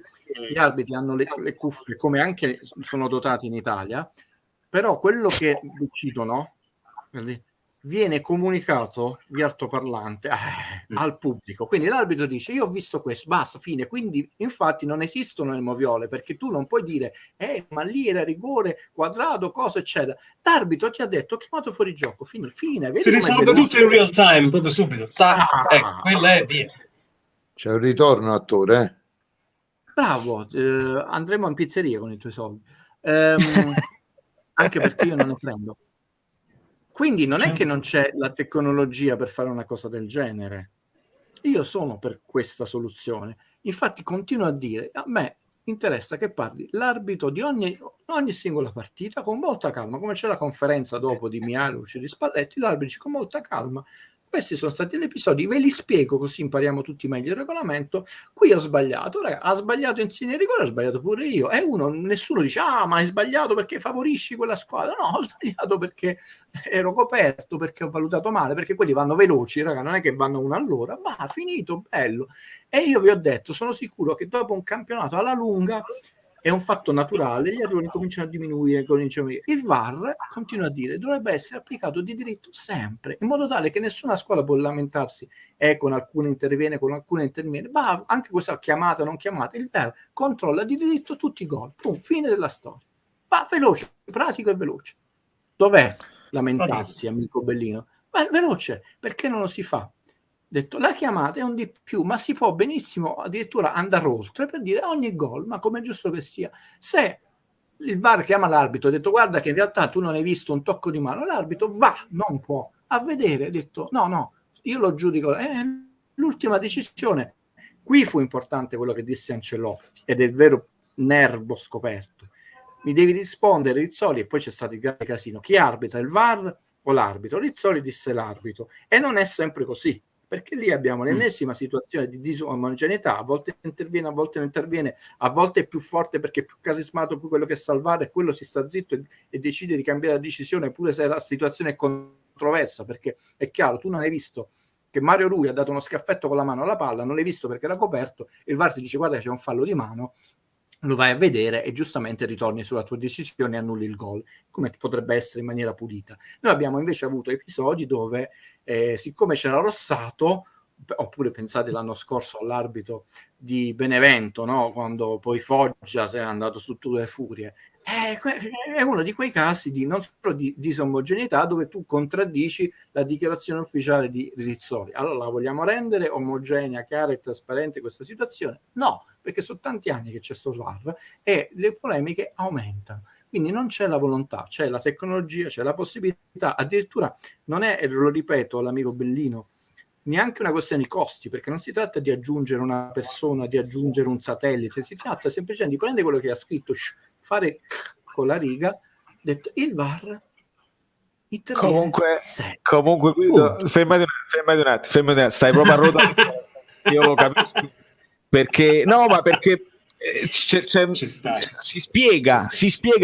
gli arbitri hanno le cuffie, come anche sono dotati in Italia, però quello che decidono viene comunicato via altoparlante al pubblico. Quindi l'arbitro dice: io ho visto questo, basta, fine. Quindi infatti non esistono le moviole, perché tu non puoi dire ma lì era rigore, quadrato, cosa eccetera. L'arbitro ti ha detto: ho chiamato fuori gioco, fine. Vedi, si risolve tutto in real time, proprio subito. Ecco, quella è via. C'è un ritorno, attore. Bravo, andremo in pizzeria con i tuoi soldi, anche perché io non ne prendo. Quindi non è che non c'è la tecnologia per fare una cosa del genere. Io sono per questa soluzione. Infatti continuo a dire: a me interessa che parli l'arbitro di ogni singola partita con molta calma, come c'è la conferenza dopo di Mihajlovic e di Spalletti, l'arbitro con molta calma. Questi sono stati gli episodi, ve li spiego così impariamo tutti meglio il regolamento. Qui ho sbagliato, raga, ha sbagliato Insigne rigore, ho sbagliato pure io. E nessuno dice: ma hai sbagliato perché favorisci quella squadra. No, ho sbagliato perché ero coperto, perché ho valutato male, perché quelli vanno veloci, raga, non è che vanno uno all'ora, ma finito, bello. E io vi ho detto, sono sicuro che dopo un campionato alla lunga è un fatto naturale, gli errori cominciano a diminuire. Il VAR, continua a dire, dovrebbe essere applicato di diritto sempre, in modo tale che nessuna scuola può lamentarsi con alcune interviene, con alcune interviene, ma anche questa chiamata non chiamata, il VAR controlla di diritto tutti i gol, fine della storia. Va veloce, pratico e veloce. Dov'è lamentarsi, amico Bellino? Ma veloce, perché non lo si fa? Detto, la chiamata è un di più, ma si può benissimo addirittura andare oltre per dire ogni gol, ma come è giusto che sia. Se il VAR chiama l'arbitro, ha detto: guarda che in realtà tu non hai visto un tocco di mano, l'arbitro non può a vedere, ha detto no, io lo giudico, l'ultima decisione. Qui fu importante quello che disse Ancelotti, ed è il vero nervo scoperto. Mi devi rispondere, Rizzoli, e poi c'è stato il grande casino. Chi arbitra, il VAR o l'arbitro? Rizzoli disse l'arbitro, e non è sempre così, perché lì abbiamo l'ennesima situazione di disomogeneità, a volte interviene, a volte non interviene, a volte è più forte perché è più carismato più quello che salvare, e quello si sta zitto e decide di cambiare la decisione pure se la situazione è controversa, perché è chiaro, tu non hai visto che Mario Rui ha dato uno schiaffetto con la mano alla palla, non l'hai visto perché era coperto, e il VAR ti dice: guarda, c'è un fallo di mano, lo vai a vedere e giustamente ritorni sulla tua decisione e annulli il gol, come potrebbe essere in maniera pulita. Noi abbiamo invece avuto episodi dove siccome c'era Rossato, oppure pensate l'anno scorso all'arbitro di Benevento, no? Quando poi Foggia si è andato su tutte le furie, è uno di quei casi di non solo di disomogeneità dove tu contraddici la dichiarazione ufficiale di Rizzoli. Allora la vogliamo rendere omogenea, chiara e trasparente questa situazione? No, perché sono tanti anni che c'è sto VAR e le polemiche aumentano. Quindi non c'è la volontà, c'è la tecnologia, c'è la possibilità, addirittura non è, lo ripeto all'amico Bellino, neanche una questione di costi, perché non si tratta di aggiungere una persona, di aggiungere un satellite, si tratta semplicemente di prendere quello che ha scritto, fare con la riga, detto il VAR comunque fermati un attimo, stai proprio a rotare. Io lo capisco perché si spiega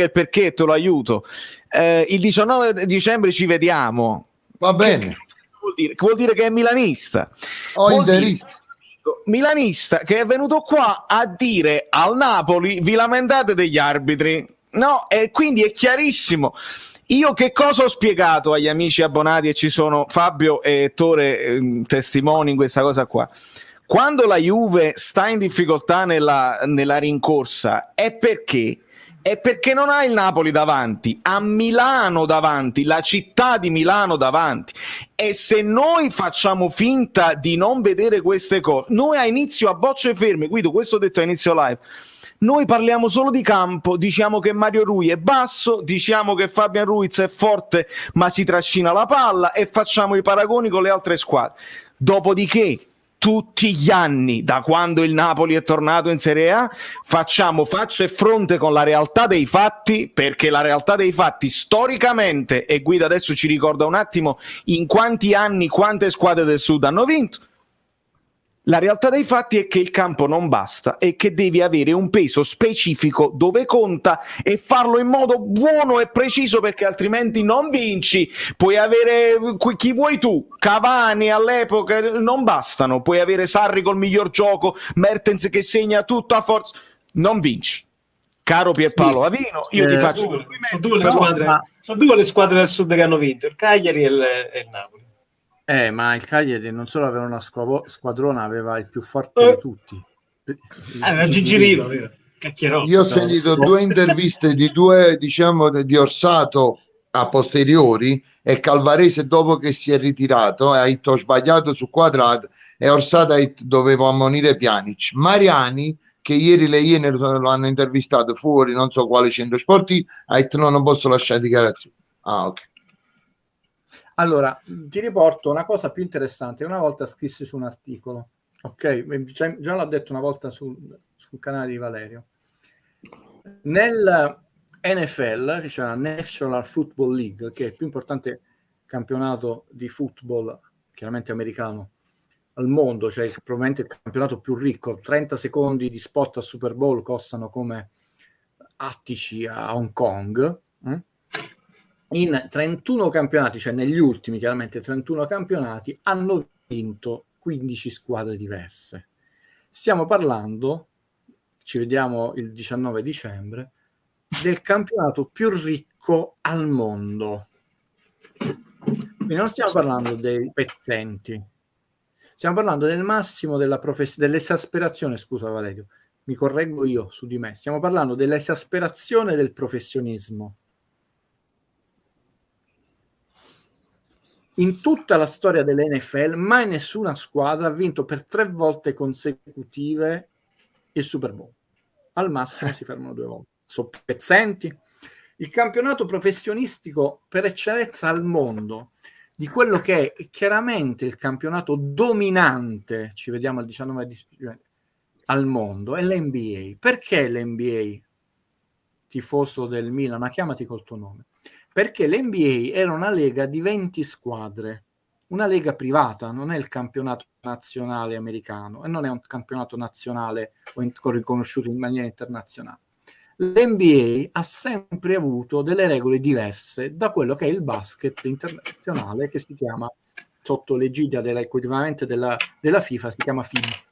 il perché, te lo aiuto. Il 19 dicembre ci vediamo, va bene. Vuol dire che è milanista milanista che è venuto qua a dire al Napoli: vi lamentate degli arbitri, no? E quindi è chiarissimo. Io che cosa ho spiegato agli amici abbonati, e ci sono Fabio e Ettore testimoni in questa cosa qua? Quando la Juve sta in difficoltà nella rincorsa è perché non ha il Napoli davanti, ha Milano davanti, la città di Milano davanti. E se noi facciamo finta di non vedere queste cose, noi a inizio a bocce ferme, Guido, questo ho detto a inizio live, noi parliamo solo di campo, diciamo che Mario Rui è basso, diciamo che Fabian Ruiz è forte ma si trascina la palla e facciamo i paragoni con le altre squadre. Dopodiché tutti gli anni, da quando il Napoli è tornato in Serie A, facciamo faccia e fronte con la realtà dei fatti, perché la realtà dei fatti storicamente, e Guido adesso ci ricorda un attimo in quanti anni quante squadre del Sud hanno vinto, la realtà dei fatti è che il campo non basta e che devi avere un peso specifico dove conta e farlo in modo buono e preciso, perché altrimenti non vinci. Puoi avere chi vuoi tu, Cavani all'epoca, non bastano, puoi avere Sarri col miglior gioco, Mertens che segna tutto a forza, non vinci. Caro Pierpaolo Avino, io ti faccio sono due le squadre del sud che hanno vinto, il Cagliari e il Napoli. Ma il Cagliari non solo aveva una squadrona, aveva il più forte di tutti. Gigi Riva, vero? Io ho sentito due interviste di due, diciamo, di Orsato a posteriori e Calvarese dopo che si è ritirato, ha detto ho sbagliato su Quadrato, e Orsato doveva ammonire Pjanic. Mariani, che ieri le Iene lo hanno intervistato fuori, non so quale centro sportivo, ha detto no, non posso lasciare dichiarazioni. Ah, ok. Allora, ti riporto una cosa più interessante. Una volta scrissi su un articolo, ok? Già l'ho detto una volta sul canale di Valerio. Nel NFL, cioè la National Football League, che è il più importante campionato di football, chiaramente americano, al mondo, cioè probabilmente il campionato più ricco, 30 secondi di spot al Super Bowl costano come attici a Hong Kong. In 31 campionati, cioè negli ultimi chiaramente 31 campionati, hanno vinto 15 squadre diverse. Stiamo parlando, ci vediamo il 19 dicembre, del campionato più ricco al mondo. Quindi non stiamo parlando dei pezzenti, stiamo parlando del massimo dell'esasperazione, scusa Valerio, mi correggo io su di me, stiamo parlando dell'esasperazione del professionismo. In tutta la storia dell'NFL mai nessuna squadra ha vinto per 3 volte consecutive il Super Bowl. Al massimo si fermano 2 volte. Sono pezzenti. Il campionato professionistico per eccellenza al mondo, di quello che è chiaramente il campionato dominante, ci vediamo al 19 al mondo, è l'NBA. Perché l'NBA? Tifoso del Milan, ma chiamati col tuo nome. Perché l'NBA era una lega di 20 squadre, una lega privata, non è il campionato nazionale americano e non è un campionato nazionale o riconosciuto in maniera internazionale. L'NBA ha sempre avuto delle regole diverse da quello che è il basket internazionale, che si chiama, sotto l'egidia dell'equivalente della FIFA, si chiama FIBA.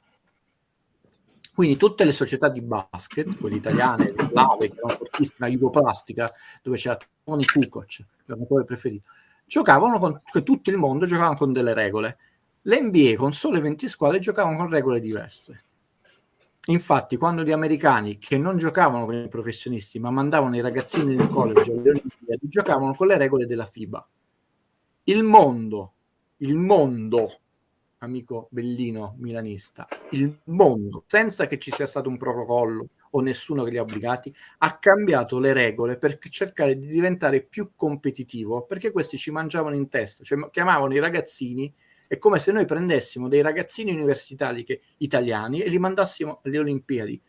Quindi tutte le società di basket, quelle italiane, le slave, che erano fortissime, la Jugoplastica, dove c'era Tony Kukoc, l'allenatore preferito, giocavano con tutto il mondo, giocavano con delle regole. L'NBA con sole 20 squadre giocavano con regole diverse. Infatti, quando gli americani, che non giocavano con i professionisti, ma mandavano i ragazzini nel college alle Olimpiadi, giocavano con le regole della FIBA. Il mondo, amico Bellino milanista, il mondo, senza che ci sia stato un protocollo o nessuno che li ha obbligati, ha cambiato le regole per cercare di diventare più competitivo, perché questi ci mangiavano in testa, cioè chiamavano i ragazzini, è come se noi prendessimo dei ragazzini universitari italiani e li mandassimo alle Olimpiadi.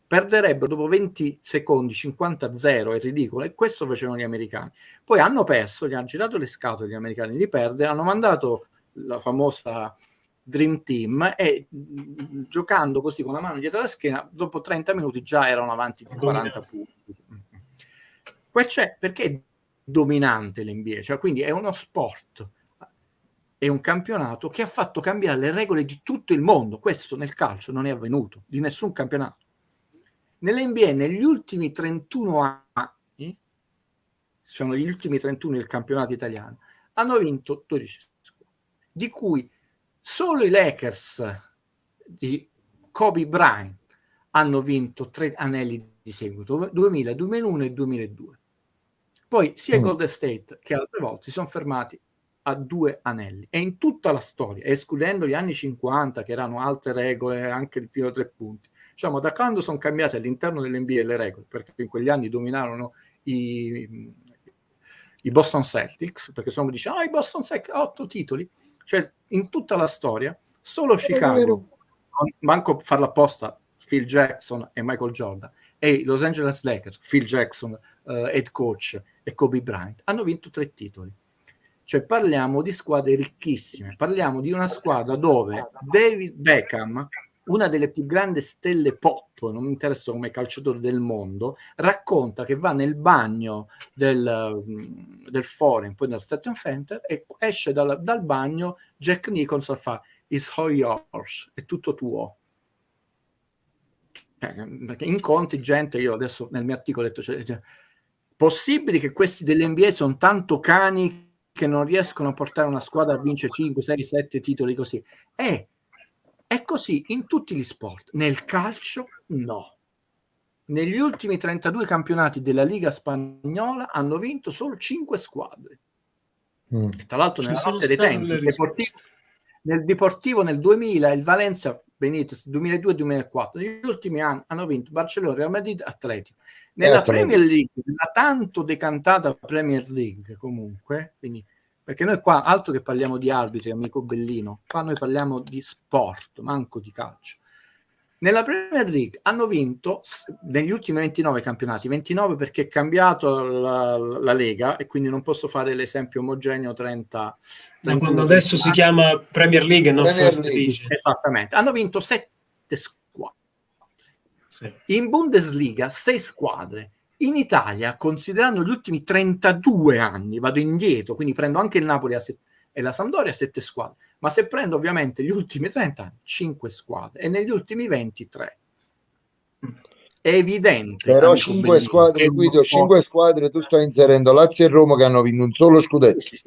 Perderebbero dopo 20 secondi 50-0, è ridicolo, e questo facevano gli americani. Poi hanno perso, gli hanno girato le scatole gli americani di perdere, hanno mandato la famosa Dream Team e giocando così con la mano dietro la schiena, dopo 30 minuti già erano avanti di 40 punti. Perché è dominante l'NBA, cioè quindi è uno sport, è un campionato che ha fatto cambiare le regole di tutto il mondo. Questo nel calcio non è avvenuto, di nessun campionato. Nell'NBA negli ultimi 31 anni, sono gli ultimi 31 del campionato italiano, hanno vinto 12 squadre, di cui solo i Lakers di Kobe Bryant hanno vinto 3 anelli di seguito, 2000, 2001 e 2002. Poi sia Golden State che altre volte si sono fermati a 2 anelli. E in tutta la storia, escludendo gli anni 50, che erano altre regole, anche il tiro a 3 punti, diciamo, da quando sono cambiate all'interno dell'NBA le regole, perché in quegli anni dominarono i Boston Celtics, perché sono dice i Boston Celtics 8 titoli, cioè in tutta la storia solo Chicago, manco farla apposta, Phil Jackson e Michael Jordan, e i Los Angeles Lakers, Phil Jackson, head coach, e Kobe Bryant hanno vinto 3 titoli. Cioè parliamo di squadre ricchissime, parliamo di una squadra dove David Beckham, una delle più grandi stelle pop, non mi interessa come calciatore del mondo, racconta che va nel bagno del Forum, poi nel Stadium Center, e esce dal bagno, Jack Nicholson fa "It's all yours", è tutto tuo. perché incontri gente, io adesso nel mio articolo ho detto, cioè, possibili che questi dell'NBA sono tanto cani che non riescono a portare una squadra a vincere 5, 6, 7 titoli così. È così in tutti gli sport. Nel calcio no. Negli ultimi 32 campionati della Liga Spagnola hanno vinto solo 5 squadre. E tra l'altro nella notte dei tempi nel Deportivo nel 2000 il Valencia Benitez 2002-2004, negli ultimi anni hanno vinto Barcellona, Real Madrid, Atletico. Nella Premier League, la tanto decantata Premier League comunque, quindi, perché noi qua altro che parliamo di arbitri, amico Bellino, qua noi parliamo di sport, manco di calcio. Nella Premier League hanno vinto negli ultimi 29 campionati, 29 perché è cambiato la Lega e quindi non posso fare l'esempio omogeneo 30. Quando adesso si chiama Premier League e non First Division. Esattamente, hanno vinto 7 squadre. Sì. In Bundesliga 6 squadre. In Italia, considerando gli ultimi 32 anni, vado indietro, quindi prendo anche il Napoli e la Sampdoria 7 squadre, ma se prendo ovviamente gli ultimi 30 anni 5 squadre e negli ultimi 23 è evidente, però 5 squadre, Guido, 5 squadre tu stai inserendo Lazio e Roma che hanno vinto un solo scudetto. Sì.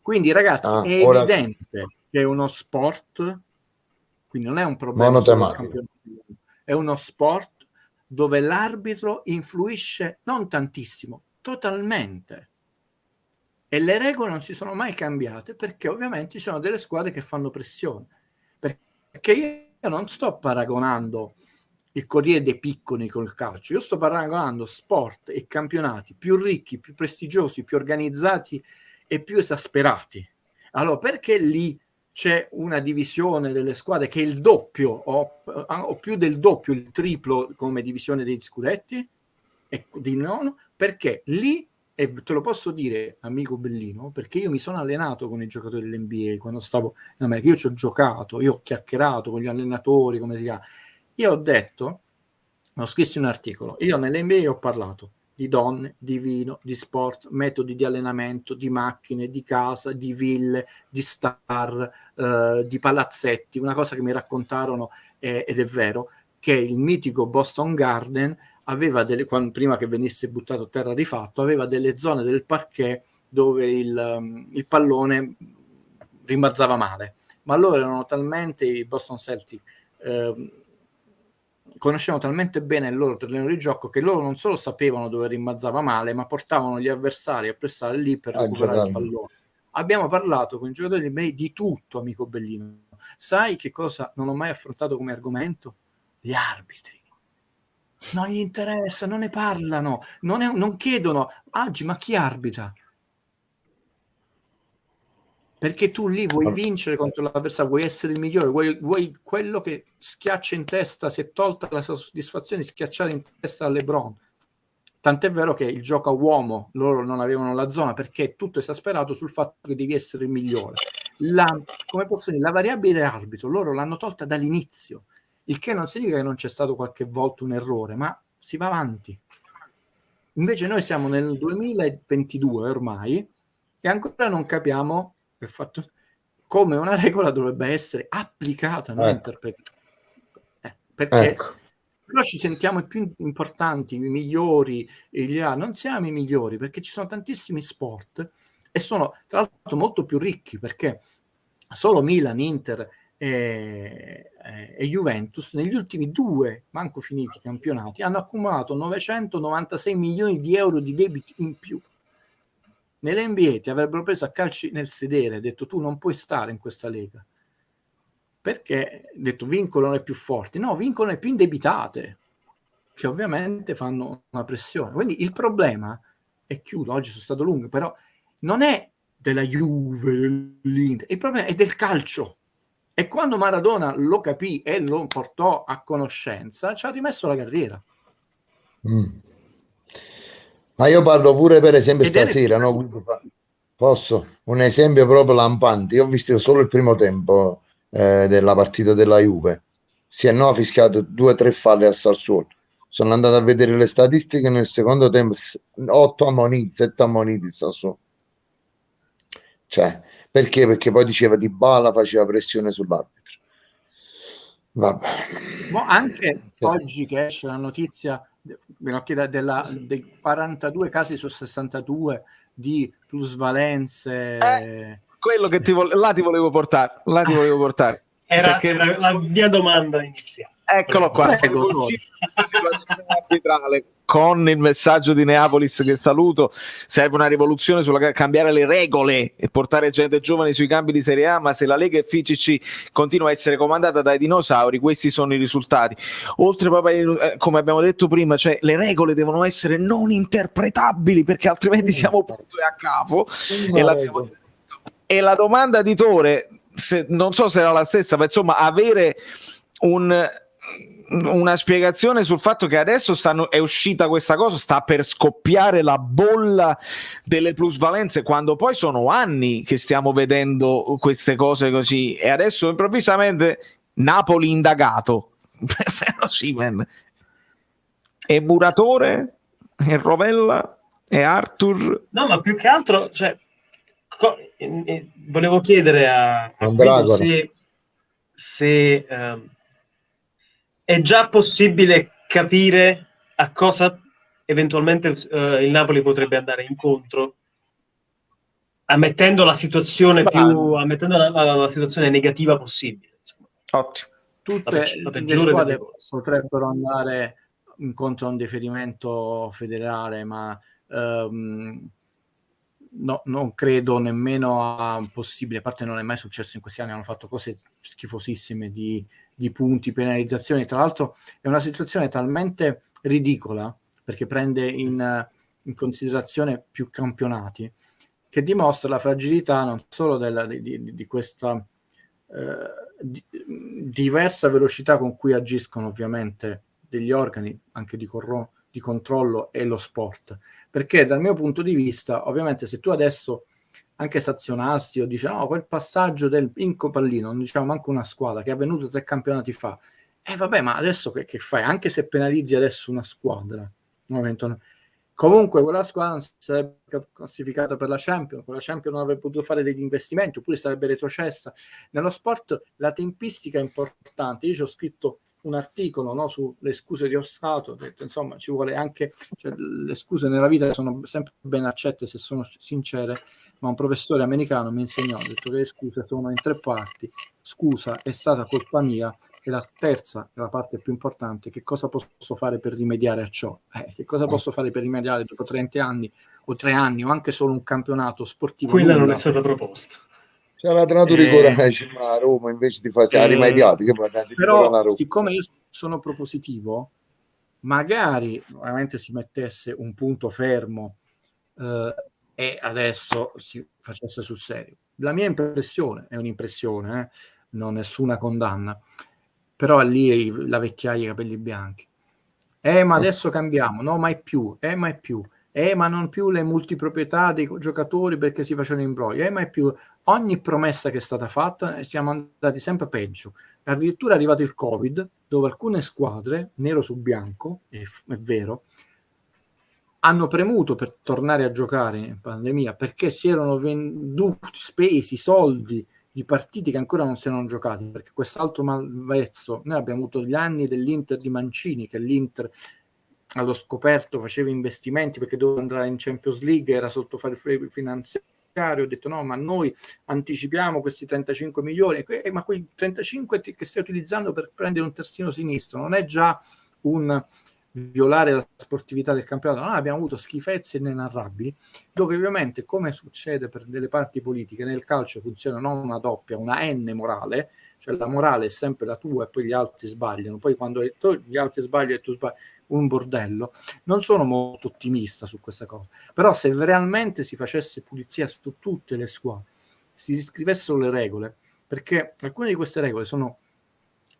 Quindi ragazzi è evidente che è uno sport, quindi non è un problema solo del campionato, è uno sport dove l'arbitro influisce non tantissimo, totalmente. E le regole non si sono mai cambiate perché ovviamente ci sono delle squadre che fanno pressione. Perché io non sto paragonando il Corriere dei Piccoli col calcio, io sto paragonando sport e campionati più ricchi, più prestigiosi, più organizzati e più esasperati. Allora, perché lì c'è una divisione delle squadre che è il doppio o più del doppio, il triplo come divisione dei scudetti? E di nono, perché lì, e te lo posso dire, amico Bellino, perché io mi sono allenato con i giocatori dell'NBA quando stavo in America, io ci ho giocato, io ho chiacchierato con gli allenatori, come si chiama. Io ho detto, ho scritto un articolo, io nell'NBA ho parlato di donne, di vino, di sport, metodi di allenamento, di macchine, di casa, di ville, di star, di palazzetti. Una cosa che mi raccontarono, ed è vero, che il mitico Boston Garden aveva prima che venisse buttato a terra di fatto, aveva delle zone del parquet dove il pallone rimbalzava male. Ma loro erano talmente, i Boston Celtics, conoscevano talmente bene il loro terreno di gioco che loro non solo sapevano dove rimbalzava male, ma portavano gli avversari a pressare lì per recuperare il pallone. Abbiamo parlato con i giocatori di tutto, amico Bellino. Sai che cosa non ho mai affrontato come argomento? Gli arbitri. Non gli interessa, non ne parlano, non chiedono, Aggi, ma chi arbitra? Perché tu lì vuoi vincere contro l'avversario, vuoi essere il migliore, vuoi quello che schiaccia in testa, si è tolta la soddisfazione di schiacciare in testa a LeBron. Tant'è vero che il gioco a uomo loro non avevano la zona perché è tutto esasperato sul fatto che devi essere il migliore. Come posso dire, la variabile arbitro loro l'hanno tolta dall'inizio, il che non significa che non c'è stato qualche volta un errore, ma si va avanti. Invece noi siamo nel 2022 ormai e ancora non capiamo come una regola dovrebbe essere applicata, non interpretata. Perché però ci sentiamo i più importanti, i migliori, non siamo i migliori perché ci sono tantissimi sport e sono tra l'altro molto più ricchi perché solo Milan, Inter e Juventus negli ultimi 2 manco finiti campionati hanno accumulato 996 milioni di euro di debiti in più. Nell'NBA ti avrebbero preso a calci nel sedere e detto tu non puoi stare in questa lega perché detto vincono le più forti, no, vincono le più indebitate che ovviamente fanno una pressione. Quindi il problema, e chiudo, oggi sono stato lungo, però non è della Juve, dell'Inter, il problema è del calcio. E quando Maradona lo capì e lo portò a conoscenza ci ha rimesso la carriera. Ma io parlo pure per esempio stasera, no? Posso? Un esempio proprio lampante. Io ho visto solo il primo tempo della partita della Juve. Si è fischiato 2 o 3 falli al Sassuolo. Sono andato a vedere le statistiche nel secondo tempo, 8 ammoniti, 7 ammoniti il Sassuolo. Cioè, perché? Perché poi diceva Dybala faceva pressione sull'arbitro. Vabbè. Ma anche oggi che esce la notizia dei 42 casi su 62 di plusvalenze. Quello che ti volevo portare. Era Perché la mia domanda iniziale. eccolo qua, Prego. situazione arbitrale con il messaggio di Neapolis che saluto. Serve una rivoluzione sulla cambiare le regole e portare gente giovane sui campi di Serie A, ma se la Lega FCC continua a essere comandata dai dinosauri, questi sono i risultati. Oltre proprio come abbiamo detto prima, cioè le regole devono essere non interpretabili, perché altrimenti siamo punto a capo. E la domanda di Tore, non so se era la stessa, ma insomma avere una spiegazione sul fatto che adesso è uscita questa cosa, sta per scoppiare la bolla delle plusvalenze, quando poi sono anni che stiamo vedendo queste cose così, e adesso improvvisamente Napoli indagato. Verosimile. E Muratore, e Rovella, e Arthur. No, ma più che altro, cioè, volevo chiedere a Guido se è già possibile capire a cosa eventualmente il Napoli potrebbe andare incontro, ammettendo la situazione la situazione negativa possibile. Insomma. Ottimo. Tutte le squadre potrebbero andare incontro a un deferimento federale, ma no, non credo nemmeno a possibile, a parte non è mai successo in questi anni, hanno fatto cose schifosissime di punti, penalizzazioni. Tra l'altro è una situazione talmente ridicola, perché prende in considerazione più campionati, che dimostra la fragilità non solo di questa diversa velocità con cui agiscono ovviamente degli organi anche di controllo e lo sport, perché dal mio punto di vista, ovviamente, se tu adesso anche sanzionasti o dici no, quel passaggio del Inco Pallino, non diciamo manco una squadra che è avvenuto 3 campionati fa, vabbè, ma adesso che fai? Anche se penalizzi adesso una squadra, comunque quella squadra non si sarebbe classificata per la Champions, quella Champions non avrebbe potuto fare degli investimenti, oppure sarebbe retrocessa. Nello sport la tempistica è importante. Io ci ho scritto un articolo sulle scuse di Ossato, ho detto insomma ci vuole anche, cioè, le scuse nella vita sono sempre ben accette se sono sincere, ma un professore americano mi insegnò, ha detto che le scuse sono in 3 parti: scusa, è stata colpa mia, e la terza, che è la parte più importante, che cosa posso fare per rimediare a ciò? Che cosa posso fare per rimediare dopo 30 anni o 3 anni o anche solo un campionato sportivo? Quella non è stata proposta. C'è la tenatura di coraggio a Roma invece di fare rimediati. Però siccome io sono propositivo, magari veramente si mettesse un punto fermo e adesso si facesse sul serio. La mia impressione è un'impressione, non nessuna condanna, però lì la vecchiaia, i capelli bianchi. Ma adesso cambiamo, no, mai più, ma non più le multiproprietà dei giocatori perché si facevano imbrogli, mai più. Ogni promessa che è stata fatta, siamo andati sempre peggio. Addirittura è arrivato il Covid, dove alcune squadre, nero su bianco, è vero, hanno premuto per tornare a giocare in pandemia perché si erano venduti, spesi soldi di partiti che ancora non si erano giocati, perché quest'altro malvezzo, noi abbiamo avuto gli anni dell'Inter di Mancini, che l'Inter allo scoperto faceva investimenti perché doveva andare in Champions League, era sotto fare finanziario, ho detto no, ma noi anticipiamo questi 35 milioni, ma quei 35 che stai utilizzando per prendere un terzino sinistro non è già un violare la sportività del campionato? No, abbiamo avuto schifezze inenarrabili, dove ovviamente, come succede per delle parti politiche, nel calcio funziona non una doppia, una N morale, cioè la morale è sempre la tua e poi gli altri sbagliano, poi quando gli altri sbagliano e tu sbagli, un bordello. Non sono molto ottimista su questa cosa, però se realmente si facesse pulizia su tutte le squadre, si scrivessero le regole, perché alcune di queste regole sono,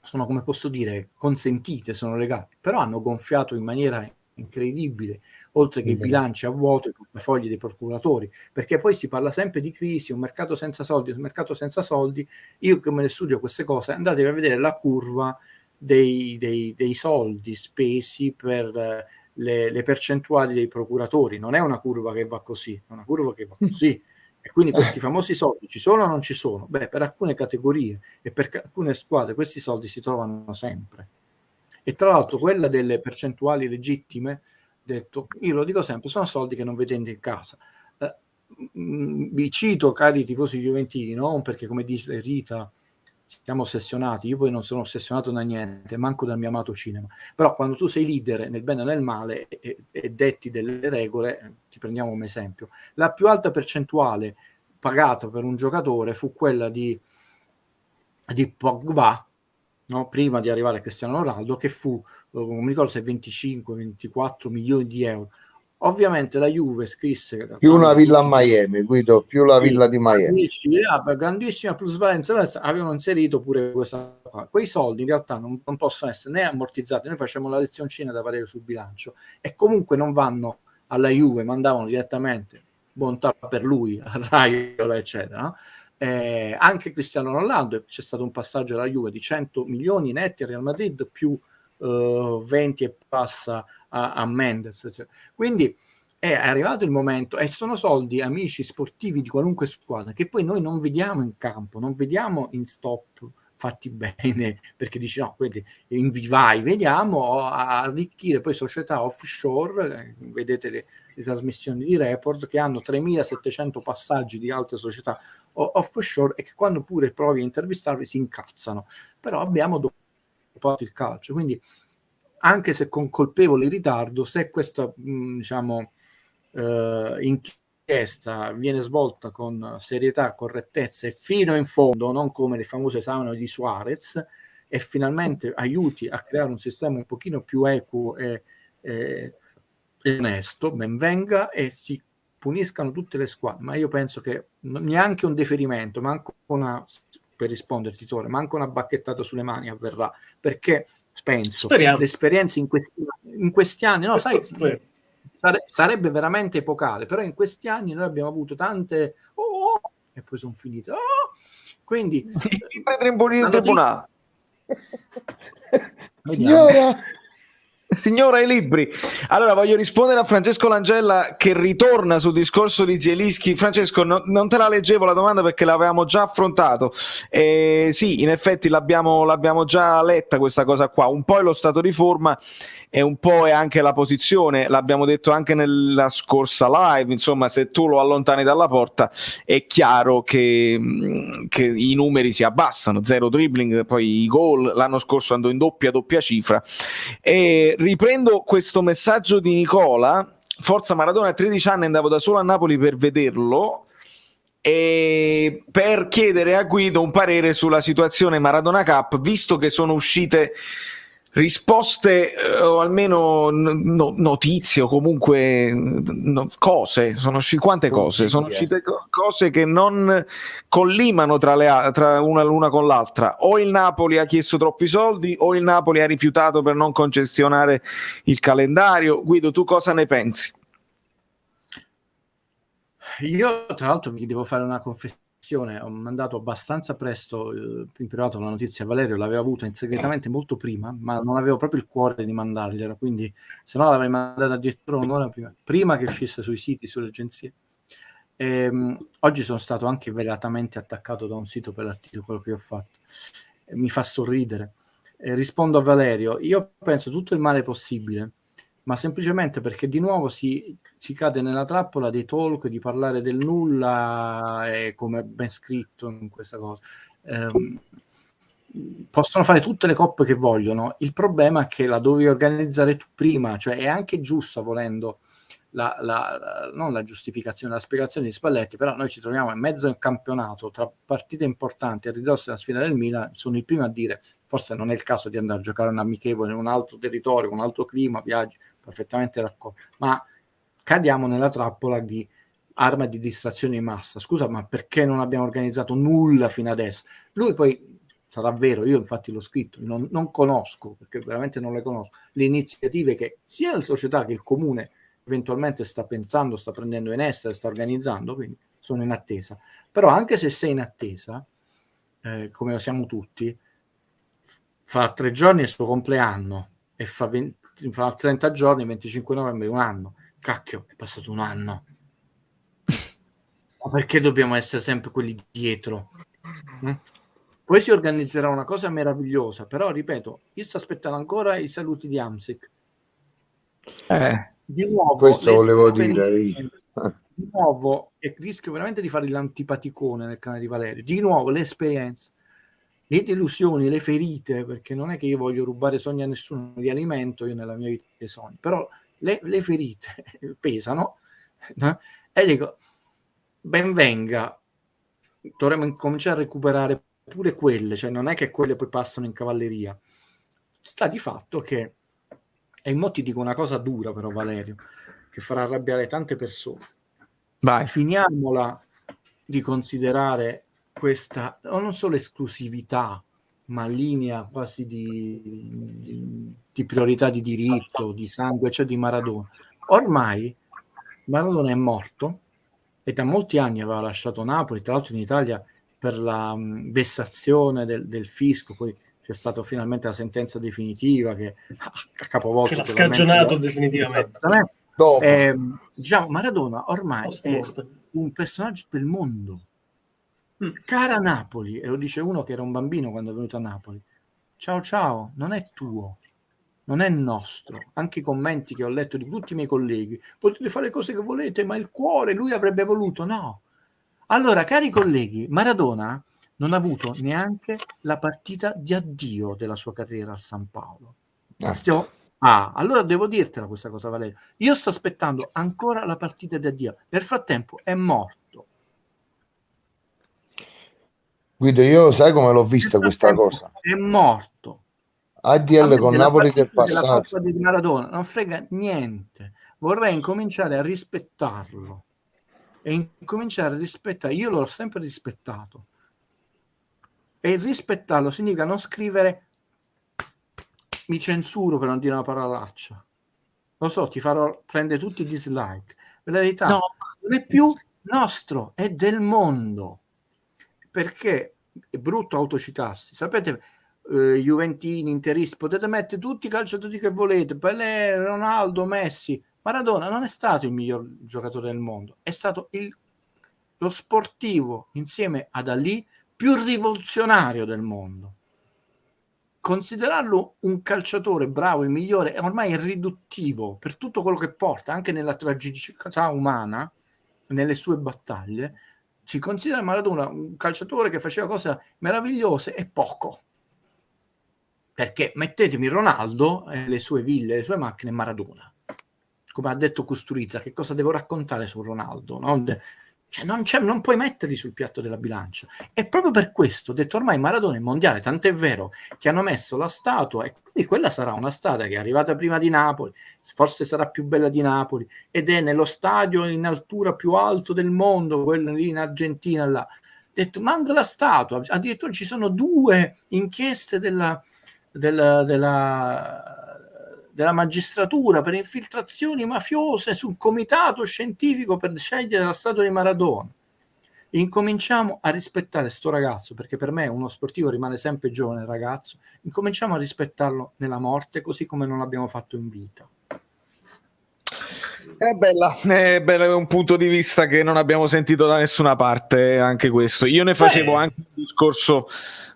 come posso dire, consentite, sono legali, però hanno gonfiato in maniera incredibile, oltre che i bilanci a vuoto, i portafogli dei procuratori, perché poi si parla sempre di crisi, un mercato senza soldi, un mercato senza soldi. Io che me ne studio queste cose, andate a vedere la curva dei soldi spesi per le percentuali dei procuratori, non è una curva che va così, è una curva che va così, E quindi questi famosi soldi ci sono o non ci sono? Beh, per alcune categorie e per alcune squadre questi soldi si trovano sempre. E tra l'altro quella delle percentuali legittime, detto, io lo dico sempre, sono soldi che non vedete in casa. Vi cito, cari tifosi juventini, non perché, come dice Rita, siamo ossessionati, io poi non sono ossessionato da niente, manco dal mio amato cinema, però quando tu sei leader nel bene e nel male e detti delle regole, ti prendiamo come esempio, la più alta percentuale pagata per un giocatore fu quella di Pogba, no? Prima di arrivare a Cristiano Ronaldo, che fu, non mi ricordo se 25-24 milioni di euro. Ovviamente la Juve scrisse più una villa a Miami, Guido, più la villa di Miami, grandissima plusvalenza, avevano inserito pure questa qua. Quei soldi in realtà non possono essere né ammortizzati, noi facciamo la lezioncina da valere sul bilancio e comunque non vanno alla Juve, mandavano direttamente, bontà per lui, a Raiola eccetera, no? Anche Cristiano Ronaldo, c'è stato un passaggio alla Juve di 100 milioni netti a Real Madrid più 20 e passa a Mendes, cioè. Quindi è arrivato il momento e sono soldi, amici sportivi di qualunque squadra, che poi noi non vediamo in campo, non vediamo in stop fatti bene, perché dici no, quelli in vivai, vediamo a arricchire poi società offshore, vedete le trasmissioni di Report che hanno 3.700 passaggi di altre società offshore e che quando pure provi a intervistarli si incazzano, però abbiamo dopo il calcio, quindi anche se con colpevole ritardo, se questa diciamo inchiesta viene svolta con serietà, correttezza e fino in fondo, non come le famose esami di Suarez, e finalmente aiuti a creare un sistema un pochino più equo e onesto, ben venga, e si puniscano tutte le squadre. Ma io penso che neanche un deferimento, manco una, per rispondere Titore, manco una bacchettata sulle mani avverrà, perché penso l'esperienza in questi anni, no, sai, sarebbe veramente epocale, però in questi anni noi abbiamo avuto tante e poi sono finite quindi i tribunali. Signora ai libri. Allora voglio rispondere a Francesco Langella che ritorna sul discorso di Zielinski. Francesco, non te la leggevo la domanda perché l'avevamo già affrontato. Sì, in effetti l'abbiamo già letta questa cosa qua. Un po' è lo stato di forma e un po' è anche la posizione, l'abbiamo detto anche nella scorsa live, insomma se tu lo allontani dalla porta è chiaro che i numeri si abbassano, 0 dribbling, poi i gol, l'anno scorso andò in doppia cifra. E riprendo questo messaggio di Nicola, forza Maradona, a 13 anni andavo da solo a Napoli per vederlo e per chiedere a Guido un parere sulla situazione Maradona Cup, visto che sono uscite risposte o almeno notizie o comunque cose, sono uscite quante cose? Sono uscite cose che non collimano tra una l'una con l'altra. O il Napoli ha chiesto troppi soldi o il Napoli ha rifiutato per non congestionare il calendario. Guido, tu cosa ne pensi? Io tra l'altro vi devo fare una confessione, ho mandato abbastanza presto in privato la notizia a Valerio, l'avevo avuta segretamente molto prima, ma non avevo proprio il cuore di mandargliela, quindi se no l'avrei mandata addirittura un'ora prima che uscisse sui siti, sulle agenzie. Oggi sono stato anche velatamente attaccato da un sito per l'articolo che ho fatto, mi fa sorridere. Rispondo a Valerio, io penso tutto il male possibile, ma semplicemente perché di nuovo si cade nella trappola dei talk, di parlare del nulla, e come ben scritto in questa cosa. Possono fare tutte le coppe che vogliono, il problema è che la dovevi organizzare tu prima, cioè è anche giusta volendo non la giustificazione, la spiegazione di Spalletti, però noi ci troviamo in mezzo al campionato tra partite importanti a ridosso della sfida del Milan, sono il primo a dire forse non è il caso di andare a giocare un amichevole in un altro territorio, un altro clima, viaggi, perfettamente d'accordo, ma cadiamo nella trappola di arma di distrazione in massa. Scusa, ma perché non abbiamo organizzato nulla fino adesso? Lui poi sarà vero, io infatti l'ho scritto, non conosco, perché veramente non le conosco, le iniziative che sia la società che il comune eventualmente sta pensando, sta prendendo in essere, sta organizzando, quindi sono in attesa. Però anche se sei in attesa, come lo siamo tutti, fra 3 giorni è il suo compleanno e fra 30 giorni, 25 novembre, un anno. Cacchio, è passato un anno. Ma perché dobbiamo essere sempre quelli dietro? Poi si organizzerà una cosa meravigliosa, però ripeto, io sto aspettando ancora i saluti di Amsic. Di nuovo, questo volevo dire. Di nuovo, e rischio veramente di fare l'antipaticone nel canale di Valerio. Di nuovo, l'esperienza, le delusioni, le ferite, perché non è che io voglio rubare sogni a nessuno, di alimento io nella mia vita dei sogni, però le ferite pesano, no? E dico, ben venga, dovremmo cominciare a recuperare pure quelle, cioè non è che quelle poi passano in cavalleria. Sta di fatto che, e mo ti dico una cosa dura però Valerio, che farà arrabbiare tante persone. Vai. Finiamola di considerare questa non solo esclusività, ma linea quasi di priorità di diritto, di sangue, cioè di Maradona. Ormai Maradona è morto e da molti anni aveva lasciato Napoli, tra l'altro in Italia per la vessazione del fisco, poi c'è stata finalmente la sentenza definitiva che ha capovolto che l'ha scagionato definitivamente. Diciamo, Maradona ormai è un personaggio del mondo. Cara Napoli, e lo dice uno che era un bambino quando è venuto a Napoli, ciao, non è tuo, non è nostro. Anche i commenti che ho letto di tutti i miei colleghi, potete fare cose che volete, ma il cuore lui avrebbe voluto, no. Allora, cari colleghi, Maradona non ha avuto neanche la partita di addio della sua carriera al San Paolo. Allora devo dirtela questa cosa, Valerio. Io sto aspettando ancora la partita di addio. Nel frattempo è morto. Guido, io sai come l'ho vista questa cosa? È morto. ADL con Napoli del passato. Coppa di Maradona non frega niente. Vorrei incominciare a rispettarlo. E incominciare a rispettare. Io l'ho sempre rispettato. E rispettarlo significa non scrivere mi censuro per non dire una parolaccia. Lo so, ti farò prendere tutti i dislike. Per la verità, no, non è più nostro, è del mondo. Perché è brutto autocitarsi. Sapete, Juventini, Interisti, potete mettere tutti i calciatori che volete, Pelé, Ronaldo, Messi. Maradona non è stato il miglior giocatore del mondo, è stato lo sportivo insieme ad Ali più rivoluzionario del mondo. Considerarlo un calciatore bravo, il migliore, è ormai riduttivo per tutto quello che porta, anche nella tragicità umana, nelle sue battaglie. Si considera Maradona un calciatore che faceva cose meravigliose e poco. Perché mettetemi Ronaldo, le sue ville, le sue macchine, Maradona. Come ha detto Kusturica, che cosa devo raccontare su Ronaldo? No? Cioè non puoi metterli sul piatto della bilancia. E proprio per questo ho detto ormai Maradona è mondiale, tant'è vero che hanno messo la statua e quindi quella sarà una statua che è arrivata prima di Napoli, forse sarà più bella di Napoli, ed è nello stadio in altura più alto del mondo, quello lì in Argentina là. Ho detto manca la statua, addirittura ci sono 2 inchieste della magistratura per infiltrazioni mafiose sul comitato scientifico per scegliere la statua di Maradona. Incominciamo a rispettare sto ragazzo, perché per me uno sportivo rimane sempre giovane ragazzo, incominciamo a rispettarlo nella morte così come non l'abbiamo fatto in vita. È bella, è un punto di vista che non abbiamo sentito da nessuna parte, anche questo. Io ne facevo anche un discorso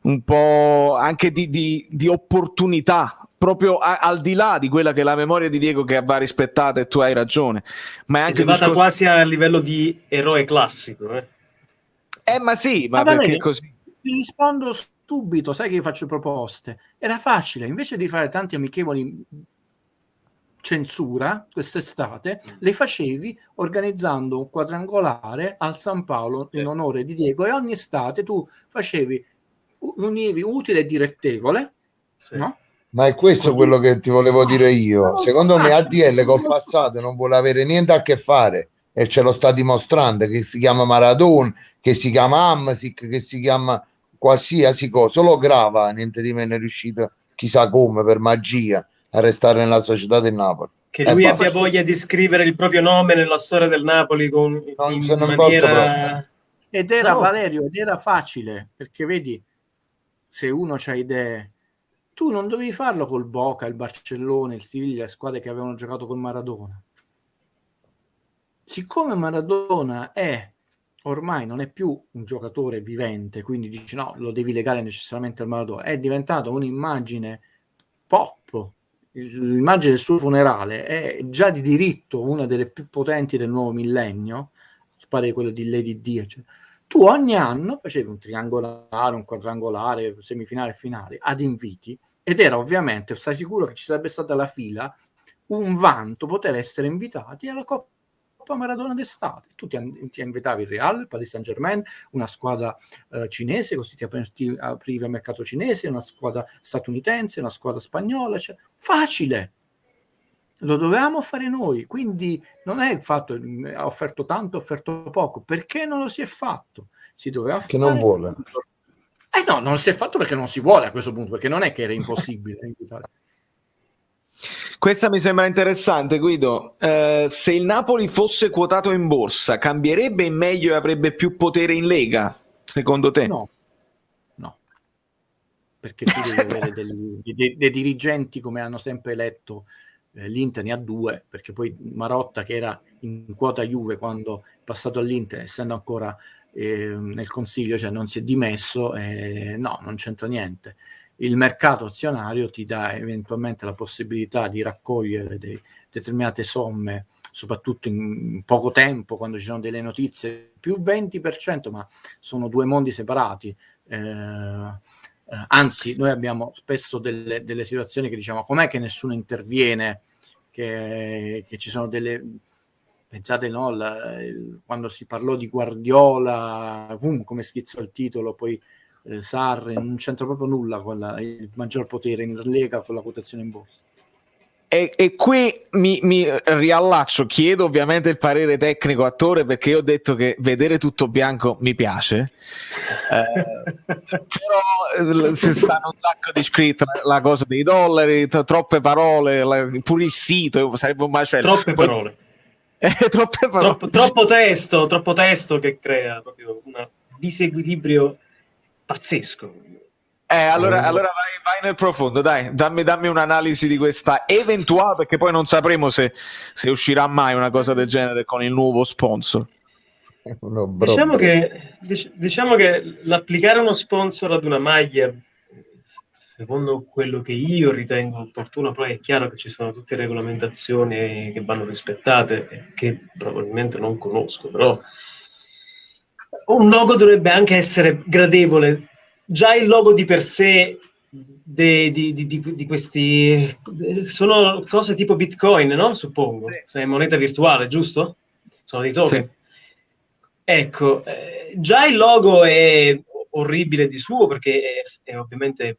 un po' anche di opportunità, proprio al di là di quella che è la memoria di Diego che va rispettata, e tu hai ragione, ma è anche elevata quasi a livello di eroe classico. Ma sì, ma perché così? Ti rispondo subito, sai che io faccio proposte. Era facile, invece di fare tanti amichevoli censura quest'estate, le facevi organizzando un quadrangolare al San Paolo in onore di Diego, e ogni estate tu univi utile e direttevole, no? Ma è questo quello che ti volevo dire io. Secondo me ADL col passato non vuole avere niente a che fare, e ce lo sta dimostrando, che si chiama Maradona, che si chiama Amsic, che si chiama qualsiasi cosa, solo Grava, niente di meno, è riuscito chissà come, per magia, a restare nella società del Napoli. Che lui abbia voglia di scrivere il proprio nome nella storia del Napoli in maniera... Ed era Valerio, ed era facile, perché vedi, se uno c'ha idee, tu non dovevi farlo col Boca, il Barcellona, il Siviglia, le squadre che avevano giocato con Maradona. Siccome Maradona è ormai non è più un giocatore vivente, quindi dici no, lo devi legare necessariamente al Maradona, è diventato un'immagine pop. L'immagine del suo funerale è già di diritto una delle più potenti del nuovo millennio, pare quello di Lady D, eccetera. Tu ogni anno facevi un triangolare, un quadrangolare, semifinale e finale ad inviti, ed era ovviamente, stai sicuro che ci sarebbe stata la fila, un vanto poter essere invitati alla Coppa Maradona d'estate. Tu ti invitavi il Real, il Paris Saint-Germain, una squadra cinese, così ti aprivi al mercato cinese, una squadra statunitense, una squadra spagnola, cioè, facile. Lo dovevamo fare noi, quindi non è il fatto ha offerto tanto, ha offerto poco, perché non lo si è fatto? Si doveva fare. Che non vuole. No, non si è fatto perché non si vuole a questo punto, perché non è che era impossibile invitare. Questa mi sembra interessante, Guido. Se il Napoli fosse quotato in borsa, cambierebbe in meglio e avrebbe più potere in Lega, secondo te? No, perché tu devi avere dei dirigenti come hanno sempre eletto l'Inter, ne ha due, perché poi Marotta, che era in quota Juve quando è passato all'Inter, essendo ancora nel consiglio, cioè non si è dimesso, no, non c'entra niente. Il mercato azionario ti dà eventualmente la possibilità di raccogliere determinate somme, soprattutto in poco tempo, quando ci sono delle notizie, più 20%, ma sono due mondi separati. Anzi, noi abbiamo spesso delle situazioni che diciamo, com'è che nessuno interviene, che ci sono delle... Pensate, no, quando si parlò di Guardiola, come schizzò il titolo, poi Sarri, non c'entra proprio nulla con il maggior potere in Lega con la quotazione in borsa. E qui mi riallaccio, chiedo ovviamente il parere tecnico attore, perché io ho detto che vedere tutto bianco mi piace, però ci stanno un sacco di iscritti, la cosa dei dollari, troppe parole, pure il sito sarebbe un macello. Troppe parole. Troppe parole. Troppo testo che crea proprio un disequilibrio pazzesco. Allora vai nel profondo, dai, dammi un'analisi di questa eventuale, perché poi non sapremo se uscirà mai una cosa del genere con il nuovo sponsor. Diciamo che l'applicare uno sponsor ad una maglia, secondo quello che io ritengo opportuno, poi è chiaro che ci sono tutte regolamentazioni che vanno rispettate e che probabilmente non conosco, però un logo dovrebbe anche essere gradevole. Già il logo di per sé di questi sono cose tipo Bitcoin, no? Suppongo. È moneta virtuale, giusto? Sono dei token. Sì. Ecco, già il logo è orribile di suo, perché è ovviamente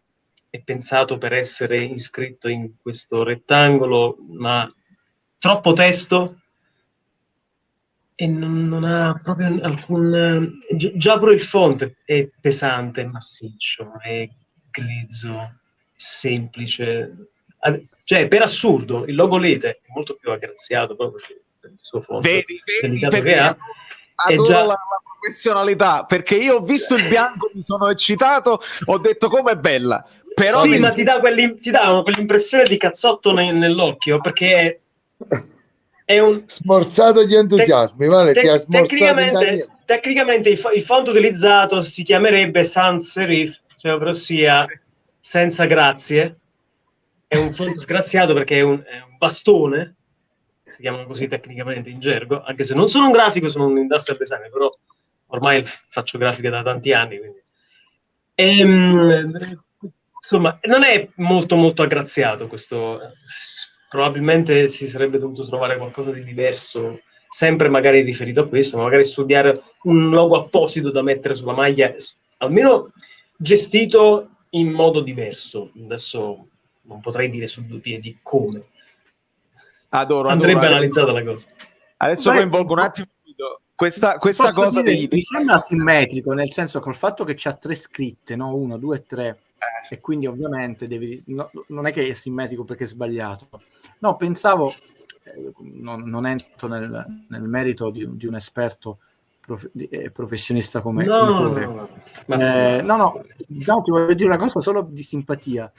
è pensato per essere iscritto in questo rettangolo, ma troppo testo e non ha proprio alcun... Già pure il font è pesante, massiccio, è grezzo, semplice. Cioè, per assurdo, il logo Lete è molto più aggraziato proprio per il suo font delicato che ha. Adoro la professionalità, perché io ho visto il bianco, mi sono eccitato, ho detto com'è bella. Però sì, ma ti dà quell'impressione di cazzotto nell'occhio, perché è un smorzato di entusiasmi, tecnicamente il font utilizzato si chiamerebbe sans serif, cioè ovvero sia senza grazie. È un font sgraziato perché è un bastone, si chiamano così tecnicamente in gergo, anche se non sono un grafico, sono un industrial designer, però ormai faccio grafiche da tanti anni, quindi insomma non è molto molto aggraziato questo. Probabilmente si sarebbe dovuto trovare qualcosa di diverso, sempre magari riferito a questo, ma magari studiare un logo apposito da mettere sulla maglia, almeno gestito in modo diverso. Adesso non potrei dire su due piedi come. Andrebbe analizzata la cosa. Adesso coinvolgo un attimo questa cosa mi sembra simmetrico, nel senso, col fatto che c'ha 3 scritte, no? 1, 2, 3, e quindi ovviamente non è che è simmetrico perché è sbagliato. No, pensavo, non entro nel merito di un esperto professionista come no, ti voglio dire una cosa solo di simpatia,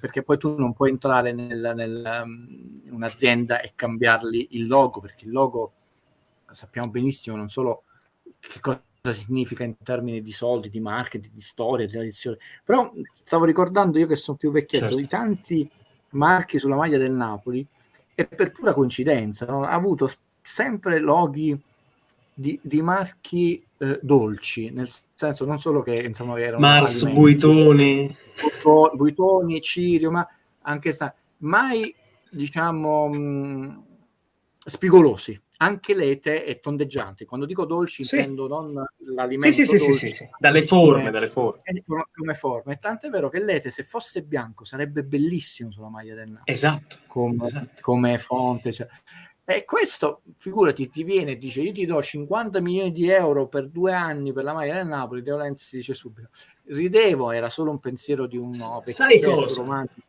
perché poi tu non puoi entrare in un'azienda e cambiargli il logo, perché il logo sappiamo benissimo non solo che cosa significa in termini di soldi, di marketing, di storia, di tradizione. Però stavo ricordando, io che sono più vecchietto, di tanti marchi sulla maglia del Napoli, e per pura coincidenza, no? Ha avuto sempre loghi di marchi dolci, nel senso non solo che insomma erano Mars, alimenti, Buitoni, Cirio, ma anche mai diciamo spigolosi, anche lete e tondeggianti. Quando dico dolci intendo non l'alimento dolce, sì. Dalle forme. Come forme. E tant'è vero che l'ete, se fosse bianco, sarebbe bellissimo sulla maglia del Napoli. Esatto. Come fonte. Cioè. E questo, figurati, ti viene e dice: io ti do 50 milioni di euro per 2 anni per la maglia del Napoli. De Laurentiis si dice subito. Ridevo, era solo un pensiero di uno vecchietto romantico.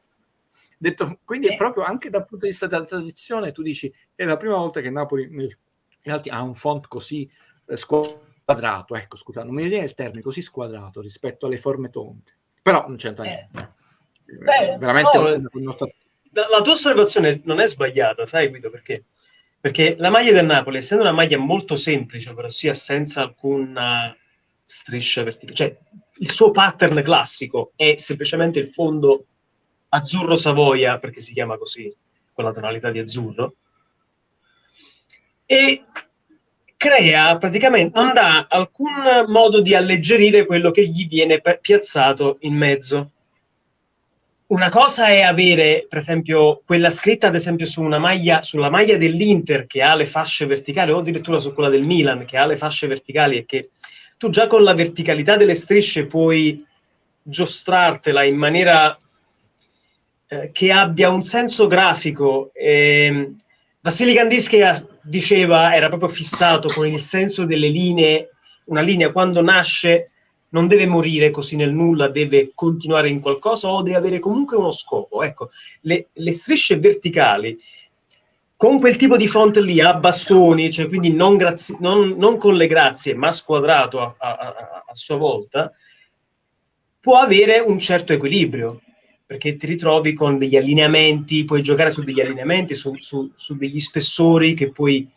Detto, quindi è proprio anche dal punto di vista della tradizione, tu dici, è la prima volta che Napoli ha un font così squadrato, ecco, scusa, non mi viene il termine, così squadrato rispetto alle forme tonde, però non c'entra niente. Veramente no, la tua osservazione non è sbagliata, sai Guido, perché? Perché la maglia del Napoli, essendo una maglia molto semplice, ossia senza alcuna striscia verticale, cioè il suo pattern classico è semplicemente il fondo azzurro Savoia, perché si chiama così, con la tonalità di azzurro, e crea praticamente, non dà alcun modo di alleggerire quello che gli viene piazzato in mezzo. Una cosa è avere, per esempio, quella scritta, ad esempio, sulla maglia dell'Inter che ha le fasce verticali, o addirittura su quella del Milan che ha le fasce verticali, e che tu già con la verticalità delle strisce puoi giostrartela in maniera che abbia un senso grafico. Vassili Kandinsky diceva, era proprio fissato con il senso delle linee. Una linea quando nasce non deve morire così nel nulla, deve continuare in qualcosa o deve avere comunque uno scopo. Ecco, le strisce verticali con quel tipo di font lì a bastoni, cioè quindi non con le grazie ma squadrato a sua volta, può avere un certo equilibrio, perché ti ritrovi con degli allineamenti, puoi giocare su degli allineamenti, su degli spessori che puoi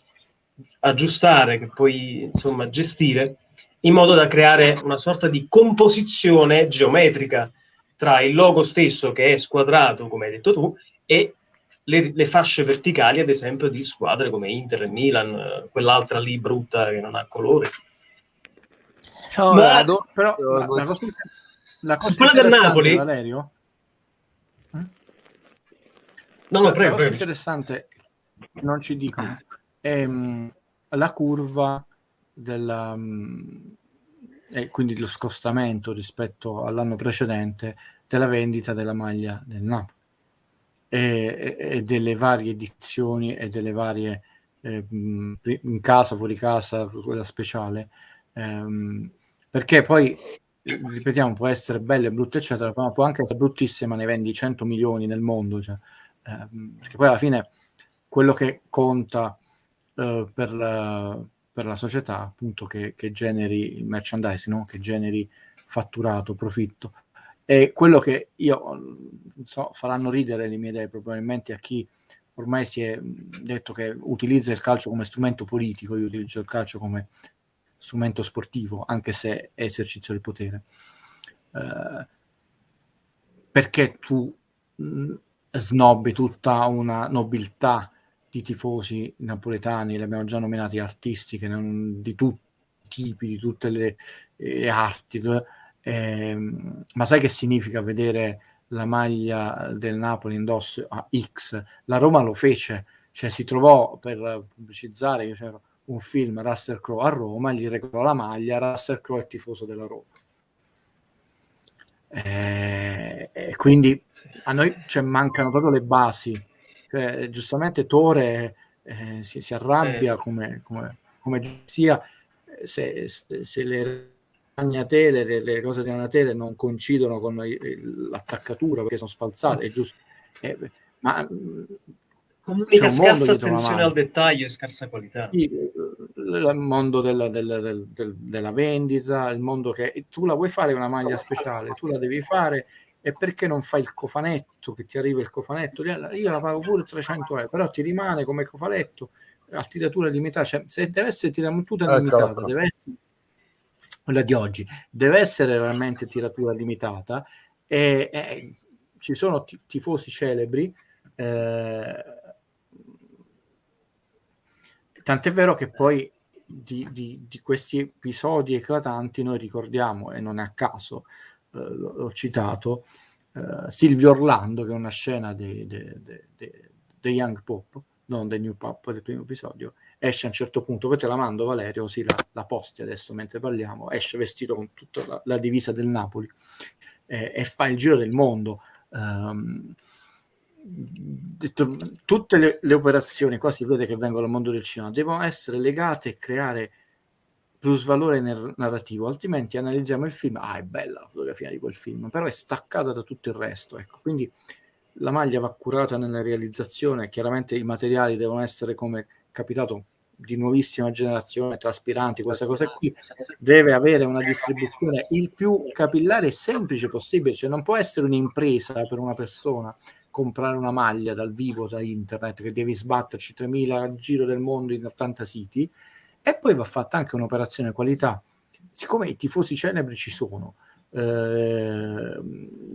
aggiustare, che puoi insomma gestire, in modo da creare una sorta di composizione geometrica tra il logo stesso, che è squadrato, come hai detto tu, e le fasce verticali, ad esempio, di squadre come Inter e Milan, quell'altra lì brutta che non ha colori. La cosa quella del Napoli, Valerio? prego. La cosa interessante, non ci dicono, è la curva quindi lo scostamento rispetto all'anno precedente della vendita della maglia del Napoli e delle varie edizioni e delle varie in casa, fuori casa, quella speciale, perché poi ripetiamo, può essere bella e brutta eccetera, ma può anche essere bruttissima, ne vendi 100 milioni nel mondo, cioè, perché poi alla fine quello che conta per la società, appunto, che generi merchandising, no? Che generi fatturato, profitto, e quello che io faranno ridere le mie idee probabilmente a chi ormai si è detto che utilizza il calcio come strumento politico. Io utilizzo il calcio come strumento sportivo, anche se è esercizio del potere, perché tu snobbi tutta una nobiltà di tifosi napoletani, li abbiamo già nominati, artistiche, di tutti i tipi, di tutte le arti, ma sai che significa vedere la maglia del Napoli indosso a X? La Roma lo fece, cioè si trovò per pubblicizzare, io c'ero un film, Russell Crowe a Roma, gli regalò la maglia, Russell Crowe è tifoso della Roma. Quindi a noi mancano proprio le basi, cioè, giustamente Tore si arrabbia come sia se le ragnatele, le cose di ragnatele non coincidono con l'attaccatura perché sono sfalsate, è giusto, ma comunica scarsa attenzione al dettaglio e scarsa qualità. Sì, il mondo della vendita, il mondo che tu la vuoi fare una maglia speciale, tu la devi fare, e perché non fai il cofanetto, che ti arriva il cofanetto? Io la pago pure 300 euro, però ti rimane come cofanetto a tiratura limitata, cioè, se deve essere tiratura limitata, deve essere quella di oggi, deve essere realmente tiratura limitata e ci sono tifosi celebri, tant'è vero che poi di questi episodi eclatanti noi ricordiamo, e non è a caso, l'ho citato, Silvio Orlando, che è una scena dei Young Pop, non dei New Pop del primo episodio, esce a un certo punto, poi te la mando Valerio, così la posti adesso mentre parliamo, esce vestito con tutta la divisa del Napoli e fa il giro del mondo. Tutte le operazioni, qua si vede che vengono dal mondo del cinema, devono essere legate e creare plusvalore narrativo, altrimenti analizziamo il film, è bella la fotografia di quel film, però è staccata da tutto il resto, ecco. Quindi la maglia va curata nella realizzazione, chiaramente i materiali devono essere, come capitato, di nuovissima generazione, traspiranti, queste cose qui, deve avere una distribuzione il più capillare e semplice possibile, cioè non può essere un'impresa per una persona comprare una maglia dal vivo, da internet, che devi sbatterci 3.000 al giro del mondo in 80 siti, e poi va fatta anche un'operazione qualità. Siccome i tifosi celebri ci sono, le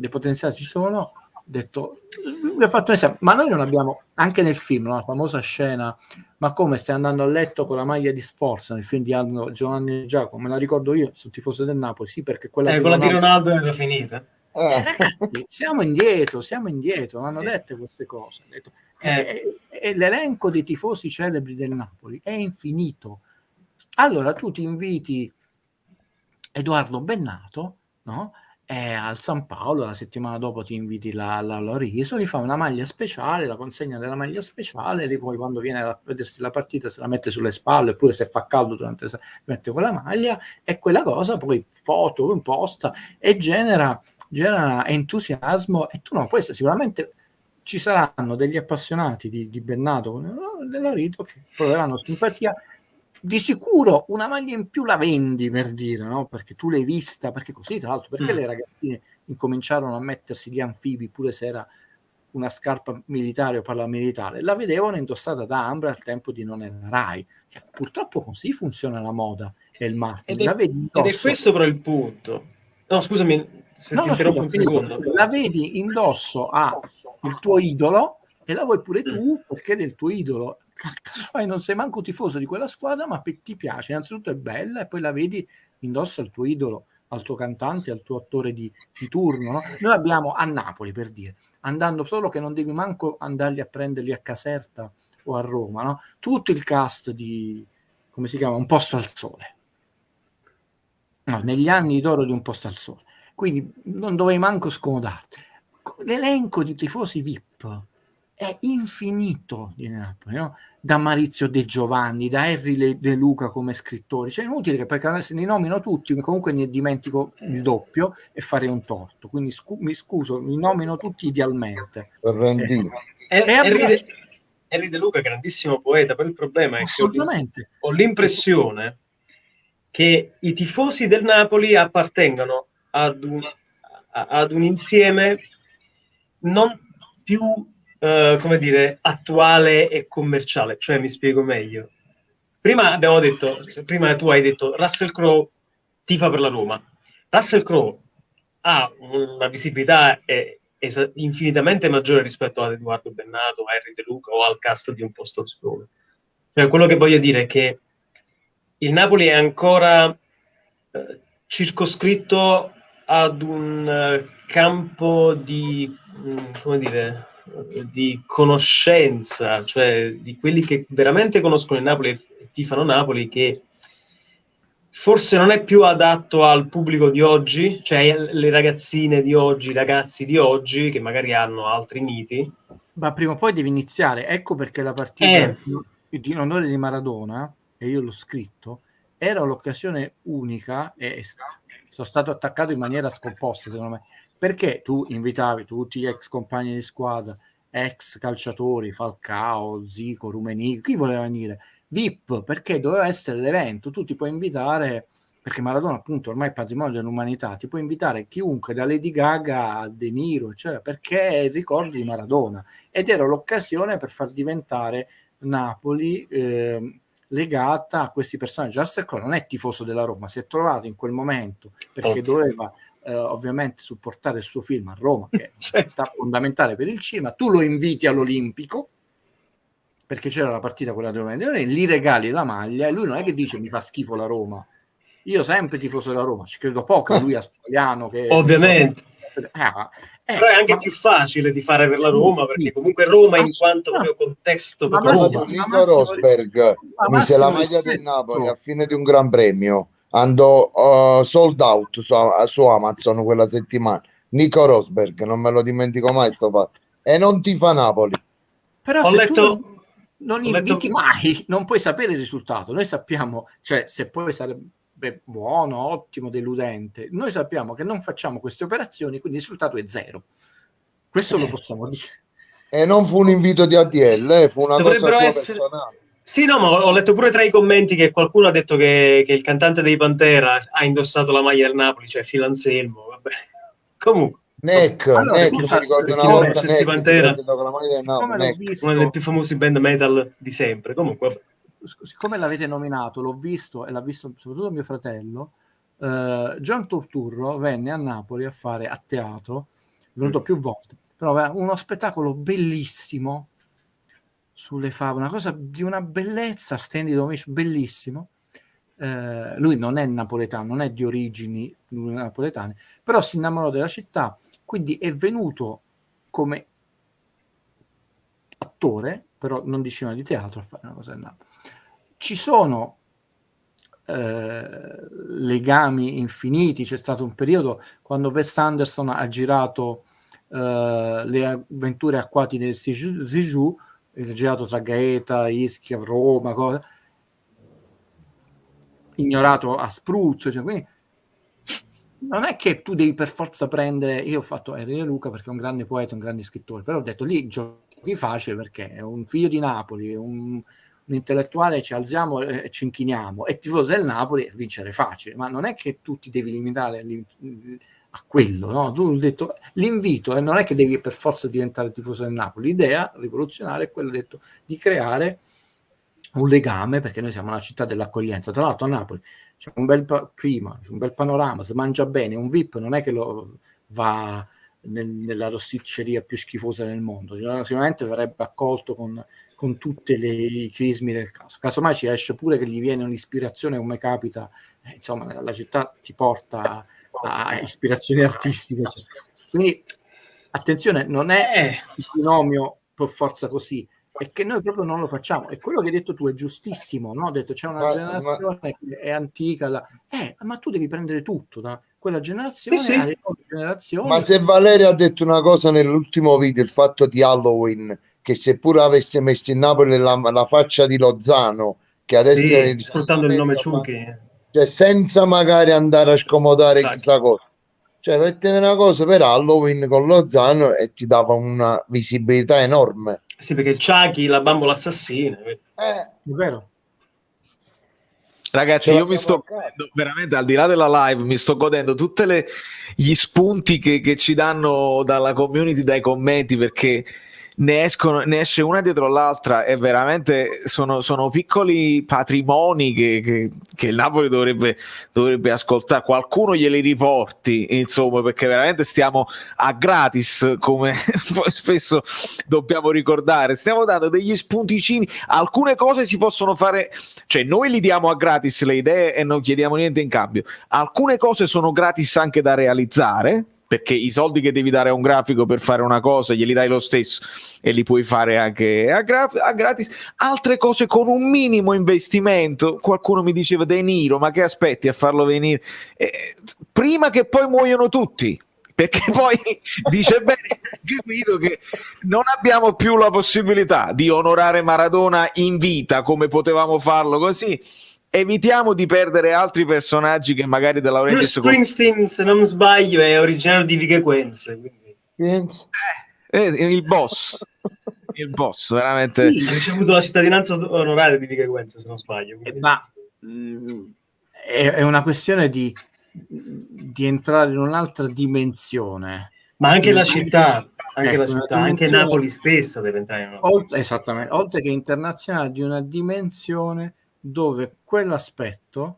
potenziali ci sono, detto, vi ho fatto un esempio, ma noi non abbiamo, anche nel film, no, la famosa scena, ma come stai andando a letto con la maglia di Sforza, nel film di Giovanni Giacomo, me la ricordo io, sono tifoso del Napoli, sì, perché quella di Ronaldo era finita. Ragazzi, siamo indietro, mi hanno detto queste cose. E l'elenco dei tifosi celebri del Napoli è infinito. Allora tu ti inviti Edoardo Bennato, no? Al San Paolo, la settimana dopo ti inviti la Risoli, fa una maglia speciale, la consegna della maglia speciale, e poi quando viene a vedersi la partita se la mette sulle spalle, oppure se fa caldo durante mette quella maglia, e quella cosa poi foto, posta, e genera entusiasmo, e tu non puoi essere, sicuramente ci saranno degli appassionati di Bennato della Rito che proveranno simpatia. Di sicuro una maglia in più la vendi, per dire, no? Perché tu l'hai vista, perché così, tra l'altro, perché le ragazzine incominciarono a mettersi gli anfibi pure se era una scarpa militare o paramilitare, la vedevano indossata da Ambra al tempo di Non era Rai. Cioè, purtroppo così funziona la moda e il marketing. Ed è questo però il punto. No, scusami, se ti interrompo un secondo. La vedi indosso a il tuo idolo e la vuoi pure tu perché del tuo idolo. Non sei manco tifoso di quella squadra, ma ti piace, innanzitutto è bella, e poi la vedi indosso al tuo idolo, al tuo cantante, al tuo attore di turno, no? Noi abbiamo a Napoli, per dire, andando solo che non devi manco andarli a prenderli a Caserta o a Roma, no? Tutto il cast di, come si chiama, Un posto al sole, no, negli anni d'oro di Un posto al sole, quindi non dovevi manco scomodarti. L'elenco di tifosi VIP è infinito di Napoli, no? Da Maurizio De Giovanni, da Henry De Luca come scrittori, cioè è inutile che, perché se ne nomino tutti comunque ne dimentico il doppio e farei un torto, quindi mi scuso, mi nomino tutti idealmente. Henry De Luca, grandissimo poeta, però il problema è che ho l'impressione che i tifosi del Napoli appartengano ad un insieme non più come dire, attuale e commerciale. Cioè, mi spiego meglio. Prima tu hai detto Russell Crowe tifa per la Roma. Russell Crowe ha una visibilità infinitamente maggiore rispetto ad Edoardo Bennato, a Henry De Luca o al cast di Un posto al sole. Cioè, quello che voglio dire è che il Napoli è ancora circoscritto ad un campo di, come dire, di conoscenza, cioè di quelli che veramente conoscono il Napoli e tifano Napoli, che forse non è più adatto al pubblico di oggi, cioè le ragazzine di oggi, i ragazzi di oggi che magari hanno altri miti. Ma prima o poi devi iniziare, ecco perché la partita in onore di Maradona, e io l'ho scritto, era l'occasione unica, e sono stato attaccato in maniera scomposta secondo me, perché tu invitavi tutti gli ex compagni di squadra, ex calciatori, Falcao, Zico, Rummenigge, chi voleva venire? VIP, perché doveva essere l'evento, tu ti puoi invitare, perché Maradona appunto ormai è patrimonio dell'umanità, ti puoi invitare chiunque, da Lady Gaga a De Niro, cioè, perché ricordi di Maradona, ed era l'occasione per far diventare Napoli legata a questi personaggi. Russell Crowe non è tifoso della Roma, si è trovato in quel momento perché doveva ovviamente supportare il suo film a Roma, che è Certo. fondamentale per il cinema. Tu lo inviti all'Olimpico perché c'era la partita quella della Roma, gli regali la maglia e lui non è che dice mi fa schifo la Roma. Io sempre tifoso della Roma, ci credo poco, lui australiano che Ovviamente. Però è anche ma- più facile di fare per la Sì, Roma, sì. perché comunque Roma in quanto No. proprio contesto Ma proprio Massimo, Roma. ma Nico Massimo- Rosberg ma mise la Massimo maglia del rispetto. Napoli a fine di un gran premio, andò sold out su Amazon quella settimana. Nico Rosberg, non me lo dimentico mai sto fatto. E non tifa Napoli. Però Ho se letto- tu non ho letto- inviti mai, non puoi sapere il risultato. Noi sappiamo, cioè se poi sarebbe buono, ottimo, deludente, noi sappiamo che non facciamo queste operazioni, quindi il risultato è zero. Questo lo possiamo dire. E non fu un invito di ADL, fu una Dovrebbero cosa sua essere- personale. Sì, no, ma ho letto pure tra i commenti che qualcuno ha detto che il cantante dei Pantera ha indossato la maglia del Napoli, cioè Phil Anselmo, vabbè. Comunque, Neck, Allora, Neck, scusa, mi ricordo per una chi non volta conoscesse Neck Pantera, si con la maglia del siccome Napoli, l'ho Neck. visto, una delle più famose band metal di sempre. Comunque, vabbè. siccome l'avete nominato, l'ho visto e l'ha visto soprattutto mio fratello, John Turturro venne a Napoli a fare a teatro, è venuto più volte, però aveva uno spettacolo bellissimo sulle favole, una cosa di una bellezza, Stanley bellissimo. Lui non è napoletano, non è di origini napoletane, però si innamorò della città, quindi è venuto come attore, però non di cinema, di teatro, a fare una cosa del Napoli. Ci sono legami infiniti. C'è stato un periodo quando Wes Anderson ha girato le avventure acquatiche del Zizou, girato tra Gaeta, Ischia, Roma, cosa, ignorato a spruzzo, cioè, quindi non è che tu devi per forza prendere. Io ho fatto Enrico Luca perché è un grande poeta, un grande scrittore, però ho detto lì giochi facile perché è un figlio di Napoli, un intellettuale, ci alziamo e ci inchiniamo, e tifoso del Napoli vincere facile, ma non è che tu ti devi limitare a quello, no? Tu hai detto l'invito, non è che devi per forza diventare tifoso del Napoli. L'idea rivoluzionaria è quella, detto, di creare un legame, perché noi siamo una città dell'accoglienza. Tra l'altro a Napoli c'è un bel clima, un bel panorama, si mangia bene, un VIP non è che lo va nella rosticceria più schifosa del mondo, sicuramente verrebbe accolto con tutti i crismi del caso. Casomai ci esce pure che gli viene un'ispirazione, come capita, insomma la città ti porta a ispirazioni artistiche, cioè. Quindi attenzione, non è il binomio per forza così, è che noi proprio non lo facciamo. E quello che hai detto tu è giustissimo, no? Ho detto c'è una generazione che è antica, ma tu devi prendere tutto da quella generazione alle nuove generazioni. Ma se Valeria ha detto una cosa nell'ultimo video, il fatto di Halloween, che seppure avesse messo in Napoli la faccia di Lozano, che adesso è sfruttando il nome Ciuchi, cioè senza magari andare a scomodare chissà cosa, cioè metteva una cosa per Halloween con Lozano e ti dava una visibilità enorme. Sì, perché Chucky, la bambola assassina, è vero. Ragazzi, io mi sto godendo, veramente, al di là della live, mi sto godendo tutti gli spunti che ci danno dalla community, dai commenti, perché ne esce una dietro l'altra e veramente sono piccoli patrimoni che il Napoli dovrebbe ascoltare. Qualcuno glieli riporti, insomma, perché veramente stiamo a gratis, come poi spesso dobbiamo ricordare, stiamo dando degli spunticini. Alcune cose si possono fare, cioè noi li diamo a gratis le idee e non chiediamo niente in cambio. Alcune cose sono gratis anche da realizzare, perché i soldi che devi dare a un grafico per fare una cosa glieli dai lo stesso e li puoi fare anche a gratis. Altre cose con un minimo investimento. Qualcuno mi diceva De Niro, ma che aspetti a farlo venire prima che poi muoiono tutti, perché poi dice bene anche Guido che non abbiamo più la possibilità di onorare Maradona in vita come potevamo farlo così. Evitiamo di perdere altri personaggi che magari della Bruce Springsteen, se non sbaglio, è originario di Vichequenze, il boss veramente sì, ha ricevuto la cittadinanza onoraria di Vichequenze, se non sbaglio, ma è una questione di entrare in un'altra dimensione, ma anche la città, anche Napoli stessa deve entrare in una esattamente, oltre che internazionale, di una dimensione dove quell'aspetto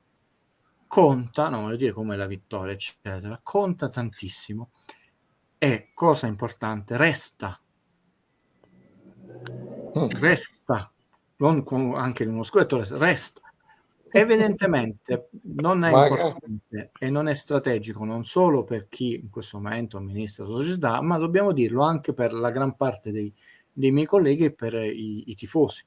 conta, non voglio dire come la vittoria, eccetera, conta tantissimo. E cosa importante, resta, non anche in uno scudetto, resta. Evidentemente non è importante e non è strategico non solo per chi in questo momento amministra la società, ma dobbiamo dirlo anche per la gran parte dei miei colleghi e per i tifosi,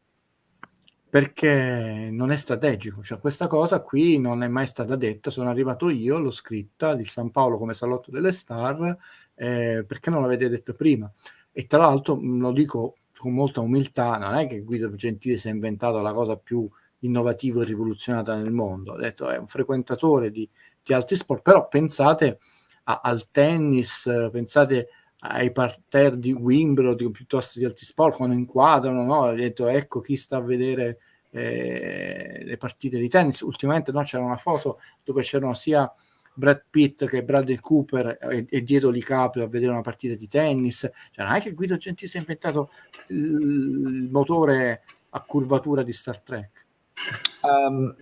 perché non è strategico. Cioè, questa cosa qui non è mai stata detta, sono arrivato io, l'ho scritta, di San Paolo come salotto delle star, perché non l'avete detto prima? E tra l'altro lo dico con molta umiltà, non è che Guido Gentile si è inventato la cosa più innovativa e rivoluzionata nel mondo, ha detto è un frequentatore di altri sport, però pensate al tennis, pensate ai parterre di Wimbledon piuttosto di altri sport, quando inquadrano, no? Ha detto ecco chi sta a vedere le partite di tennis. Ultimamente c'era una foto dove c'erano sia Brad Pitt che Bradley Cooper e dietro DiCaprio a vedere una partita di tennis. Cioè, non è che Guido Gentile si è inventato il motore a curvatura di Star Trek.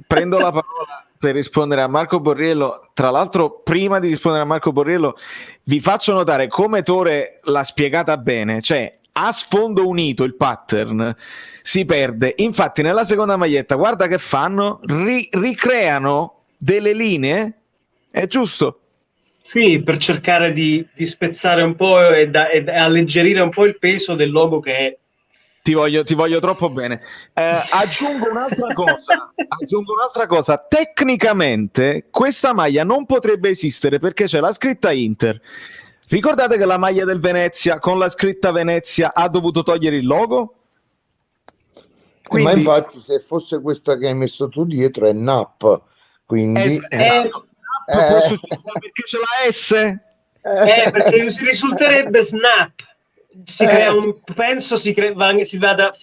Prendo la parola per rispondere a Marco Borriello. Tra l'altro, prima di rispondere a Marco Borriello, vi faccio notare come Tore l'ha spiegata bene, cioè a sfondo unito il pattern si perde. Infatti nella seconda maglietta guarda che fanno, ricreano delle linee, è giusto? Sì, per cercare di spezzare un po' e alleggerire un po' il peso del logo che è. Ti voglio troppo bene. Aggiungo un'altra cosa. Tecnicamente questa maglia non potrebbe esistere perché c'è la scritta Inter. Ricordate che la maglia del Venezia con la scritta Venezia ha dovuto togliere il logo? Ma infatti se fosse questa che hai messo tu dietro è NAP, quindi esatto. Può succedere perché c'è la S? Perché risulterebbe Snap. Si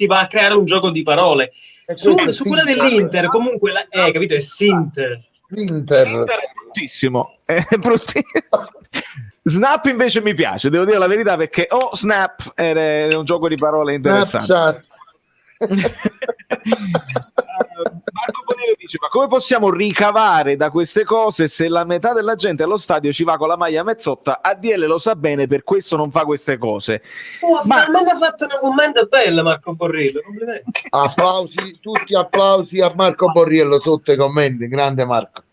va a creare un gioco di parole su quella dell'Inter. Comunque capito, è Sinter. Sinter è bruttissimo, Snap invece mi piace, devo dire la verità, perché Snap era un gioco di parole interessante. Marco Bonello dice: ma come possiamo ricavare da queste cose se la metà della gente allo stadio ci va con la maglia mezzotta? ADL lo sa bene, per questo non fa queste cose. Finalmente ha fatto una commento bella Marco Borriello, complimenti. Tutti applausi a Marco Borriello sotto i commenti, grande Marco.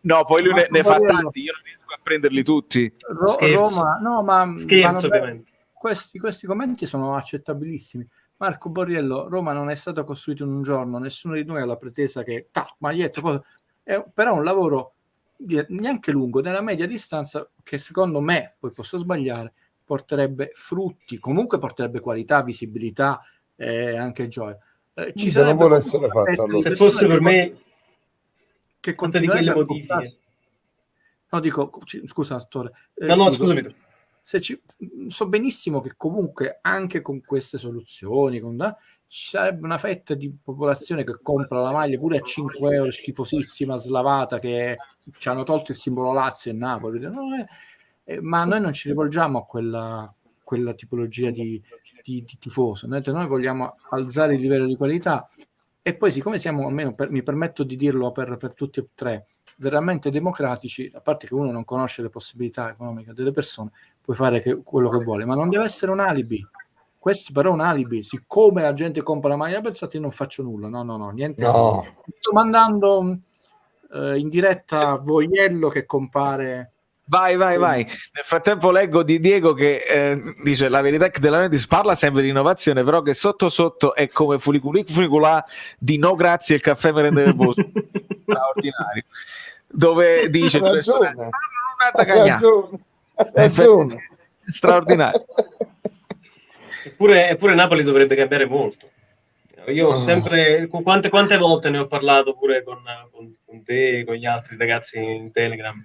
No, poi lui ne fa tanti, io non riesco a prenderli tutti. Roma, no, ma scherzo, ovviamente. Questi commenti sono accettabilissimi. Marco Borriello, Roma non è stato costruito in un giorno, nessuno di noi ha la pretesa che maglietto, però è un lavoro neanche lungo, nella media distanza, che secondo me, poi posso sbagliare, porterebbe frutti, comunque porterebbe qualità, visibilità e anche gioia. Ci sarebbe non essere fatto, allora. Se fosse per me che di quelle modifiche. No, dico, scusa, Attore. No, scusami. So benissimo che comunque anche con queste soluzioni ci sarebbe una fetta di popolazione che compra la maglia pure a 5 euro, schifosissima, slavata, che ci hanno tolto il simbolo Lazio e Napoli, ma noi non ci rivolgiamo a quella tipologia di tifoso. Noi vogliamo alzare il livello di qualità e poi, siccome siamo, almeno mi permetto di dirlo per tutti e tre, veramente democratici, a parte che uno non conosce le possibilità economiche delle persone, puoi fare quello che vuole, ma non deve essere un alibi. Questo però è un alibi. Siccome la gente compra la maglia pensate io non faccio nulla, no, niente. No. Sto mandando in diretta Voiello che compare. Vai. Nel frattempo leggo di Diego che dice: la verità è che della Notis parla sempre di innovazione, però che sotto è come funiculà di no grazie il caffè merenda nervoso. Straordinario. Dove dice ragione. Straordinario. Eppure Napoli dovrebbe cambiare molto. Io ho sempre, quante volte ne ho parlato pure con te, con gli altri ragazzi in Telegram.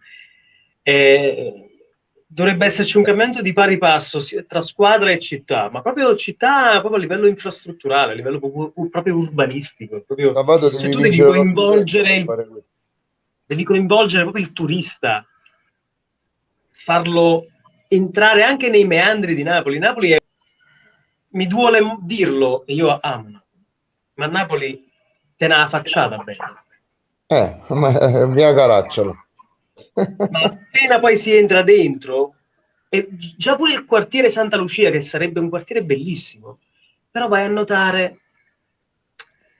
Dovrebbe esserci un cambiamento di pari passo tra squadra e città, ma proprio città, proprio a livello infrastrutturale, a livello proprio urbanistico. Proprio, cioè, tu devi coinvolgere proprio il turista, farlo entrare anche nei meandri di Napoli. Napoli mi duole dirlo, e io amo, ma Napoli te n'ha facciata bene. Via Caracciolo. Ma appena poi si entra dentro, e già pure il quartiere Santa Lucia, che sarebbe un quartiere bellissimo, però vai a notare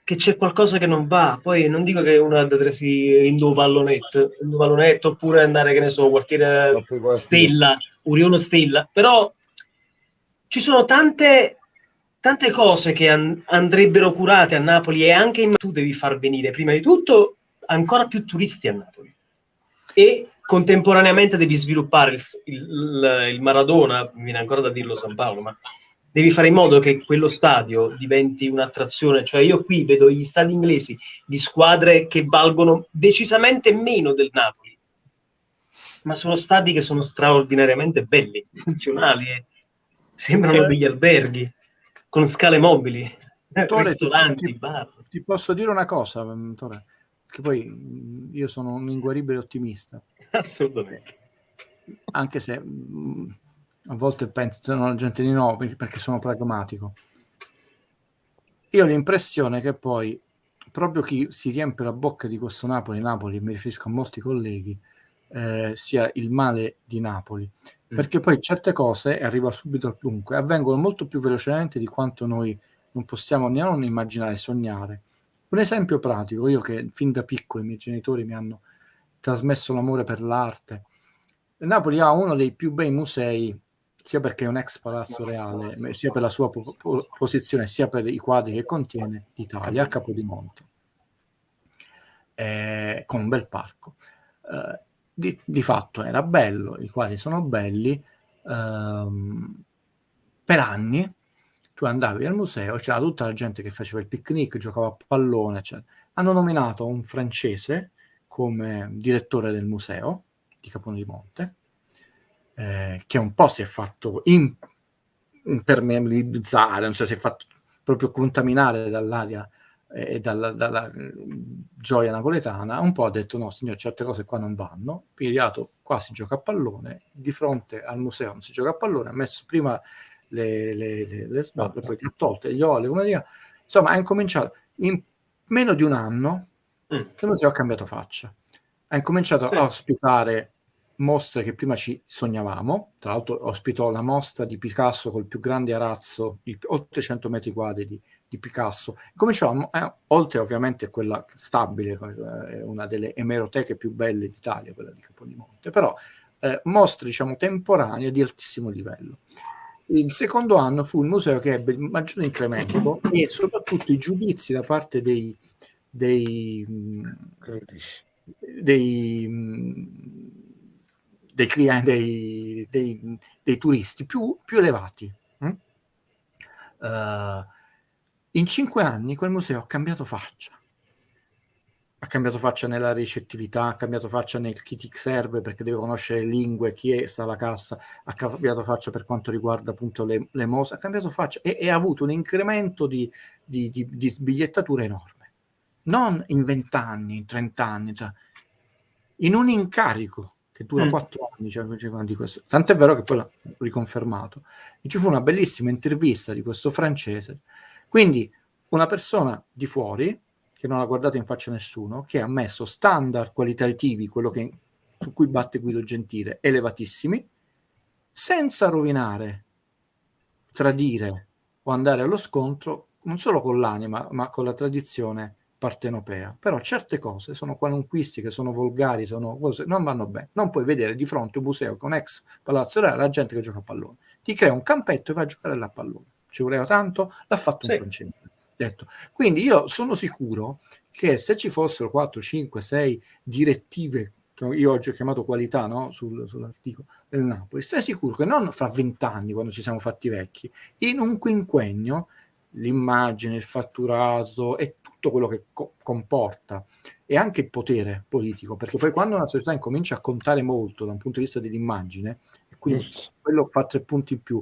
che c'è qualcosa che non va. Poi non dico che uno deve in due pallonetto, oppure andare, che ne so, quartiere Stella, Urione Stella, però ci sono tante cose che andrebbero curate a Napoli, e anche tu devi far venire prima di tutto ancora più turisti a Napoli, e contemporaneamente devi sviluppare il Maradona, mi viene ancora da dirlo San Paolo, ma devi fare in modo che quello stadio diventi un'attrazione. Cioè, io qui vedo gli stadi inglesi di squadre che valgono decisamente meno del Napoli, ma sono stadi che sono straordinariamente belli, funzionali, e sembrano degli alberghi con scale mobili, ristoranti, bar. Ti posso dire una cosa, Tore, che poi io sono un inguaribile ottimista. Assolutamente. Anche se a volte pensano la gente di no, perché sono pragmatico. Io ho l'impressione che poi proprio chi si riempie la bocca di questo Napoli, mi riferisco a molti colleghi, sia il male di Napoli, perché poi certe cose, e arriva subito al dunque, avvengono molto più velocemente di quanto noi non possiamo neanche immaginare e sognare. Un esempio pratico: io che fin da piccolo i miei genitori mi hanno trasmesso l'amore per l'arte, Napoli ha uno dei più bei musei, sia perché è un ex palazzo reale, sia per la sua posizione, sia per i quadri che contiene, d'Italia, a Capodimonte, con un bel parco. Di fatto era bello, i quadri sono belli, per anni tu andavi al museo, c'era tutta la gente che faceva il picnic, giocava a pallone, eccetera. Hanno nominato un francese come direttore del museo di Capodimonte, che un po' si è fatto impermeabilizzare, non so, si è fatto proprio contaminare dall'aria e dalla gioia napoletana. Un po' ha detto: no signore, certe cose qua non vanno, pigliato, qua si gioca a pallone, di fronte al museo non si gioca a pallone, ha messo prima le sbarre, poi ti ha tolte gli oli, come dire. Insomma, ha incominciato in meno di un anno, il museo ha cambiato faccia, ha incominciato a ospitare mostre che prima ci sognavamo. Tra l'altro ospitò la mostra di Picasso col più grande arazzo di oltre 100 metri quadri di Picasso. Cominciamo, oltre ovviamente quella stabile, una delle emeroteche più belle d'Italia, quella di Capodimonte, però mostre, diciamo, temporanee di altissimo livello. Il secondo anno fu il museo che ebbe il maggiore incremento, e soprattutto i giudizi da parte dei clienti, dei turisti più elevati. In 5 anni quel museo ha cambiato faccia. Ha cambiato faccia nella ricettività, ha cambiato faccia nel chi ti serve perché deve conoscere le lingue, chi sta alla cassa, ha cambiato faccia per quanto riguarda appunto le mostre, ha cambiato faccia e ha avuto un incremento di bigliettatura enorme. Non in 20 anni, in 30 anni, cioè, in un incarico che dura 4 anni, cioè, di questo. Tant'è vero che poi l'ha riconfermato. E ci fu una bellissima intervista di questo francese. Quindi una persona di fuori, che non ha guardato in faccia nessuno, che ha messo standard qualitativi, quello su cui batte Guido Gentile, elevatissimi, senza rovinare, tradire o andare allo scontro non solo con l'anima, ma con la tradizione partenopea. Però certe cose sono qualunquistiche, sono volgari, sono cose, non vanno bene. Non puoi vedere di fronte un museo con ex Palazzo Reale la gente che gioca a pallone. Ti crea un campetto e vai a giocare a pallone. Ci voleva tanto? L'ha fatto un francese. Detto. Quindi io sono sicuro che se ci fossero 4, 5, 6 direttive che io oggi ho chiamato qualità, no? sull'articolo del Napoli, stai sicuro che non fra 20 anni, quando ci siamo fatti vecchi, in un quinquennio l'immagine, il fatturato e tutto quello che comporta, e anche il potere politico, perché poi quando una società incomincia a contare molto da un punto di vista dell'immagine, e quindi quello fa 3 punti in più,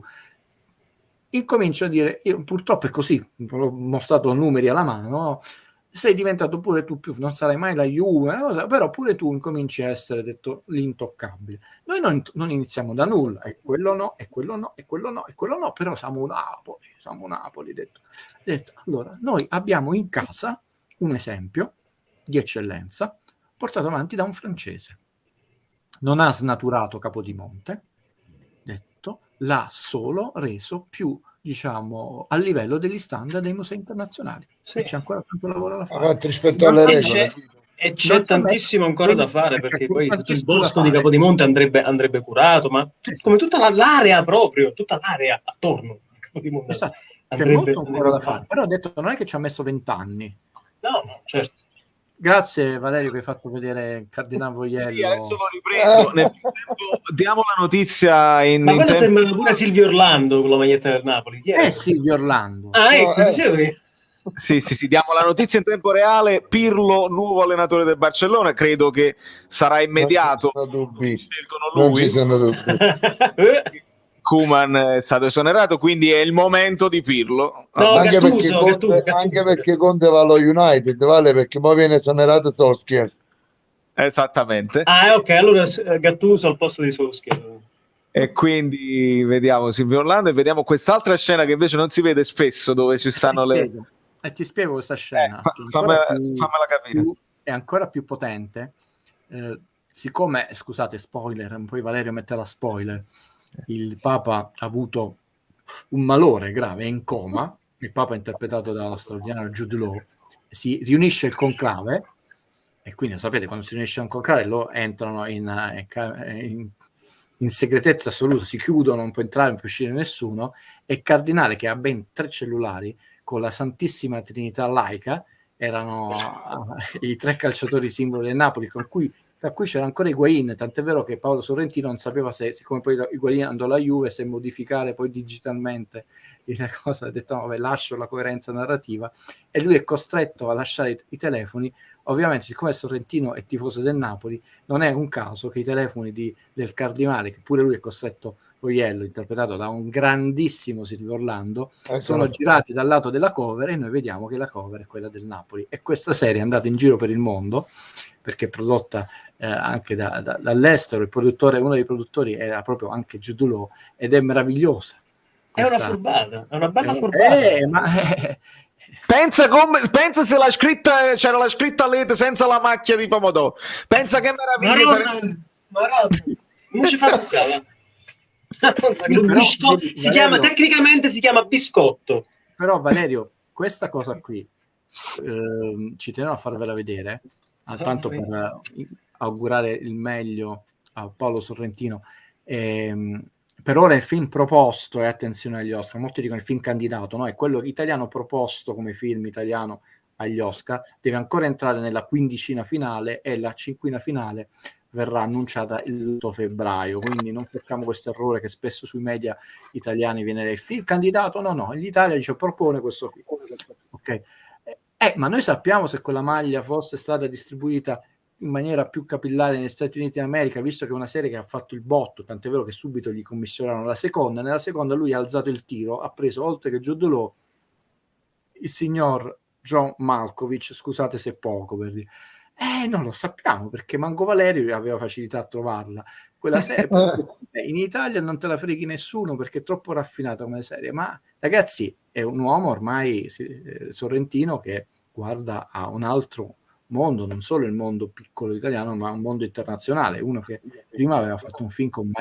incomincio a dire: io purtroppo è così, ho mostrato numeri alla mano, sei diventato pure tu più, non sarai mai la Juve, però pure tu incominci a essere detto l'intoccabile. Noi non iniziamo da nulla, e quello no, e quello no, e quello no, e quello no, però siamo Napoli, detto. Allora, noi abbiamo in casa un esempio di eccellenza portato avanti da un francese. Non ha snaturato Capodimonte, detto, l'ha solo reso più, diciamo, a livello degli standard dei musei internazionali. Sì. E c'è ancora tanto lavoro da fare. Rispetto alle regole. E c'è tantissimo ancora da fare, perché poi tutto il bosco di Capodimonte andrebbe curato, ma come tutta l'area proprio, tutta l'area attorno a Capodimonte. Esatto. C'è molto ancora da fare, però ho detto non è che ci ha messo 20 anni. No, certo. Grazie Valerio che hai fatto vedere Cardinal Vogliello. Sì, adesso lo riprendo. Nel frattempo diamo la notizia Ma quello sembra pure Silvio Orlando con la maglietta del Napoli. Silvio Orlando. Ecco, dicevo che... Sì, diamo la notizia in tempo reale. Pirlo, nuovo allenatore del Barcellona, credo che sarà immediato. Non ci sono dubbi. Koeman è stato esonerato, quindi è il momento di Pirlo. No, anche Gattuso. Perché Conte va allo United, vale, perché poi viene esonerato Solskjaer. Esattamente. Ok, allora Gattuso al posto di Solskjaer. E quindi vediamo Silvio Orlando e vediamo quest'altra scena che invece non si vede spesso, dove ci stanno ti spiego questa scena. Fammela capire. È ancora più potente. Siccome, scusate, spoiler, poi Valerio mette la spoiler, il Papa ha avuto un malore grave, è in coma, il Papa è interpretato dallo straordinario Jude Law, si riunisce il conclave, e quindi sapete, quando si riunisce un conclave lo entrano in segretezza assoluta, si chiudono, non può entrare, non può uscire nessuno, e il cardinale, che ha ben 3 cellulari, con la Santissima Trinità laica, erano i 3 calciatori simbolo del Napoli, tra cui c'era ancora Higuain, tant'è vero che Paolo Sorrentino non sapeva siccome poi Higuain andò alla Juve, se modificare poi digitalmente la cosa, ha detto vabbè, lascio la coerenza narrativa, e lui è costretto a lasciare i telefoni. Ovviamente, siccome Sorrentino è tifoso del Napoli, non è un caso che i telefoni del cardinale, che pure lui è costretto, Vogliello, interpretato da un grandissimo Silvio Orlando, sono girati dal lato della cover, e noi vediamo che la cover è quella del Napoli. E questa serie è andata in giro per il mondo, perché è prodotta anche dall'estero. Il produttore, uno dei produttori, era proprio anche Jude Law, ed è meravigliosa. È una furbata, è una bella furbata. Pensa se la scritta c'era la scritta LED senza la macchia di pomodoro. Pensa che meraviglia. Non ci fa pensare. Tecnicamente si chiama biscotto. Però Valerio, questa cosa qui ci tenevo a farvela vedere, tanto per augurare il meglio a Paolo Sorrentino. Per ora il film proposto, e attenzione agli Oscar, molti dicono il film candidato, no? È quello italiano proposto come film italiano agli Oscar, deve ancora entrare nella 15ina finale, e la 5ina finale verrà annunciata il 8 febbraio, quindi non facciamo questo errore che spesso sui media italiani viene il film candidato, no, l'Italia propone questo film, ok? Ma noi sappiamo se quella maglia fosse stata distribuita in maniera più capillare negli Stati Uniti d'America, visto che è una serie che ha fatto il botto, tant'è vero che subito gli commissionarono la seconda. Nella seconda lui ha alzato il tiro, ha preso, oltre che Jude Law, il signor John Malkovich, scusate se poco per dire. Non lo sappiamo, perché manco Valerio aveva facilità a trovarla. Quella serie in Italia non te la freghi nessuno, perché è troppo raffinata come serie, ma ragazzi, è un uomo ormai Sorrentino che guarda a un altro mondo, non solo il mondo piccolo italiano, ma un mondo internazionale. Uno che prima aveva fatto un film con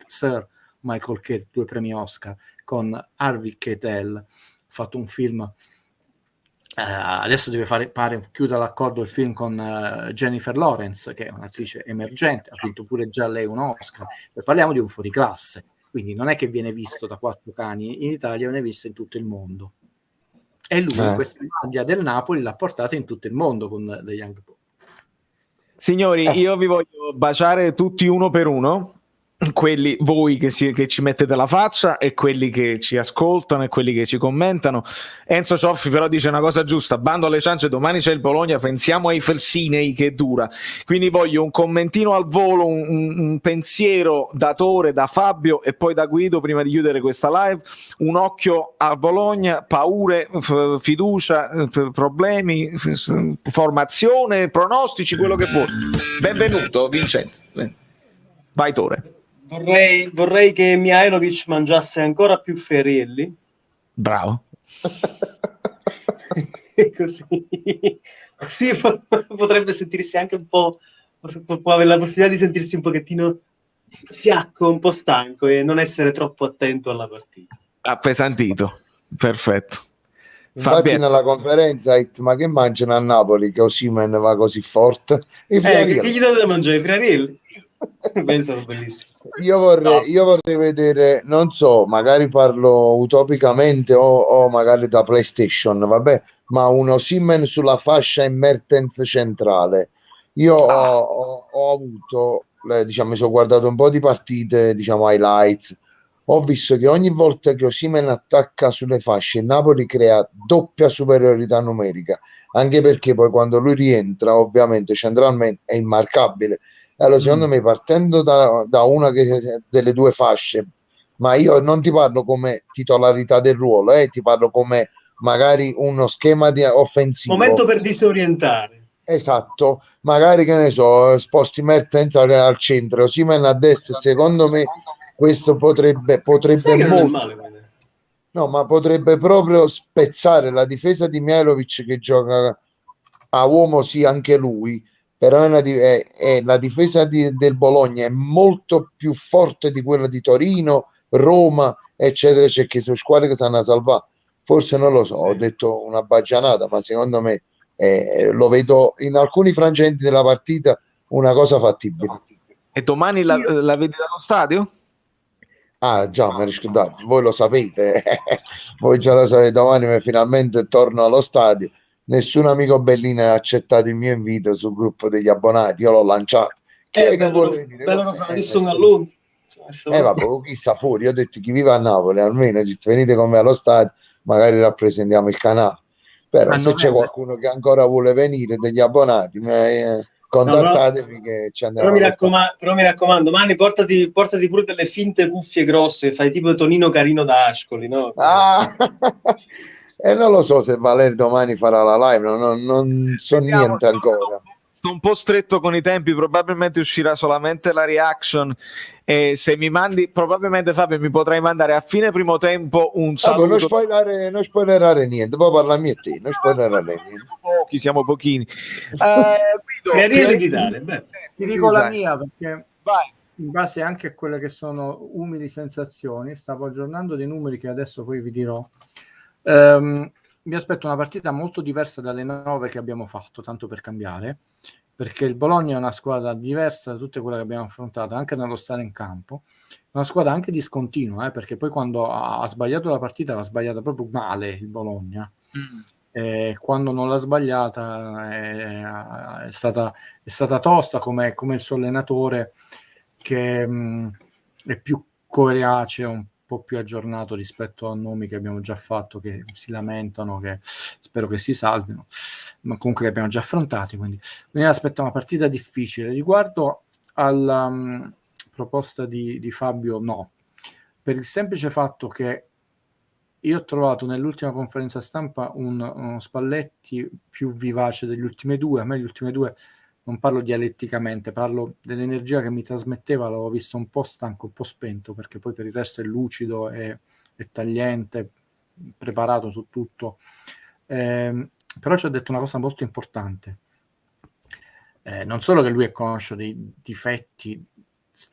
Sir Michael Caine, 2 premi Oscar, con Harvey Keitel, ha fatto un film, adesso deve chiuda l'accordo il film con Jennifer Lawrence, che è un'attrice emergente, ha vinto pure già lei un Oscar. Parliamo di un fuoriclasse, quindi non è che viene visto da 4 cani in Italia, viene visto in tutto il mondo. E lui questa maglia del Napoli l'ha portata in tutto il mondo con The Young Pope. Signori, io vi voglio baciare tutti uno per uno, quelli voi che ci mettete la faccia, e quelli che ci ascoltano, e quelli che ci commentano. Enzo Cioffi però dice una cosa giusta: bando alle ciance, domani c'è il Bologna, pensiamo ai Felsinei che dura. Quindi voglio un commentino al volo, un pensiero datore da Fabio e poi da Guido prima di chiudere questa live. Un occhio a Bologna, paure, fiducia, problemi, formazione, pronostici, quello che vuoi. Benvenuto Vincenzo, vai Tore. Vorrei che Mihajlovic mangiasse ancora più Ferrielli. Bravo. Così Sì, potrebbe sentirsi anche un po', può avere la possibilità di sentirsi un pochettino fiacco, un po' stanco e non essere troppo attento alla partita. Appesantito, perfetto. Infatti Fabietto. nella conferenza ma che mangiano a Napoli che Osimhen va così forte? Che gli date da mangiare? I friarelli? Pensano bellissimo. Io vorrei vedere, non so, magari parlo utopicamente o magari da PlayStation, vabbè, ma un Osimhen sulla fascia in Mertens centrale. Io ho avuto, diciamo, mi sono guardato un po' di partite, diciamo, highlights. Ho visto che ogni volta che Osimhen attacca sulle fasce, il Napoli crea doppia superiorità numerica, anche perché poi quando lui rientra, ovviamente centralmente è immarcabile. Allora, secondo me, partendo da una delle due fasce, ma io non ti parlo come titolarità del ruolo, ti parlo come magari uno schema offensivo. Momento per disorientare. Esatto, magari che ne so, sposti Mertens al centro, Osimhen a destra, secondo me questo potrebbe no, ma potrebbe proprio spezzare la difesa di Mihajlovic che gioca a uomo, sì, anche lui, però la difesa del Bologna è molto più forte di quella di Torino, Roma, eccetera, eccetera, che sono squadre che sanno salvare. Forse non lo so, ho detto una baggianata, ma secondo me lo vedo in alcuni frangenti della partita una cosa fattibile. E domani la vedi dallo stadio? Ah già, mi riscordate, voi lo sapete, voi già lo sapete, domani finalmente torno allo stadio. Nessun amico Bellini ha accettato il mio invito sul gruppo degli abbonati, io l'ho lanciato. Vabbè, chi sta fuori? Io ho detto chi vive a Napoli, almeno venite con me allo stadio, magari rappresentiamo il canale. Però se c'è qualcuno che ancora vuole venire degli abbonati, contattatevi che ci andiamo. Però mi raccomando, Mani, portati pure delle finte cuffie grosse, fai tipo Tonino Carino da Ascoli, no? E non lo so se Valerio domani farà la live, non so niente ancora. Sto un po' stretto con i tempi, probabilmente uscirà solamente la reaction e se mi mandi, probabilmente Fabio mi potrai mandare a fine primo tempo un saluto. Non spoilerare niente, poi parlarmi a te, non spoilerare niente. Siamo pochini. Ti dico la mia perché in base anche a quelle che sono umili sensazioni, stavo aggiornando dei numeri che adesso poi vi dirò. Mi aspetto una partita molto diversa dalle 9 che abbiamo fatto, tanto per cambiare, perché il Bologna è una squadra diversa da tutte quelle che abbiamo affrontato, anche nello stare in campo, una squadra anche discontinua, perché poi quando ha sbagliato la partita l'ha sbagliata proprio male il Bologna. Quando non l'ha sbagliata è stata tosta come il suo allenatore, che è più corace, un po' più aggiornato rispetto a nomi che abbiamo già fatto, che si lamentano, che spero che si salvino, ma comunque li abbiamo già affrontati, quindi aspetta una partita difficile. Riguardo alla proposta di Fabio, no, per il semplice fatto che io ho trovato nell'ultima conferenza stampa uno Spalletti più vivace degli ultimi due. A me gli ultimi due, non parlo dialetticamente, parlo dell'energia che mi trasmetteva, l'avevo visto un po' stanco, un po' spento, perché poi per il resto è lucido, è tagliente, preparato su tutto. Però ci ha detto una cosa molto importante. Non solo che lui è conscio dei difetti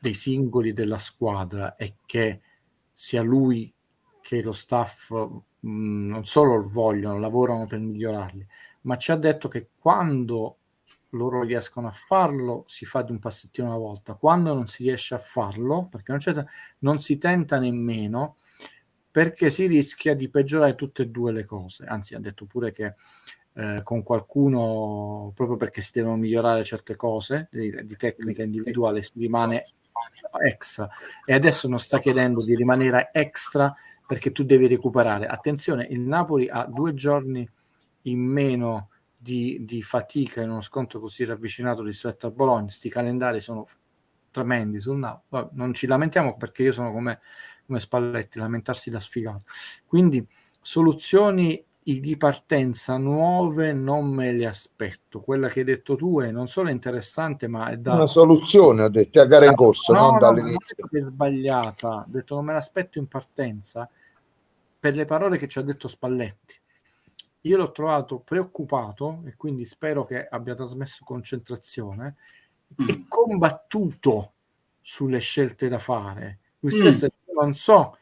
dei singoli della squadra e che sia lui che lo staff non solo vogliono, lavorano per migliorarli, ma ci ha detto che quando loro riescono a farlo si fa di un passettino alla volta, quando non si riesce a farlo, perché non si tenta nemmeno, perché si rischia di peggiorare tutte e due le cose. Anzi, ha detto pure che con qualcuno, proprio perché si devono migliorare certe cose di tecnica individuale, si rimane extra, e adesso non sta chiedendo di rimanere extra perché tu devi recuperare. Attenzione, il Napoli ha 2 giorni in meno di fatica in uno scontro così ravvicinato rispetto a Bologna. Sti calendari sono tremendi sul Napoli. Non ci lamentiamo, perché io sono come Spalletti, lamentarsi da sfigato. Quindi soluzioni di partenza nuove non me le aspetto. Quella che hai detto tu è non solo interessante, ma è una soluzione, ho detto, a gara in corso, non dall'inizio. È sbagliata, ho detto non me l'aspetto in partenza, per le parole che ci ha detto Spalletti, io l'ho trovato preoccupato e quindi spero che abbia trasmesso concentrazione e combattuto sulle scelte da fare. Lui stesso non so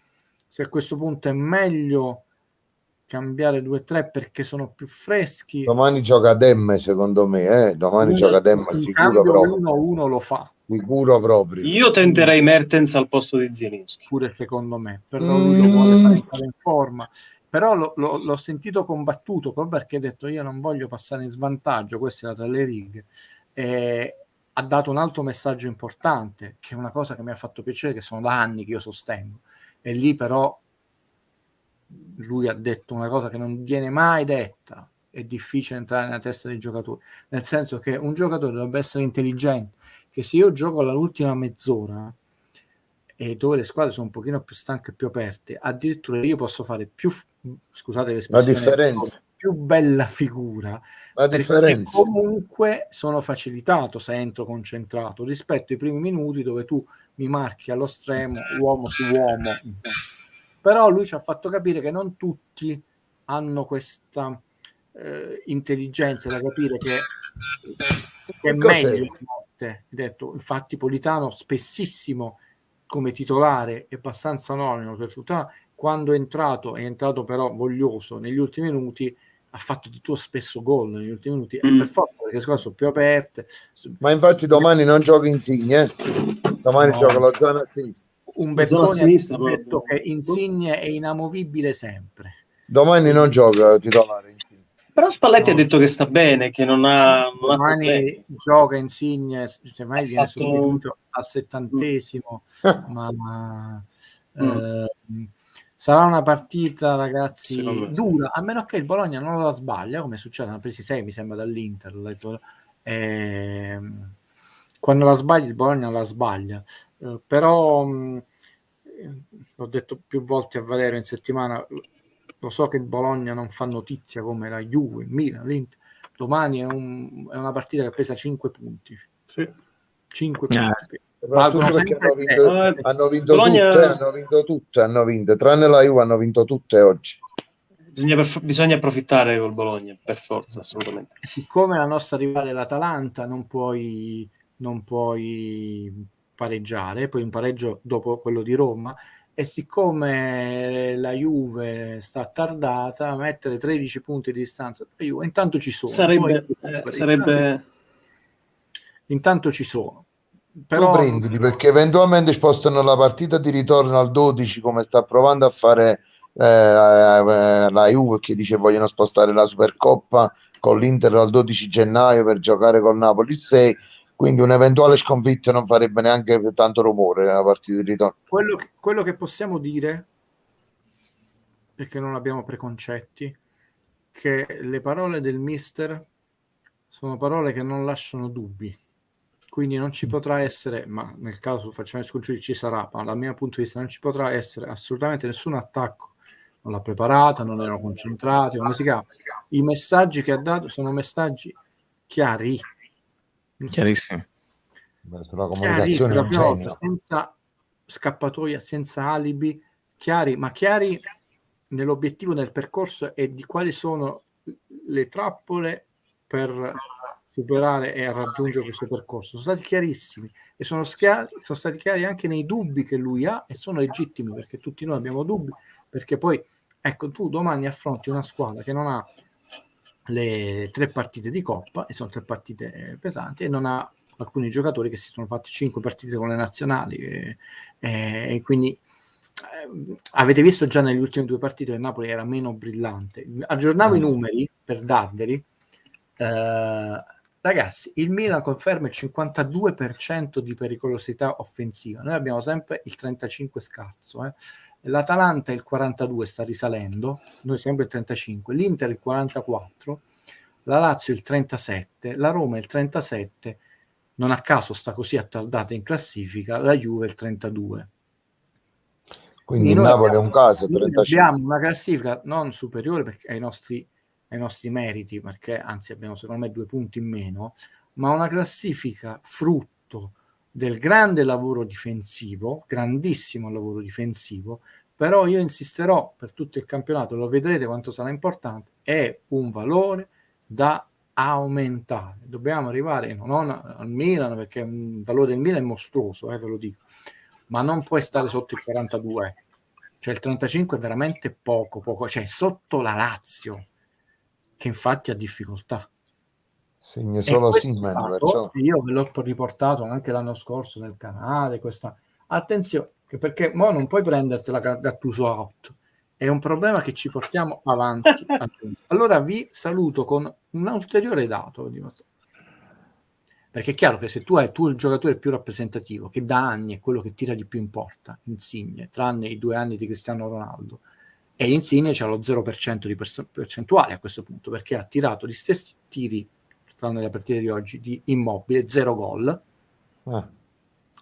se a questo punto è meglio cambiare 2-3 perché sono più freschi. Domani gioca Demme, secondo me, domani gioca Demme sicuro proprio. 1-1 lo fa. Sicuro proprio. Io tenterei Mertens al posto di Zielinski. Pure secondo me, però lui lo vuole fare entrare in forma. Però l'ho sentito combattuto proprio perché ha detto io non voglio passare in svantaggio, questa era tra le righe. Ha dato un altro messaggio importante, che è una cosa che mi ha fatto piacere, che sono da anni che io sostengo. E lì però lui ha detto una cosa che non viene mai detta, è difficile entrare nella testa dei giocatori, nel senso che un giocatore dovrebbe essere intelligente, che se io gioco all'ultima mezz'ora e dove le squadre sono un pochino più stanche e più aperte, addirittura io posso fare più, scusate l'espressione, più bella figura, perché comunque sono facilitato se entro concentrato rispetto ai primi minuti dove tu mi marchi allo stremo uomo su uomo. Però lui ci ha fatto capire che non tutti hanno questa intelligenza da capire che è meglio detto. Infatti Politano spessissimo come titolare è abbastanza anonimo per tutta, quando è entrato però voglioso negli ultimi minuti, ha fatto di tuo spesso gol negli ultimi minuti e per forza perché le squadre sono più aperte. Ma infatti domani non gioca Insigne, domani gioca la zona a sinistra. Un Bertoni ha detto che Insigne è inamovibile sempre. Domani non gioca titolare. Però Spalletti ha detto che sta bene, che non ha domani gioca Insigne, cioè mai viene sostituito al 70esimo, ma sarà una partita, ragazzi, dura, a meno che il Bologna non la sbaglia, come succede, hanno presi 6 mi sembra dall'Inter, quando la sbaglia il Bologna la sbaglia, però l'ho detto più volte a Valerio in settimana, lo so che il Bologna non fa notizia come la Juve, il Milan, l'Inter. Domani è una partita che pesa 5 punti. Sì. 5 punti. Hanno vinto tutte, tranne la Juve hanno vinto tutte oggi. Bisogna approfittare col Bologna, per forza, assolutamente. Siccome la nostra rivale l'Atalanta non puoi pareggiare, poi un pareggio dopo quello di Roma, e siccome la Juve sta tardata, mettere 13 punti di distanza la Juve, intanto ci sono. Intanto ci sono. Però prendili, perché eventualmente spostano la partita di ritorno al 12 come sta provando a fare la Juve, che dice vogliono spostare la Supercoppa con l'Inter al 12 gennaio per giocare col Napoli il 6. Quindi un'eventuale sconfitta non farebbe neanche tanto rumore nella partita di ritorno. Quello che possiamo dire è che non abbiamo preconcetti, che le parole del mister sono parole che non lasciano dubbi, quindi non ci potrà essere, ma nel caso facciamo esclusione ci sarà, ma dal mio punto di vista non ci potrà essere assolutamente nessun attacco, non l'ha preparata, non erano concentrati, come si chiama? I messaggi che ha dato sono messaggi chiari, chiarissimo, sulla comunicazione in genere, senza scappatoia, senza alibi, chiari nell'obiettivo, nel percorso e di quali sono le trappole per superare e raggiungere questo percorso. Sono stati chiarissimi e sono stati chiari anche nei dubbi che lui ha, e sono legittimi perché tutti noi abbiamo dubbi, perché poi ecco, tu domani affronti una squadra che non ha le 3 partite di Coppa, e sono 3 partite pesanti, e non ha alcuni giocatori che si sono fatti 5 partite con le nazionali e quindi avete visto già negli ultimi 2 partite che il Napoli era meno brillante. Aggiornavo i numeri per darveli, ragazzi, il Milan conferma il 52% di pericolosità offensiva, noi abbiamo sempre il 35 scarso, l'Atalanta il 42 sta risalendo, noi sempre il 35, l'Inter il 44, la Lazio il 37, la Roma il 37, non a caso sta così attardata in classifica, la Juve il 32. Quindi il Napoli è un caso, 35. Abbiamo una classifica non superiore perché ai nostri meriti, perché anzi abbiamo secondo me 2 punti in meno, ma una classifica frutto del grande lavoro difensivo, grandissimo lavoro difensivo, però io insisterò per tutto il campionato, lo vedrete quanto sarà importante, è un valore da aumentare. Dobbiamo arrivare non al Milan, perché il valore del Milan è mostruoso, ve lo dico, ma non puoi stare sotto il 42, cioè il 35 è veramente poco, cioè sotto la Lazio, che infatti ha difficoltà. Segna solo Osimhen, perciò. Io ve l'ho riportato anche l'anno scorso nel canale, attenzione, perché mo non puoi prendersela Gattuso out, è un problema che ci portiamo avanti. Allora vi saluto con un ulteriore dato, perché è chiaro che se tu hai il giocatore più rappresentativo, che da anni è quello che tira di più in porta, Insigne, tranne i 2 anni di Cristiano Ronaldo, e Insigne c'ha lo 0% di percentuale a questo punto, perché ha tirato gli stessi tiri nella partita di oggi di Immobile, 0 gol,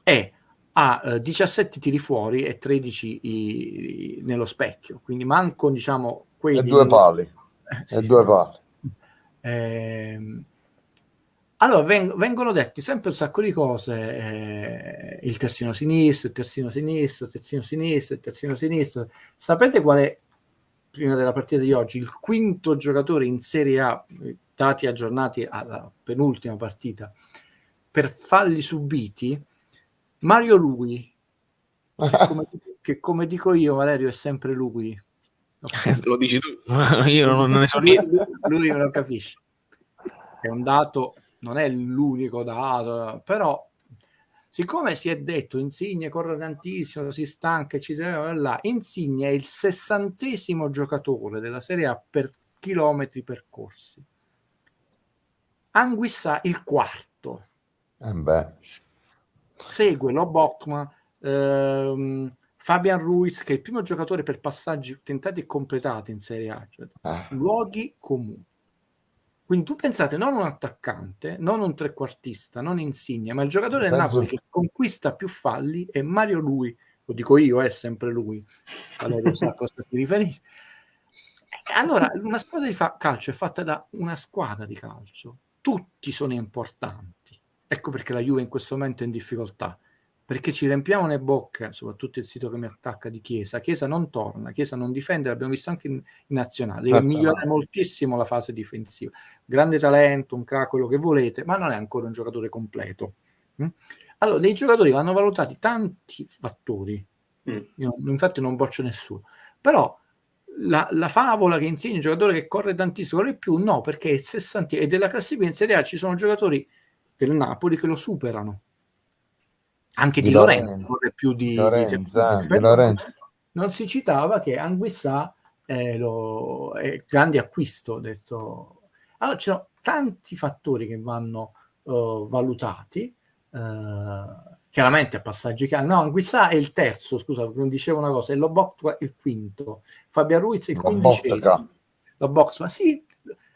e ha 17 tiri fuori e 13 nello specchio, quindi manco, diciamo, quei 2 pali. Allora vengono detti sempre un sacco di cose, il terzino sinistro, il terzino sinistro, il terzino sinistro, il terzino sinistro. Sapete qual è, prima della partita di oggi, il quinto giocatore in Serie A, dati aggiornati alla penultima partita, per falli subiti? Mario Lui, che come dico io, Valerio, è sempre lui. Lo dici tu, io non ne so niente. Lui non lo capisce. È un dato, non è l'unico dato, però siccome si è detto Insigne corre tantissimo, si stanca, eccetera, Insigne è il 60° giocatore della Serie A per chilometri percorsi. Anguissa il 4º. Segue Lo Bockman, Fabian Ruiz, che è il primo giocatore per passaggi tentati e completati in Serie A, cioè luoghi comuni. Quindi tu pensate non un attaccante, non un trequartista, non Insigne, ma il giocatore del Napoli che conquista più falli è Mario Lui. Lo dico io, è sempre lui. Valerio sa a cosa si riferisce. Allora, una squadra di calcio è fatta da una squadra di calcio. Tutti sono importanti. Ecco perché la Juve in questo momento è in difficoltà, perché ci riempiamo le bocche, soprattutto il sito che mi attacca, di Chiesa. Chiesa non torna, Chiesa non difende, l'abbiamo visto anche in nazionale, deve migliorare moltissimo la fase difensiva. Grande talento, un crack, quello che volete, ma non è ancora un giocatore completo. Allora, dei giocatori vanno valutati tanti fattori, io infatti non boccio nessuno, però la favola che insegna un giocatore che corre tantissimo, corre più, no, perché è 60 e della classifica in Serie A ci sono giocatori del Napoli che lo superano, anche Di Lorenzo corre più di Lorenzo. Non si citava che Anguissa è grande acquisto, detto. Allora ci sono tanti fattori che vanno valutati, chiaramente a passaggi Anguissa è il terzo, scusa, non dicevo una cosa, è Lobotka il quinto, Fabian Ruiz il 15°. Lobotka, sì,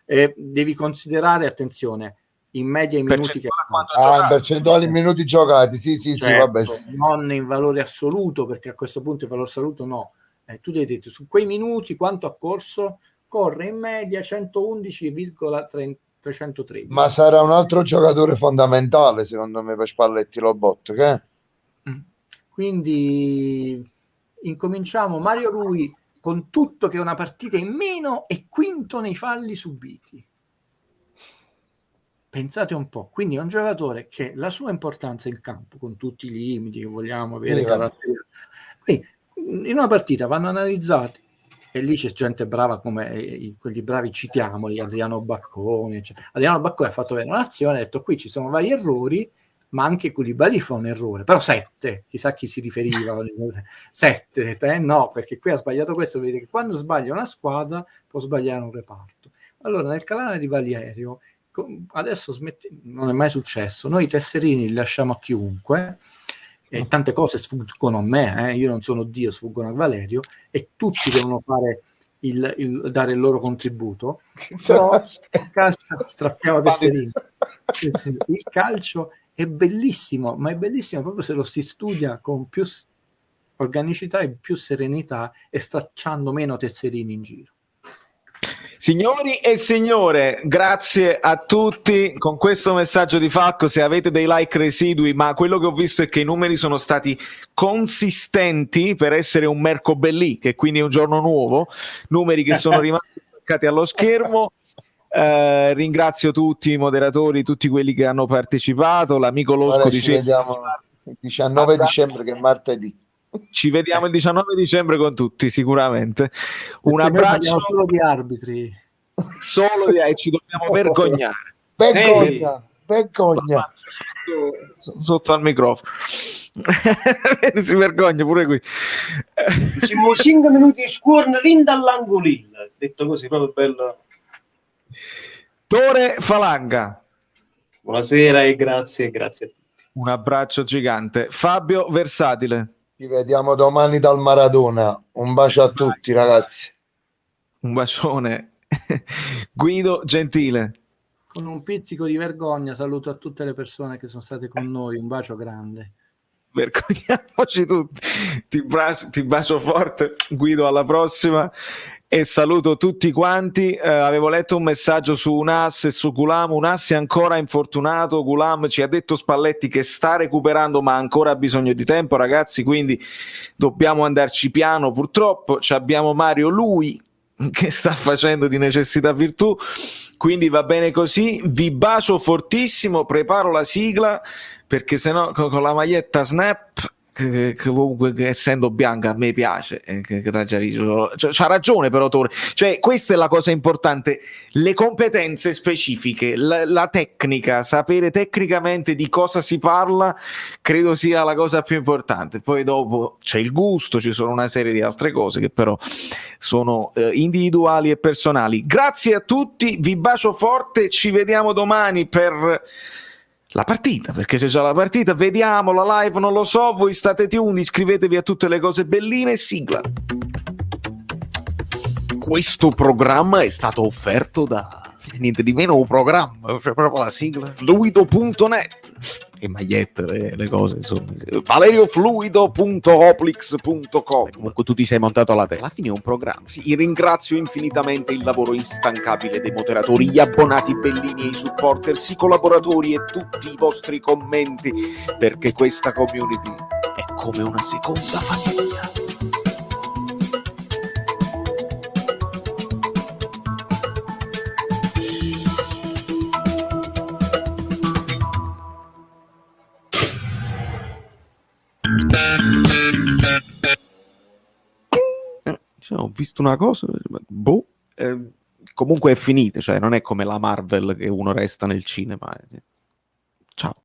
devi considerare, attenzione, in media i minuti che percentuali in minuti giocati, sì, vabbè, sì. Non in valore assoluto, perché a questo punto il valore assoluto no, tu devi dire su quei minuti quanto ha corso, corre in media 111,313. Ma sarà un altro giocatore fondamentale secondo me per Spalletti Lobotka, quindi incominciamo. Mario Rui, con tutto che è una partita in meno, è quinto nei falli subiti. Pensate un po', quindi è un giocatore che la sua importanza in campo, con tutti i limiti che vogliamo avere, quindi in una partita vanno analizzati, e lì c'è gente brava come quelli bravi, citiamoli, Adriano Bacconi, eccetera. Adriano Bacconi ha fatto bene un'azione, ha detto qui ci sono vari errori, ma anche Koulibaly fa un errore, però 7, chissà chi si riferiva, 7, no, perché qui ha sbagliato questo, vedete che quando sbaglia una squadra può sbagliare un reparto. Allora nel canale di Valerio adesso non è mai successo, noi i tesserini li lasciamo a chiunque e tante cose sfuggono a me, io non sono Dio, sfuggono a Valerio e tutti devono fare dare il loro contributo, però il calcio, strappiamo tesserini, il calcio è bellissimo, ma è bellissimo proprio se lo si studia con più organicità e più serenità e stracciando meno tesserini in giro. Signori e signore, grazie a tutti. Con questo messaggio di Falco, se avete dei like residui, ma quello che ho visto è che i numeri sono stati consistenti per essere un Mercobellì, che quindi è un giorno nuovo, numeri che sono rimasti attaccati allo schermo. Ringrazio tutti i moderatori, tutti quelli che hanno partecipato. L'amico Losco Ci diceva vediamo il 19 dicembre, che è martedì. ci vediamo il 19 dicembre con tutti, sicuramente. Un Perché noi abbraccio parliamo solo di arbitri. solo e ci dobbiamo vergognare. Vergogna. Sotto al microfono. Si vergogna pure qui. Siamo 5 minuti di scuorna rinda all'angolino, detto così, proprio bello. Tore Falanga. Buonasera e grazie a tutti. Un abbraccio gigante. Fabio Versatile. Ci vediamo domani dal Maradona. Un bacio a tutti, ragazzi. Un bacione. Guido Gentile. Con un pizzico di vergogna saluto a tutte le persone che sono state con noi, un bacio grande. Vergogniamoci tutti. Ti bacio forte, Guido, alla prossima. E saluto tutti quanti. Avevo letto un messaggio su Unas e su Gulam. Unas è ancora infortunato, Gulam ci ha detto Spalletti che sta recuperando ma ancora ha bisogno di tempo, ragazzi, quindi dobbiamo andarci piano. Purtroppo ci abbiamo Mario Lui che sta facendo di necessità virtù, quindi va bene così. Vi bacio fortissimo, preparo la sigla perché sennò con la maglietta Snap, che comunque essendo bianca a me piace, c'ha ragione però Tore, cioè questa è la cosa importante, le competenze specifiche, la tecnica, sapere tecnicamente di cosa si parla credo sia la cosa più importante. Poi dopo c'è il gusto, ci sono una serie di altre cose che però sono individuali e personali. Grazie a tutti, vi bacio forte, ci vediamo domani per la partita, perché c'è già la partita, vediamo la live, non lo so, voi state tuned, iscrivetevi a tutte le cose belline, sigla. Questo programma è stato offerto da niente di meno un programma, cioè proprio la sigla, fluido.net e magliette, le cose insomma, valeriofluido.oplix.com. Comunque tu ti sei montato alla testa, alla fine è un programma. Sì, ringrazio infinitamente il lavoro instancabile dei moderatori, gli abbonati bellini e i supporters, i collaboratori e tutti i vostri commenti, perché questa community è come una seconda famiglia. Ho visto una cosa, comunque è finita, cioè non è come la Marvel che uno resta nel cinema. Ciao.